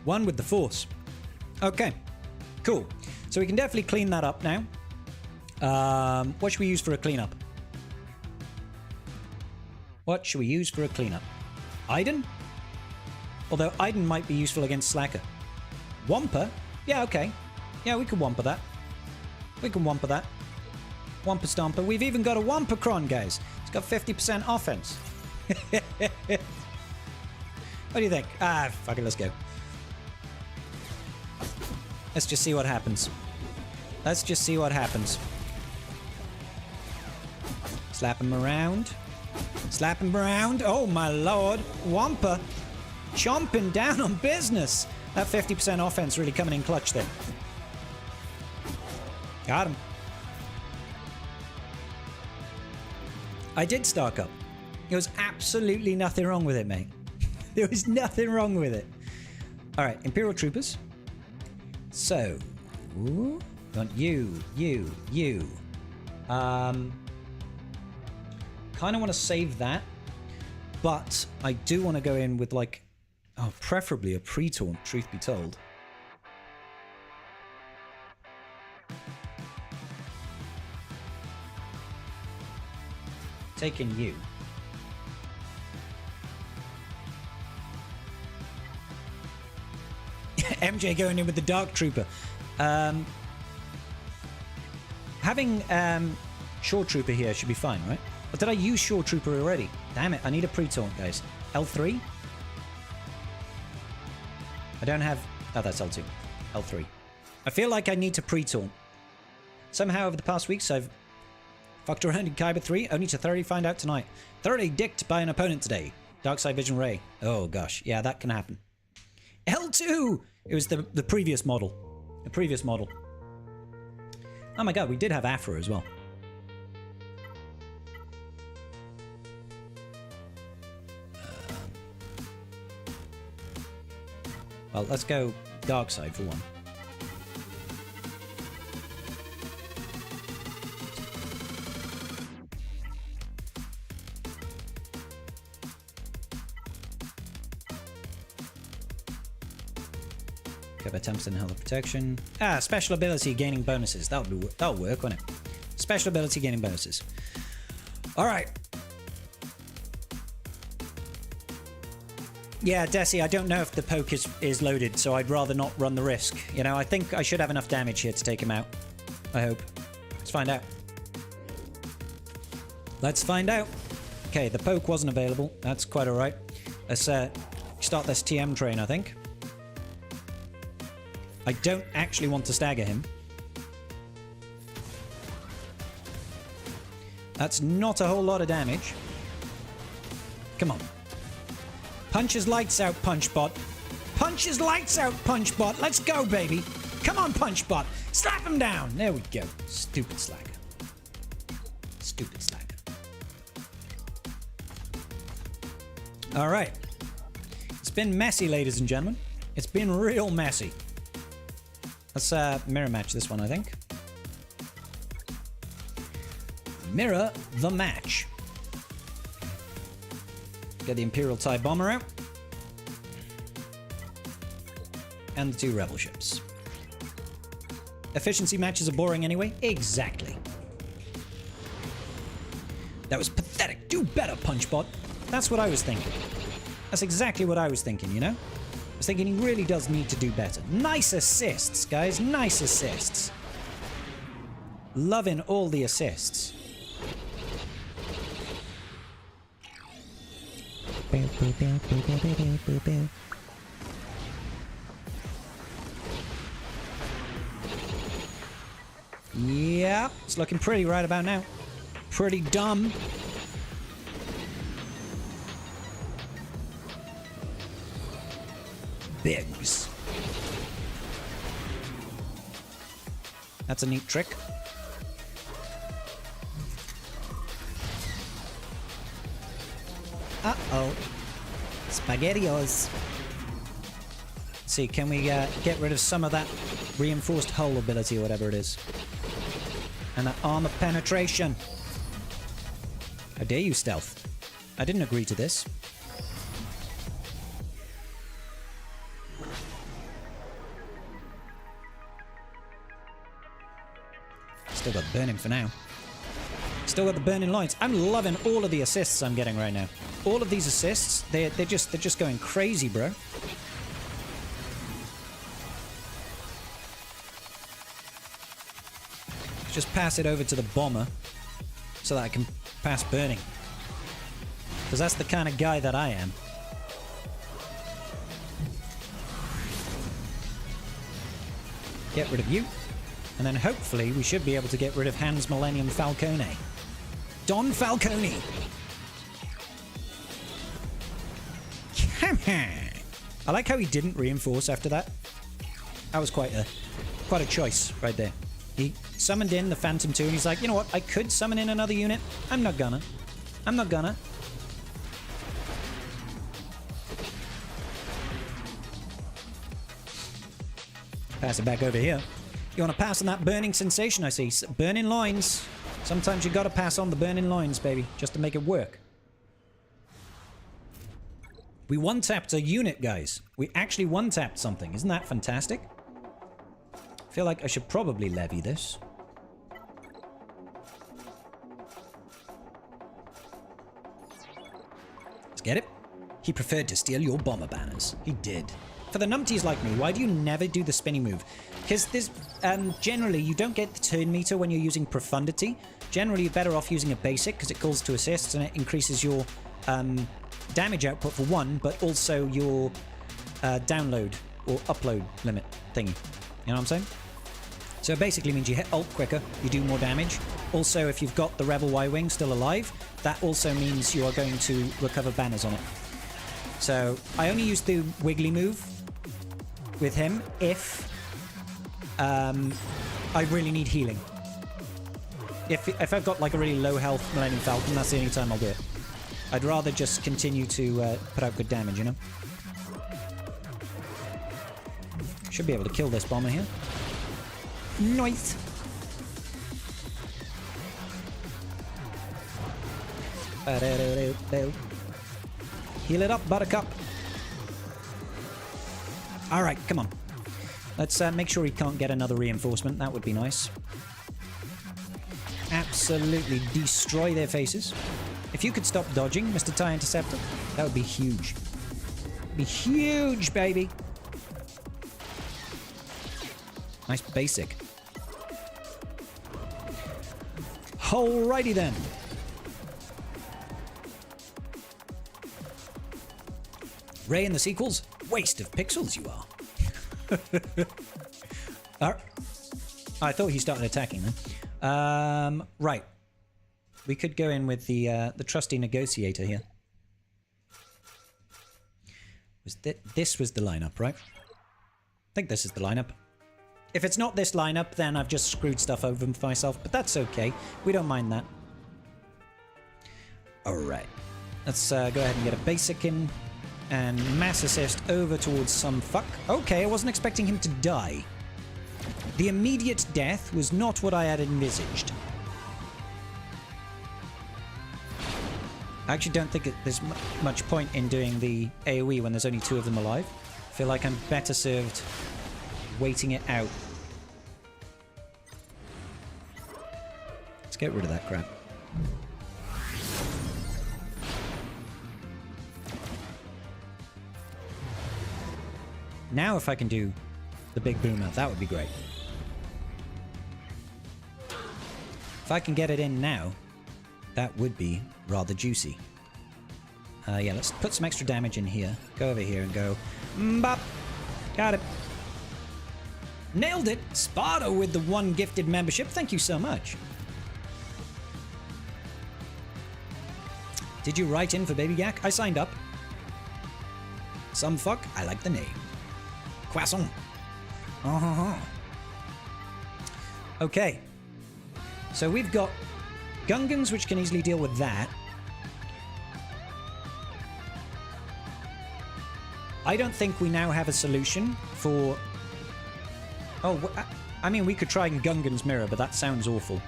One with the Force. Okay, cool. So we can definitely clean that up now. What should we use for a cleanup? What should we use for a cleanup? Iden? Although Iden might be useful against Slacker. Wampa? Yeah, okay. Yeah, we can Wampa that. We can Wampa that. Wampa Stomper. We've even got a Wampacron, guys. It's got 50% offense. What do you think? Ah, fuck it, let's go. Let's just see what happens. Let's just see what happens. Slap him around. Slap him around. Oh, my lord. Wampa. Chomping down on business. That 50% offense really coming in clutch there. Got him. I did Stark up. There was absolutely nothing wrong with it, mate. There was nothing wrong with it. All right, Imperial Troopers. So, we want you. Kind of want to save that, but I do want to go in with like, oh, preferably a pre-taunt, truth be told. Taking you. MJ going in with the Dark Trooper. Having Shore Trooper here should be fine, right? But did I use Shore Trooper already? Damn it, I need a pre-taunt, guys. L3? I don't have... Oh, that's L2. L3. I feel like I need to pre-taunt. Somehow over the past weeks I've fucked around in Kyber 3, only to thoroughly find out tonight. Thoroughly dicked by an opponent today. Darkside Vision Ray. Oh gosh, yeah, that can happen. L2! It was the previous model. The previous model. Oh my god, we did have Aphra as well. Well, let's go Darkside for one. Cover 10% health protection. Ah, special ability gaining bonuses. That'll work, won't it? Special ability gaining bonuses. All right. Yeah, Desi, I don't know if the poke is loaded, so I'd rather not run the risk. You know, I think I should have enough damage here to take him out. I hope. Let's find out. Let's find out. Okay, the poke wasn't available. That's quite all right. Let's start this TM train, I think. I don't actually want to stagger him. That's not a whole lot of damage. Come on. Punch his lights out, Punchbot. Punch his lights out, Punchbot. Let's go, baby. Come on, Punchbot. Slap him down. There we go. Stupid slacker. Stupid slacker. All right. It's been messy, ladies and gentlemen. It's been real messy. Let's mirror match this one, I think. Mirror the match. Get the Imperial TIE Bomber out. And the 2 Rebel ships. Efficiency matches are boring anyway. Exactly. That was pathetic. Do better, Punchbot. That's what I was thinking. That's exactly what I was thinking, you know? I was thinking he really does need to do better. Nice assists, guys. Nice assists. Loving all the assists. Yeah, it's looking pretty right about now. Pretty dumb. Biggs. That's a neat trick. Uh-oh. SpaghettiOs. Let's see, can we get rid of some of that reinforced hull ability or whatever it is? And that armor penetration. How dare you, stealth? I didn't agree to this. Still got burning for now. Still got the burning lights. I'm loving all of the assists I'm getting right now. All of these assists, they're just going crazy, bro. Just pass it over to the bomber so that I can pass burning. Because that's the kind of guy that I am. Get rid of you. And then hopefully we should be able to get rid of Hans Millennium Falcone. Don Falcone! Come on! I like how he didn't reinforce after that. That was quite a choice right there. He summoned in the Phantom 2 and he's like, you know what, I could summon in another unit. I'm not gonna. I'm not gonna. Pass it back over here. You want to pass on that burning sensation, I see. Burning lines. Sometimes you got to pass on the burning lines, baby, just to make it work. We one-tapped a unit, guys. We actually one-tapped something. Isn't that fantastic? I feel like I should probably levy this. Let's get it. He preferred to steal your bomber banners. He did. For the numpties like me, why do you never do the spinning move? Because there's generally you don't get the turn meter when you're using Profundity. Generally, you're better off using a basic because it calls to assists and it increases your damage output for one, but also your download or upload limit thingy. You know what I'm saying? So it basically means you hit ult quicker, you do more damage. Also, if you've got the Rebel Y-Wing still alive, that also means you are going to recover banners on it. So I only use the wiggly move with him if I really need healing. If I've got like a really low health Millennium Falcon, that's the only time I'll do it. I'd rather just continue to put out good damage, you know? Should be able to kill this bomber here. Nice. Heal it up, Buttercup. Alright, come on. Let's make sure he can't get another reinforcement. That would be nice. Absolutely destroy their faces. If you could stop dodging, Mr. TIE Interceptor, that would be huge. Be huge, baby. Nice basic. Alrighty then. Ray in the sequels? Waste of pixels you are. I thought he started attacking then. Right. We could go in with the trusty Negotiator here. This was the lineup, right? I think this is the lineup. If it's not this lineup, then I've just screwed stuff over myself, but that's okay. We don't mind that. Alright. Let's go ahead and get a basic in. And mass assist over towards some fuck. Okay, I wasn't expecting him to die. The immediate death was not what I had envisaged. I actually don't think there's much point in doing the AoE when there's only 2 of them alive. I feel like I'm better served waiting it out. Let's get rid of that crap. Now if I can do the big boomer, that would be great. If I can get it in now, that would be rather juicy. Yeah, let's put some extra damage in here. Go over here and go. Mbop! Got it. Nailed it! Sparta with the 1 gifted membership. Thank you so much. Did you write in for Baby Yak? I signed up. Some fuck. I like the name. Croissant. Okay. So we've got Gungans, which can easily deal with that. I don't think we now have a solution for... Oh, I mean, we could try Gungan's Mirror, but that sounds awful.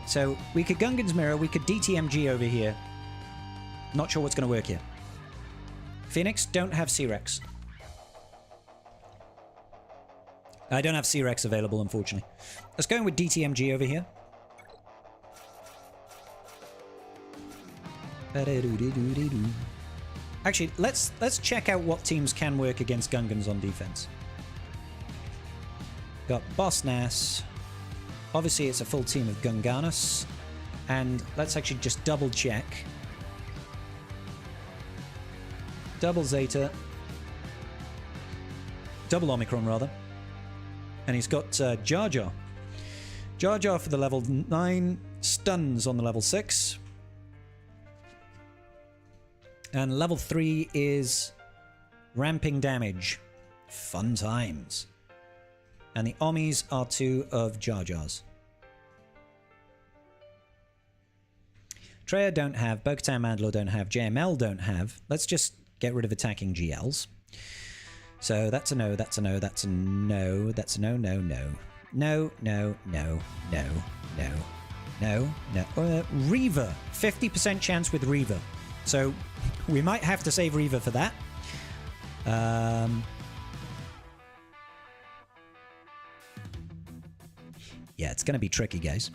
So we could Gungan's Mirror, we could DTMG over here. Not sure what's going to work here. Phoenix, don't have C-Rex. I don't have C-Rex available, unfortunately. Let's go in with DTMG over here. Actually, let's check out what teams can work against Gungans on defense. Got Boss Nass. Obviously, it's a full team of Gunganus. And let's actually just double check. Double Zeta. Double Omicron, rather. And he's got Jar Jar. Jar Jar for the level 9. Stuns on the level 6. And level 3 is ramping damage. Fun times. And the Ommis are 2 of Jar Jars. Traya don't have, Bo-Katan Mandalore don't have, JML don't have. Let's just get rid of attacking GLs. So that's a no, that's a no, that's a no, that's a no, no, no. No, no, no, no, no, no, no. Reva. 50% chance with Reva. So we might have to save Reva for that. Yeah, it's going to be tricky, guys.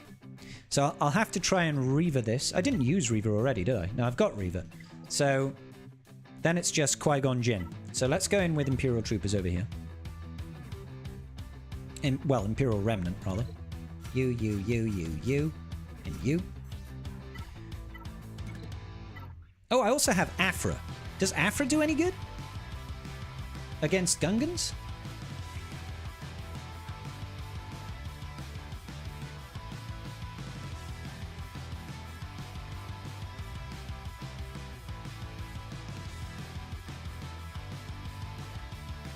So I'll have to try and Reva this. I didn't use Reva already, did I? No, I've got Reva. So then it's just Qui-Gon Jinn. So let's go in with Imperial Troopers over here. Well, Imperial Remnant, rather. You, and you. Oh, I also have Aphra. Does Aphra do any good? Against Gungans?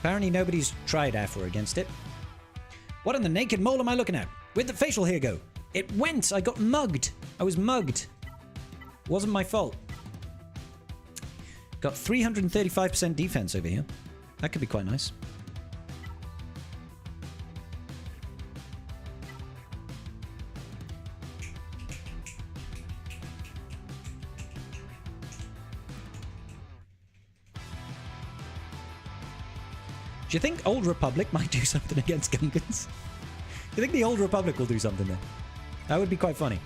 Apparently nobody's tried Aphra against it. What in the naked mole am I looking at? Where'd the facial hair go? It went! I got mugged! I was mugged. Wasn't my fault. Got 335% defense over here. That could be quite nice. Do you think Old Republic might do something against Gungans? Do you think the Old Republic will do something there? That would be quite funny.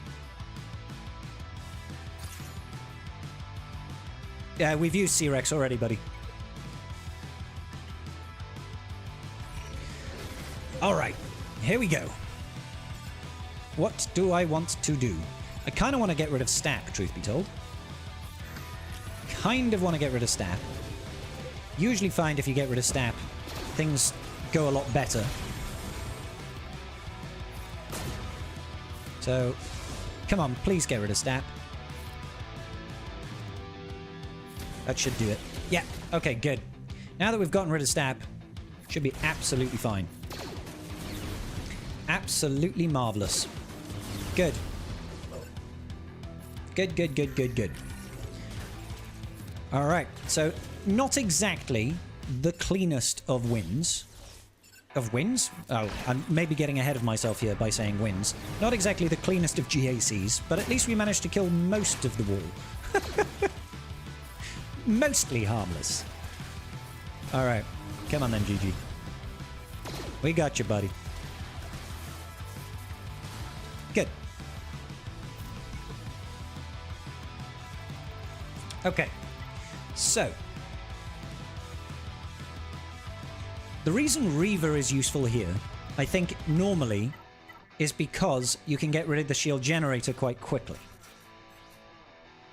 Yeah, we've used C-Rex already, buddy. Alright, here we go. What do I want to do? I kind of want to get rid of Stack, truth be told. Kind of want to get rid of Stack. Usually find if you get rid of Stack, things go a lot better. So, come on, please get rid of stat. That should do it. Yeah, okay, good. Now that we've gotten rid of stab, should be absolutely fine. Absolutely marvelous. Good. Good. Alright, so not exactly the cleanest of wins. Of wins? Oh, I'm maybe getting ahead of myself here by saying wins. Not exactly the cleanest of GACs, but at least we managed to kill most of the wall. Mostly harmless. Alright, come on then, GG. We got you, buddy. Good. Okay, so the reason Reva is useful here, I think normally, is because you can get rid of the shield generator quite quickly.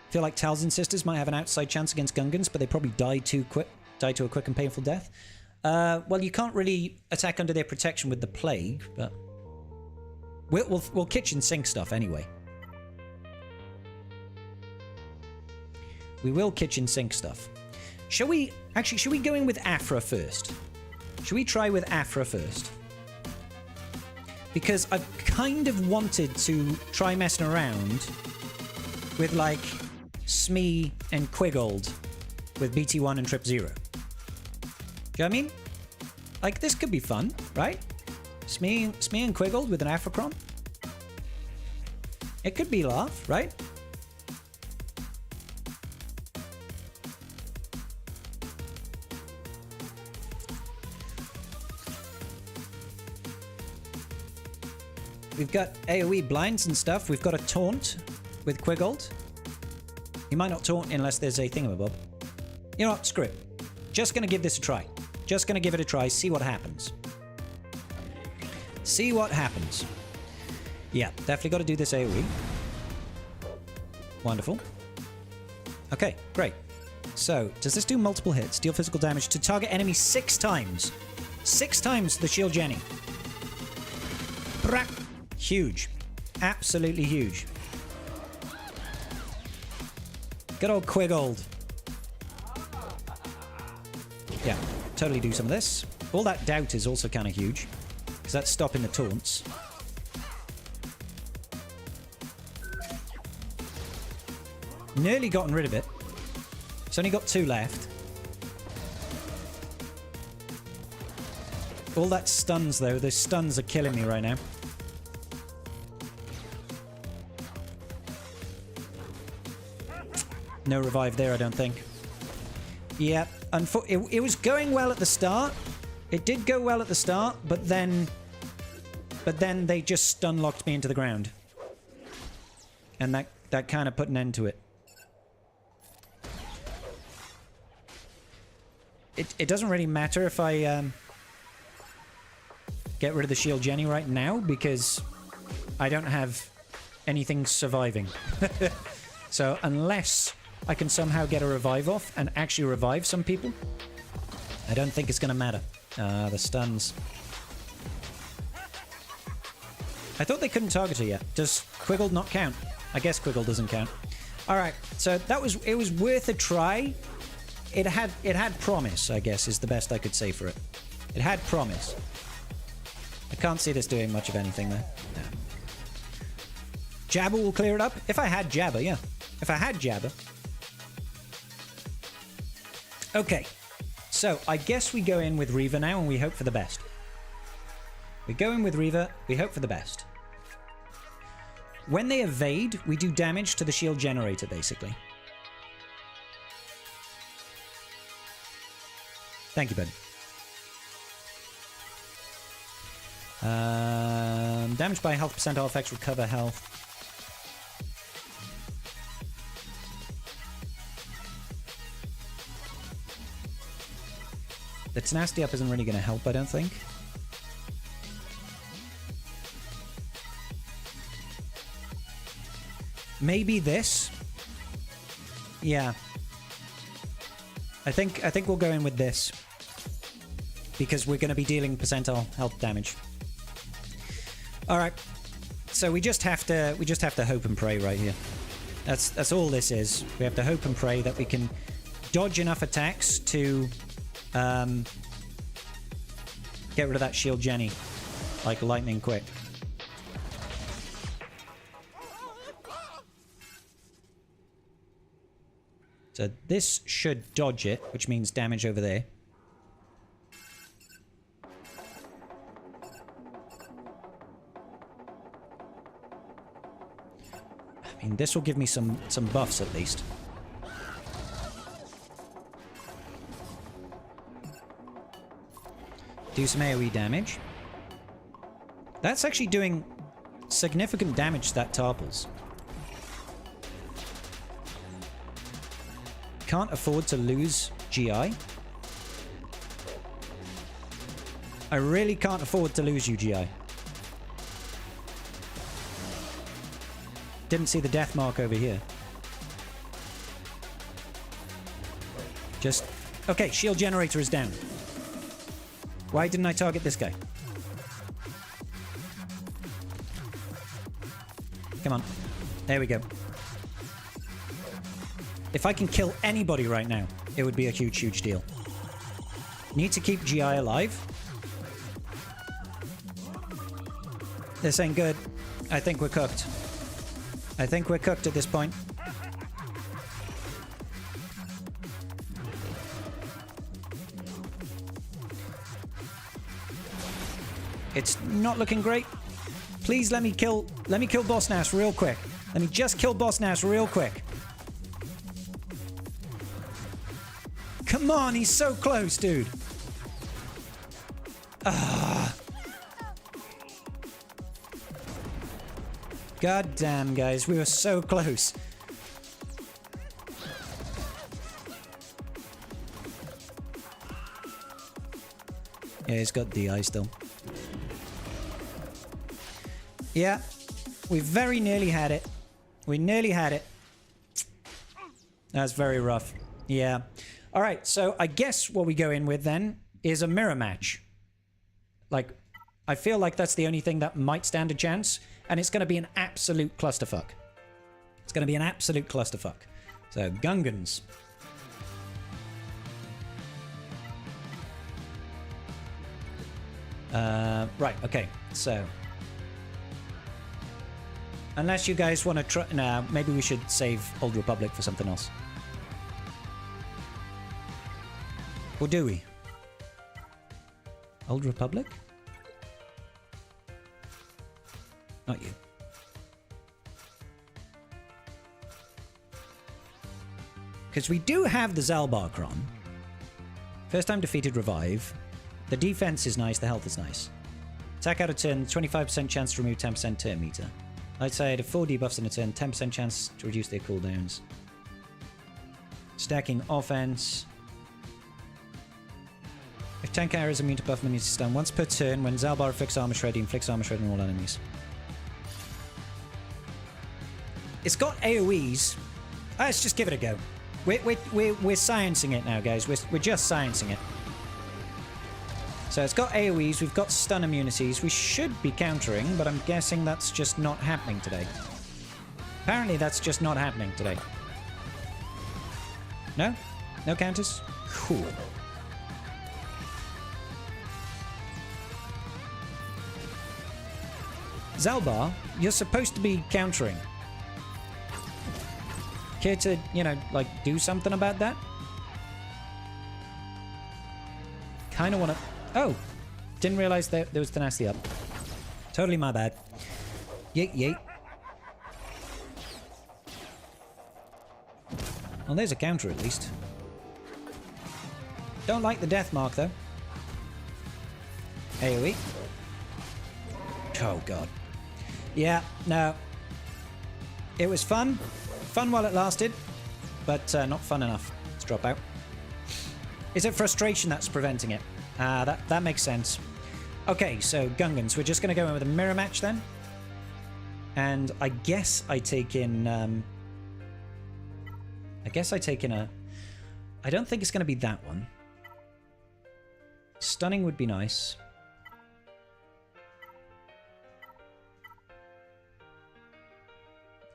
I feel like Talzin sisters might have an outside chance against Gungans, but they probably die to a quick and painful death. Well, you can't really attack under their protection with the plague, but we'll kitchen sink stuff anyway. We will kitchen sink stuff. Shall we go in with Aphra first? Should we try with Aphra first? Because I've kind of wanted to try messing around with, like, Smee and QuiGOAT with BT1 and Trip 0. Do you know what I mean? Like, this could be fun, right? Smee and QuiGOAT with an Afrocron? It could be laugh, right? We've got AoE blinds and stuff. We've got a taunt with QuiGOAT. You might not taunt unless there's a thingamabob. You know what? Screw it. Just gonna give this a try. Just gonna give it a try, see what happens. See what happens. Yeah, definitely got to do this AoE. Wonderful. Okay, great. So, does this do multiple hits? Deal physical damage to target enemy 6 times. 6 times the shield Jenny. Brak. Huge. Absolutely huge. Good old QuiGOAT. Yeah, totally do some of this. All that doubt is also kind of huge, because that's stopping the taunts. Nearly gotten rid of it. It's only got 2 left. All that stuns, though. Those stuns are killing me right now. No revive there, I don't think. Yeah, it was going well at the start. It did go well at the start, but then they just stun locked me into the ground. And that kind of put an end to it. It doesn't really matter if I get rid of the shield Jenny right now, because I don't have anything surviving. So unless I can somehow get a revive off and actually revive some people, I don't think it's going to matter. The stuns. I thought they couldn't target her yet. Does QuiGOAT not count? I guess QuiGOAT doesn't count. Alright, so it was worth a try. It had promise, I guess, is the best I could say for it. It had promise. I can't see this doing much of anything, though. No. Jabba will clear it up? If I had Jabba, yeah. If I had Jabba. Okay. So, I guess we go in with Reva now and we hope for the best. We go in with Reva, we hope for the best. When they evade, we do damage to the shield generator, basically. Thank you, buddy. Damage by health percentile effects recover health. The tenacity up isn't really going to help, I don't think. Maybe this. Yeah. I think we'll go in with this, because we're going to be dealing percentile health damage. Alright. so we just have to hope and pray right here. That's all this is. We have to hope and pray that we can dodge enough attacks to get rid of that shield Jenny like lightning quick. So this should dodge it, which means damage over there. I mean, this will give me some buffs at least. Do some AoE damage. That's actually doing significant damage to that Tarpals. Can't afford to lose GI. I really can't afford to lose you, GI. Didn't see the death mark over here. Just... Okay, shield generator is down. Why didn't I target this guy? Come on. There we go. If I can kill anybody right now, it would be a huge, huge deal. Need to keep GI alive. This ain't good. I think we're cooked. I think we're cooked at this point. It's not looking great. Please let me kill Boss Nass real quick. Let me just kill Boss Nass real quick. Come on, he's so close, dude. Ah. God damn, guys, we were so close. Yeah, he's got DI still. Yeah, we very nearly had it. We nearly had it. That's very rough. Yeah. All right, so I guess what we go in with then is a mirror match. Like, I feel like that's the only thing that might stand a chance, and it's going to be an absolute clusterfuck. It's going to be an absolute clusterfuck. So, Gungans. Right, okay, so... Unless you guys want to try... Nah, maybe we should save Old Republic for something else. Or do we? Old Republic? Not you. Because we do have the Zalbar Cron. First time defeated, revive. The defense is nice, the health is nice. Attack out of turn, 25% chance to remove 10% turn meter. Light side of 4 debuffs in a turn, 10% chance to reduce their cooldowns. Stacking offense. If tank arrow is immune to buff enemies stun once per turn when Zalbar afflicts armor shredding, inflicts armor shredding on all enemies. It's got AoEs. Let's just give it a go. We're sciencing it now, guys. We're just sciencing it. So it's got AoEs, we've got stun immunities. We should be countering, but I'm guessing that's just not happening today. Apparently that's just not happening today. No? No counters? Cool. Zalbar, you're supposed to be countering. Care to, you know, like, do something about that? Kinda wanna... Oh! Didn't realize there was tenacity up. Totally my bad. Yeet, yeet. Well, there's a counter at least. Don't like the death mark, though. AoE. Oh, God. Yeah, no. It was fun. Fun while it lasted, but not fun enough. Let's drop out. Is it frustration that's preventing it? That makes sense. Okay, so Gungans. We're just going to go in with a mirror match then. And I guess I take in... I guess I take in a... I don't think it's going to be that one. Stunning would be nice.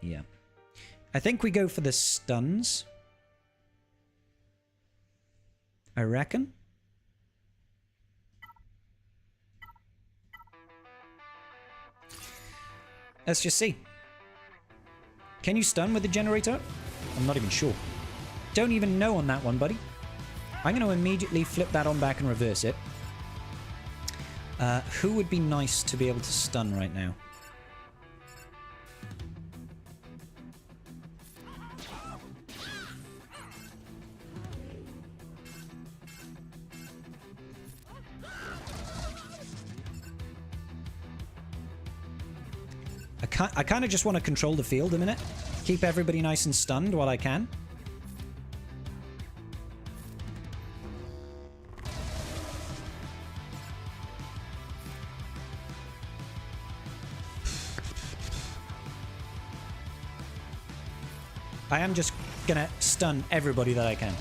Yeah. I think we go for the stuns. I reckon. Let's just see. Can you stun with the generator? I'm not even sure. Don't even know on that one, buddy. I'm going to immediately flip that on back and reverse it. Who would be nice to be able to stun right now? I kind of just want to control the field a minute. Keep everybody nice and stunned while I can. I am just gonna stun everybody that I can.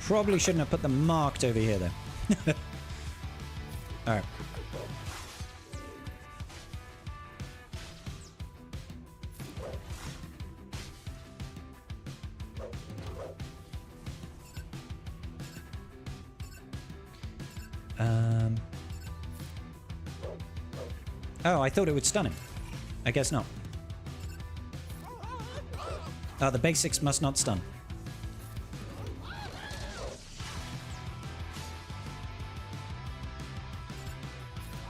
Probably shouldn't have put them marked over here though. Alright. Oh, I thought it would stun him. I guess not. Oh, the basics must not stun.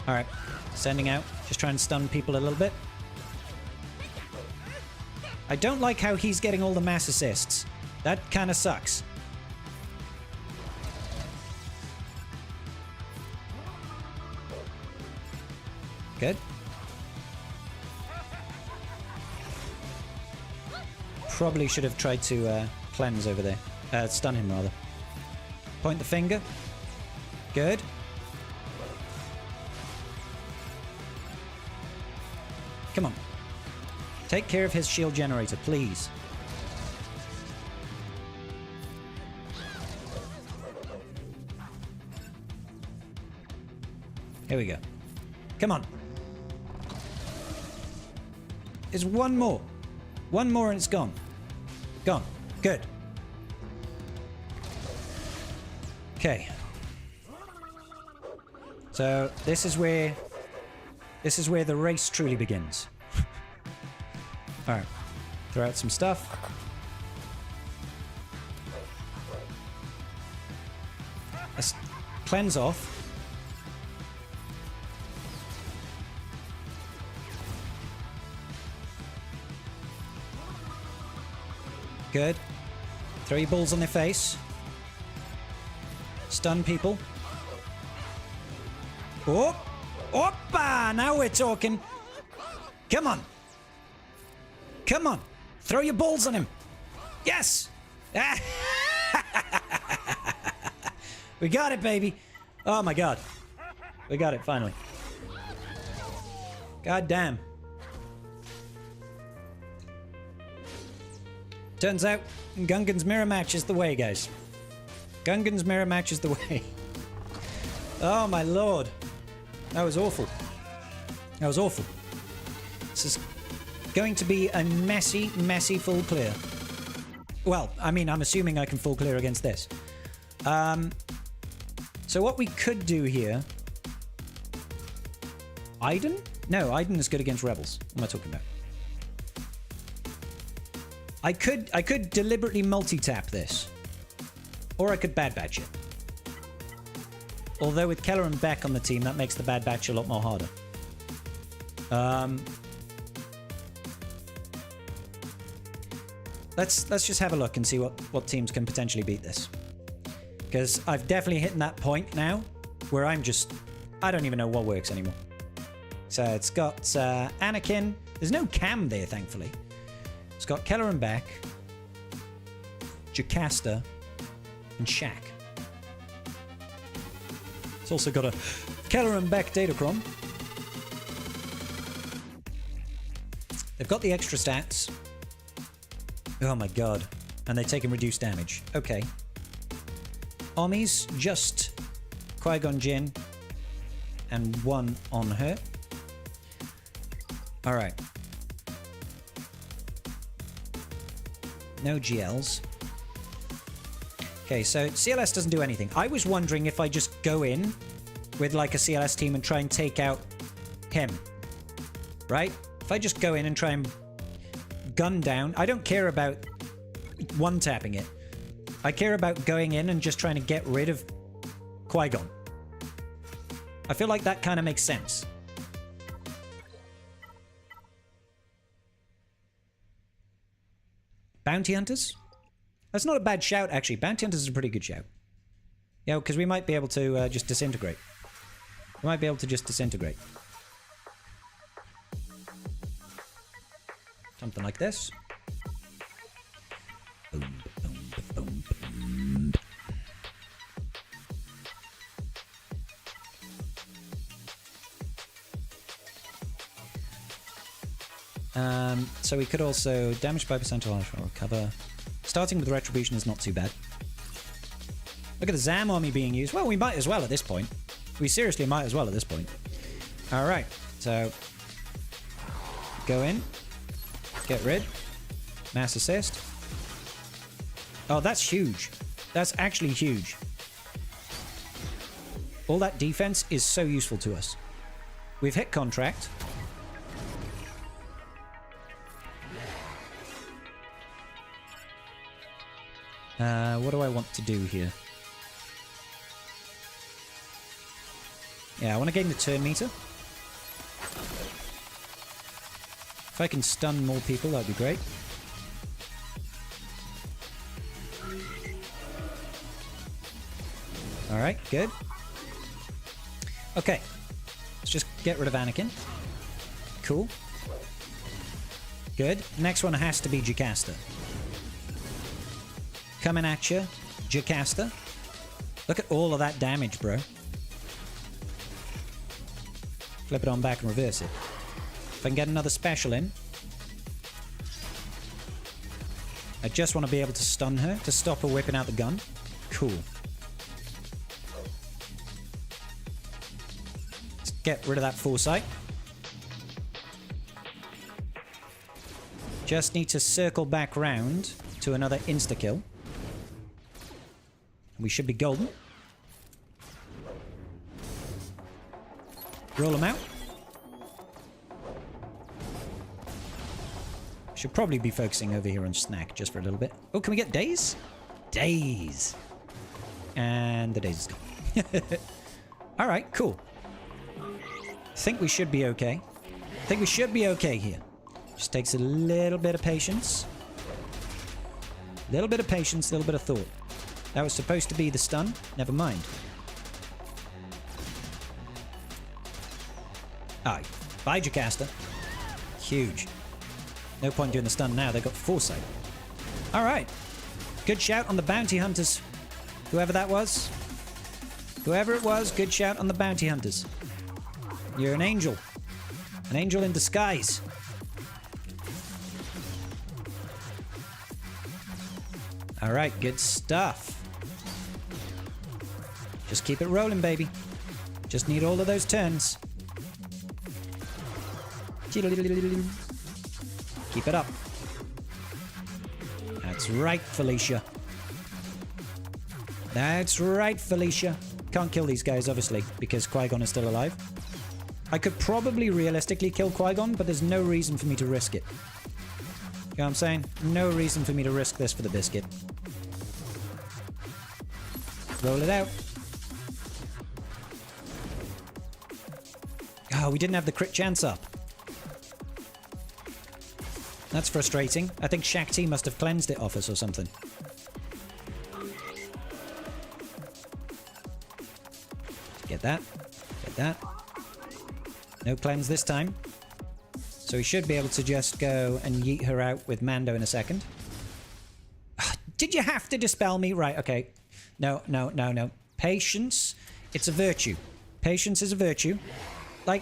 Alright, sending out. Just try and stun people a little bit. I don't like how he's getting all the mass assists. That kind of sucks. Good. Probably should have tried to cleanse over there. Stun him, rather. Point the finger. Good. Come on. Take care of his shield generator, please. Here we go. Come on. There's one more. One more and it's gone. Gone. Good. Okay. So this is where the race truly begins. Alright. Throw out some stuff. Let's cleanse off. Good. Throw your balls on their face. Stun people. Oh! Oppa! Now we're talking. Come on. Come on. Throw your balls on him. Yes! We got it, baby. Oh my god. We got it, finally. God damn. Turns out, Gungan's mirror match is the way, guys. Gungan's mirror match is the way. Oh my lord. That was awful. That was awful. This is going to be a messy, messy full clear. Well, I mean, I'm assuming I can full clear against this. So what we could do here... Iden? No, Iden is good against rebels. What am I talking about? I could deliberately multi-tap this. Or I could Bad Batch it. Although with Keller and Beck on the team, that makes the Bad Batch a lot more harder. Let's just have a look and see what teams can potentially beat this. Because I've definitely hit that point now where I don't even know what works anymore. So it's got Anakin. There's no Cam there, thankfully. It's got Keller and Beck, Jocasta, and Shaq. It's also got a Keller and Beck Datacron. They've got the extra stats. Oh my god. And they're taking reduced damage. Okay. Omi's just Qui-Gon Jinn and one on her. Alright. No GLs. Okay, so CLS doesn't do anything. I was wondering if I just go in with like a CLS team and try and take out him. Right? If I just go in and try and gun down, I don't care about one-tapping it. I care about going in and just trying to get rid of Qui-Gon. I feel like that kind of makes sense. Bounty Hunters? That's not a bad shout, actually. Bounty Hunters is a pretty good shout. Yeah, because we might be able to just disintegrate. We might be able to just disintegrate. Something like this. Boom, boom, boom, boom. So we could also damage by percentage recover. Starting with Retribution is not too bad. Look at the Zam army being used. Well, we might as well at this point. We seriously might as well at this point. Alright, so go in. Get rid. Mass assist. Oh, that's huge. That's actually huge. All that defense is so useful to us. We've hit contract. What do I want to do here? Yeah, I want to gain the turn meter. If I can stun more people, that'd be great. Alright, good. Okay. Let's just get rid of Anakin. Cool. Good. Next one has to be Jocasta. Coming at you, Jocasta. Look at all of that damage, bro. Flip it on back and reverse it. If I can get another special in. I just want to be able to stun her to stop her whipping out the gun. Cool. Let's get rid of that foresight. Just need to circle back round to another insta-kill. We should be golden. Roll them out. Should probably be focusing over here on Snack just for a little bit. Oh, can we get Days? Days. And the Days is gone. Alright, cool. I think we should be okay. I think we should be okay here. Just takes a little bit of patience. Little bit of patience, little bit of thought. That was supposed to be the stun. Never mind. Alright. Bye, Jocasta. Huge. No point doing the stun now. They've got foresight. Alright. Good shout on the bounty hunters. Whoever that was. Whoever it was, good shout on the bounty hunters. You're an angel. An angel in disguise. Alright, good stuff. Just keep it rolling, baby. Just need all of those turns. Keep it up. That's right, Felicia. That's right, Felicia. Can't kill these guys, obviously, because Qui-Gon is still alive. I could probably realistically kill Qui-Gon, but there's no reason for me to risk it. You know what I'm saying? No reason for me to risk this for the biscuit. Roll it out. Oh, we didn't have the crit chance up. That's frustrating. I think Shakti must have cleansed it off us or something. Get that. Get that. No cleanse this time. So we should be able to just go and yeet her out with Mando in a second. Did you have to dispel me? Right, okay. No, no, no, no. Patience. It's a virtue. Patience is a virtue. Like,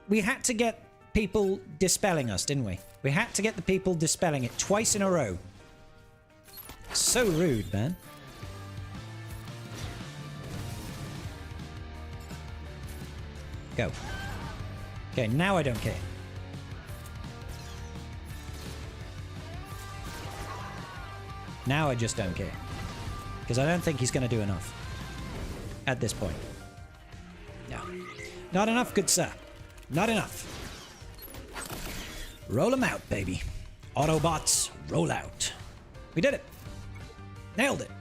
we had to get people dispelling us, didn't we? We had to get the people dispelling it twice in a row. So rude, man. Go. Okay, now I don't care. Now I just don't care. Because I don't think he's going to do enough. At this point. No. Not enough, good sir. Not enough. Roll him out, baby. Autobots, roll out. We did it. Nailed it.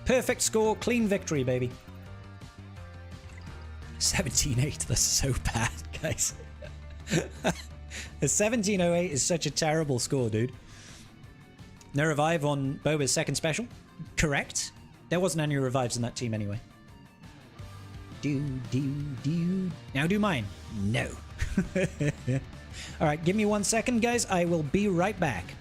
Perfect score, clean victory, baby. 17-8, that's so bad, guys. The 1708 is such a terrible score, dude. No revive on Boba's second special? Correct. There wasn't any revives in that team anyway. Now do mine. No. Alright, give me 1 second, guys. I will be right back.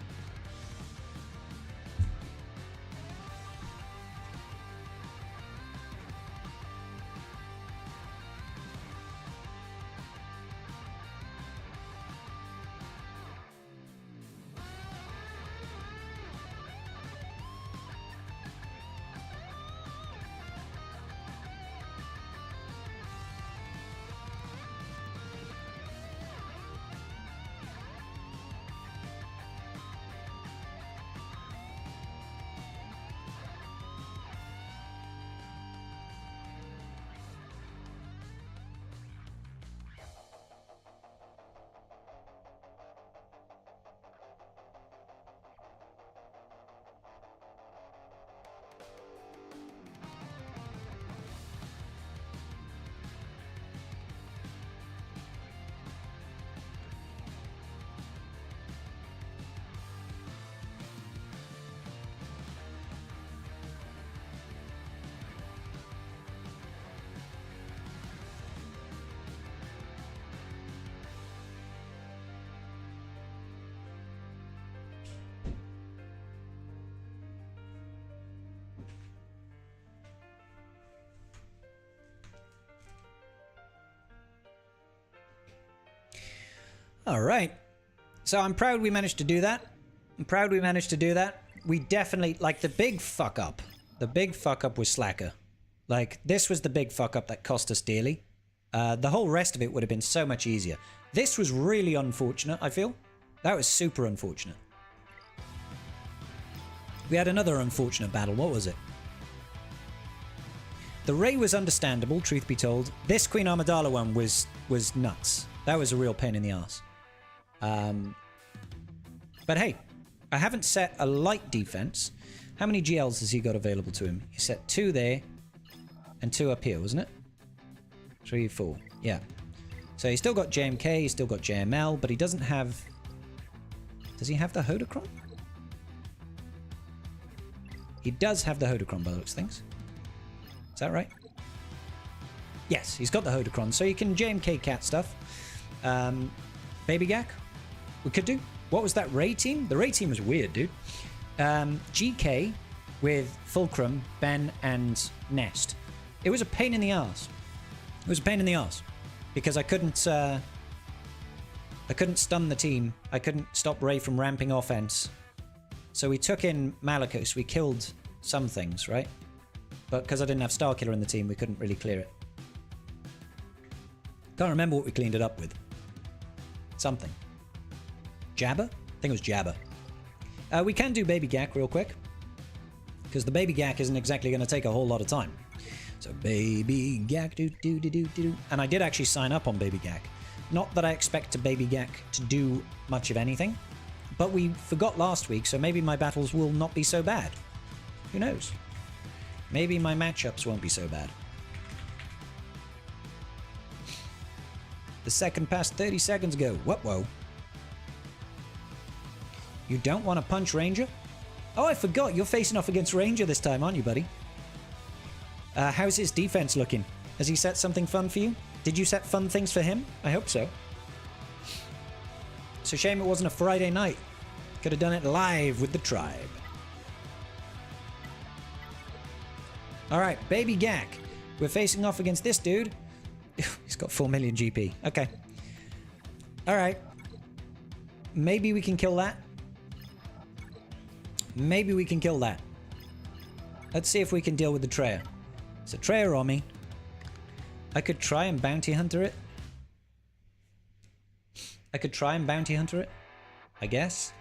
All right. So I'm proud we managed to do that. I'm proud we managed to do that. We definitely, like, the big fuck up. The big fuck up was Slacker. Like, this was the big fuck up that cost us dearly. The whole rest of it would have been so much easier. This was really unfortunate, I feel. That was super unfortunate. We had another unfortunate battle. What was it? The Rey was understandable, truth be told. This Queen Amidala one was nuts. That was a real pain in the ass. But hey, I haven't set a light defense. How many GLs has he got available to him? He set 2 there and 2 up here, wasn't it? 3, 4. Yeah. So he's still got JMK, he's still got JML, but he doesn't have... Does he have the Hodocron? He does have the Hodocron by the looks of things. Is that right? Yes, he's got the Hodocron, so you can JMK cat stuff. Baby Gak, we could do. What was that Rey team? The Rey team was weird, dude. GK with Fulcrum, Ben, and Nest. It was a pain in the ass. It was a pain in the ass because I couldn't stun the team. I couldn't stop Rey from ramping offense. So we took in Malicos. We killed some things, right? But because I didn't have Starkiller in the team, we couldn't really clear it. Can't remember what we cleaned it up with. Something. Jabba? I think it was Jabba. We can do Baby Gak real quick. Because the Baby Gak isn't exactly going to take a whole lot of time. So Baby Gak, do. And I did actually sign up on Baby Gak. Not that I expect a Baby Gak to do much of anything. But we forgot last week, so maybe my battles will not be so bad. Who knows? Maybe my matchups won't be so bad. The second passed 30 seconds ago. Whoa. You don't want to punch Ranger? Oh, I forgot. You're facing off against Ranger this time, aren't you, buddy? How's his defense looking? Has he set something fun for you? Did you set fun things for him? I hope so. It's a shame it wasn't a Friday night. Could have done it live with the tribe. Alright, Baby Gak. We're facing off against this dude. He's got 4 million GP. Okay. Alright. Maybe we can kill that. Maybe we can kill that. Let's see if we can deal with the Traya. It's a Traya on me. I could try and bounty hunter it. I guess.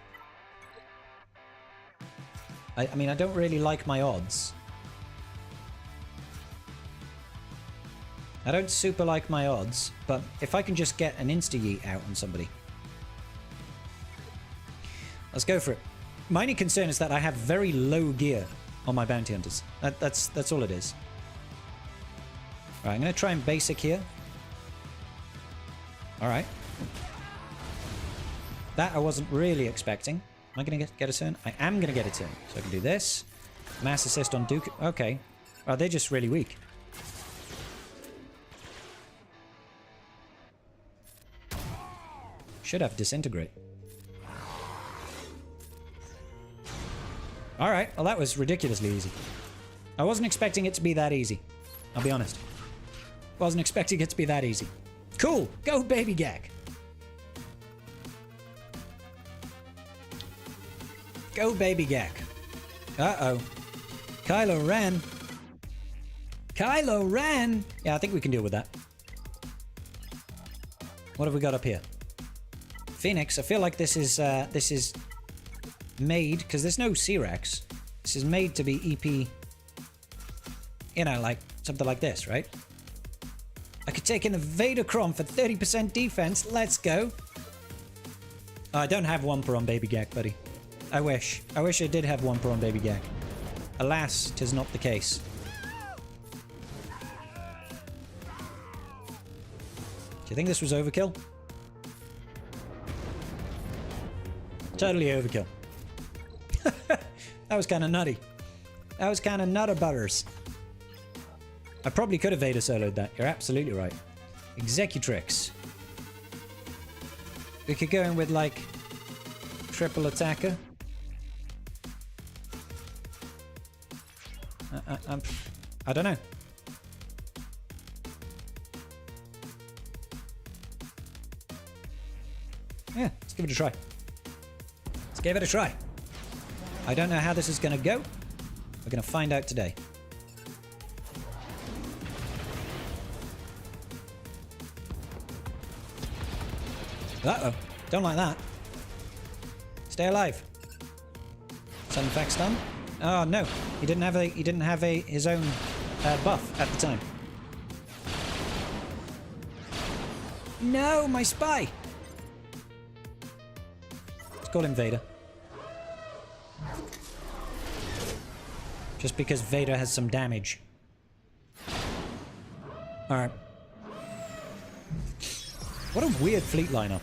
I mean, I don't really like my odds. I don't super like my odds, but if I can just get an insta-yeet out on somebody. Let's go for it. My only concern is that I have very low gear on my bounty hunters. That's all it is. Alright, I'm going to try and basic here. Alright. That I wasn't really expecting. Am I going to get a turn? I am going to get a turn. So I can do this. Mass assist on Duke. Okay. Oh, they're just really weak. Should have disintegrate. Alright, well that was ridiculously easy. I wasn't expecting it to be that easy. I'll be honest. Wasn't expecting it to be that easy. Cool! Go baby gag! Go baby gag. Uh-oh. Kylo Ren. Kylo Ren! Yeah, I think we can deal with that. What have we got up here? Phoenix. I feel like this is made, because there's no C-Rex. This is made to be EP, you know, like something like this, right? I could take in the Vadercron for 30% defense. Let's go. Oh, I don't have one per on Baby Gag, buddy. I wish. I wish I did have one per on Baby Gag. Alas, 'tis not the case. Do you think this was overkill? Totally overkill. That was kind of nutty. That was kind of nutter butters. I probably could have Vader soloed that. You're absolutely right. Executrix. We could go in with like triple attacker. I don't know. Yeah, let's give it a try. Let's give it a try. I don't know how this is going to go. We're going to find out today. Uh-oh. Don't like that. Stay alive. Sun effect stun. Oh no, he didn't have his own buff at the time. No, my spy. Let's call him Vader. Just because Vader has some damage. Alright. What a weird fleet lineup.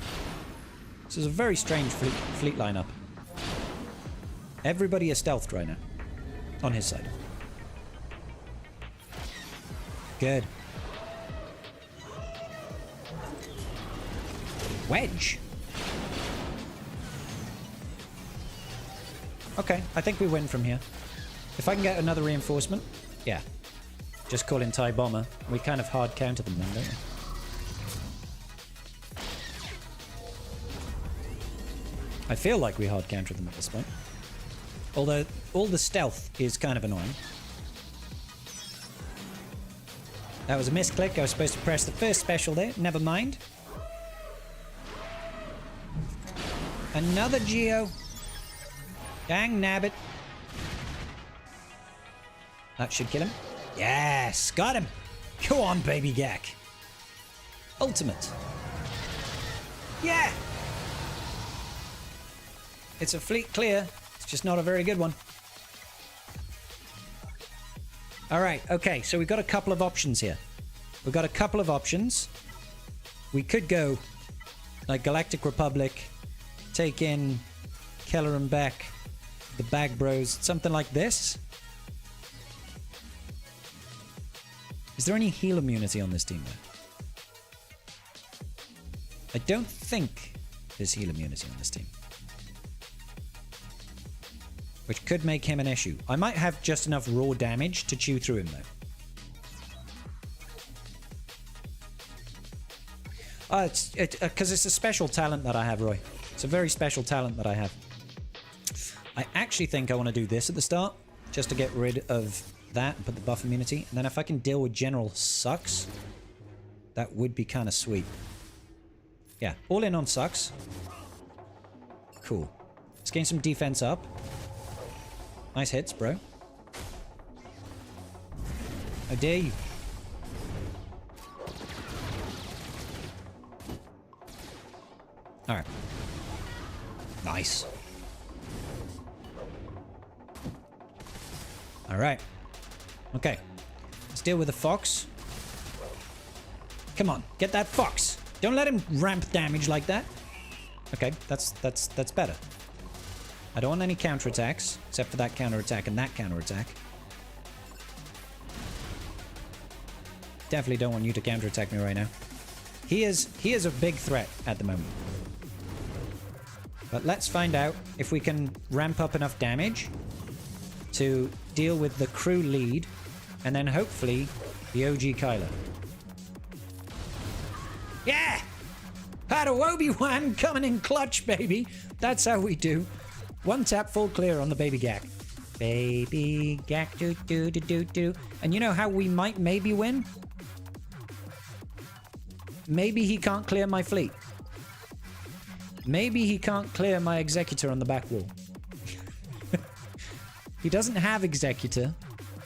This is a very strange fleet lineup. Everybody is stealthed right now. On his side. Good. Wedge. Okay, I think we win from here. If I can get another reinforcement, yeah. Just call in TIE Bomber. We kind of hard counter them then, don't we? I feel like we hard counter them at this point. Although, all the stealth is kind of annoying. That was a misclick. I was supposed to press the first special there. Never mind. Another Geo. Dang nabbit. That should kill him. Yes! Got him! Go on, baby Gak. Ultimate. Yeah! It's a fleet clear. It's just not a very good one. Alright, okay, so we've got a couple of options here. We've got a couple of options. We could go like Galactic Republic, take in Keller and Beck, the Bag Bros, something like this. Is there any heal immunity on this team though? I don't think there's heal immunity on this team. Which could make him an issue. I might have just enough raw damage to chew through him though. It's because it's a special talent that I have, Roy. It's a very special talent that I have. I actually think I want to do this at the start, just to get rid of that and put the buff immunity. And then if I can deal with General Sucks, that would be kind of sweet. Yeah, all in on Sucks. Cool. Let's gain some defense up. Nice hits, bro. How dare you? Alright. Nice. Alright. Okay. Let's deal with the fox. Come on, get that fox. Don't let him ramp damage like that. Okay, that's better. I don't want any counterattacks, except for that counterattack and that counterattack. Definitely don't want you to counterattack me right now. He is a big threat at the moment. But let's find out if we can ramp up enough damage to deal with the crew lead, and then hopefully the OG Kylo. Yeah! Had a Obi-Wan coming in clutch, baby. That's how we do. One tap full clear on the baby Gak. Baby Gak, do do do do do. And you know how we might maybe win? Maybe he can't clear my fleet. Maybe he can't clear my Executor on the back wall. He doesn't have Executor,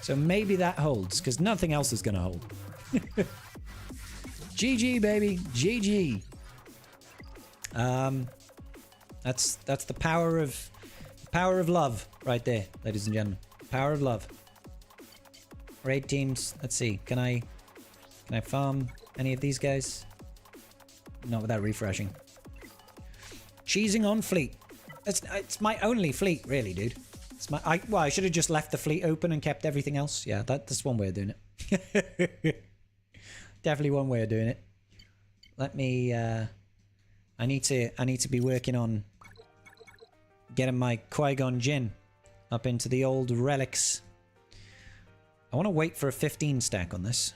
so maybe that holds, because nothing else is going to hold. GG, baby. GG. That's the power of love right there, ladies and gentlemen. Power of love. Raid teams. Let's see. Can I farm any of these guys? Not without refreshing. Cheesing on fleet. It's my only fleet, really, dude. It's my. Well, I should have just left the fleet open and kept everything else. Yeah, that's one way of doing it. Definitely one way of doing it. Let me. I need to be working on getting my Qui-Gon Jinn up into the old relics. I want to wait for a 15 stack on this.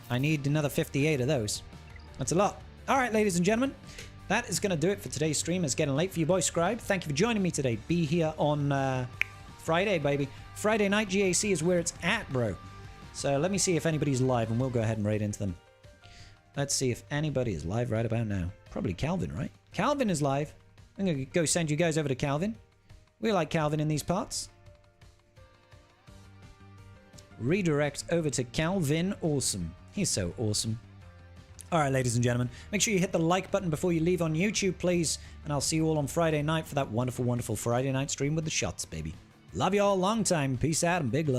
I need another 58 of those. That's a lot. All right, ladies and gentlemen, that is going to do it for today's stream. It's getting late for you, boy Scribe. Thank you for joining me today. Be here on Friday, baby. Friday night GAC is where it's at, bro. So let me see if anybody's live, and we'll go ahead and raid into them. Let's see if anybody is live right about now. Probably Calvin, right? Calvin is live. I'm going to go send you guys over to Calvin. We like Calvin in these parts. Redirect over to Calvin Awesome. He's so awesome. All right, ladies and gentlemen, make sure you hit the like button before you leave on YouTube, please. And I'll see you all on Friday night for that wonderful, wonderful Friday night stream with the shots, baby. Love you all long time. Peace out and big love.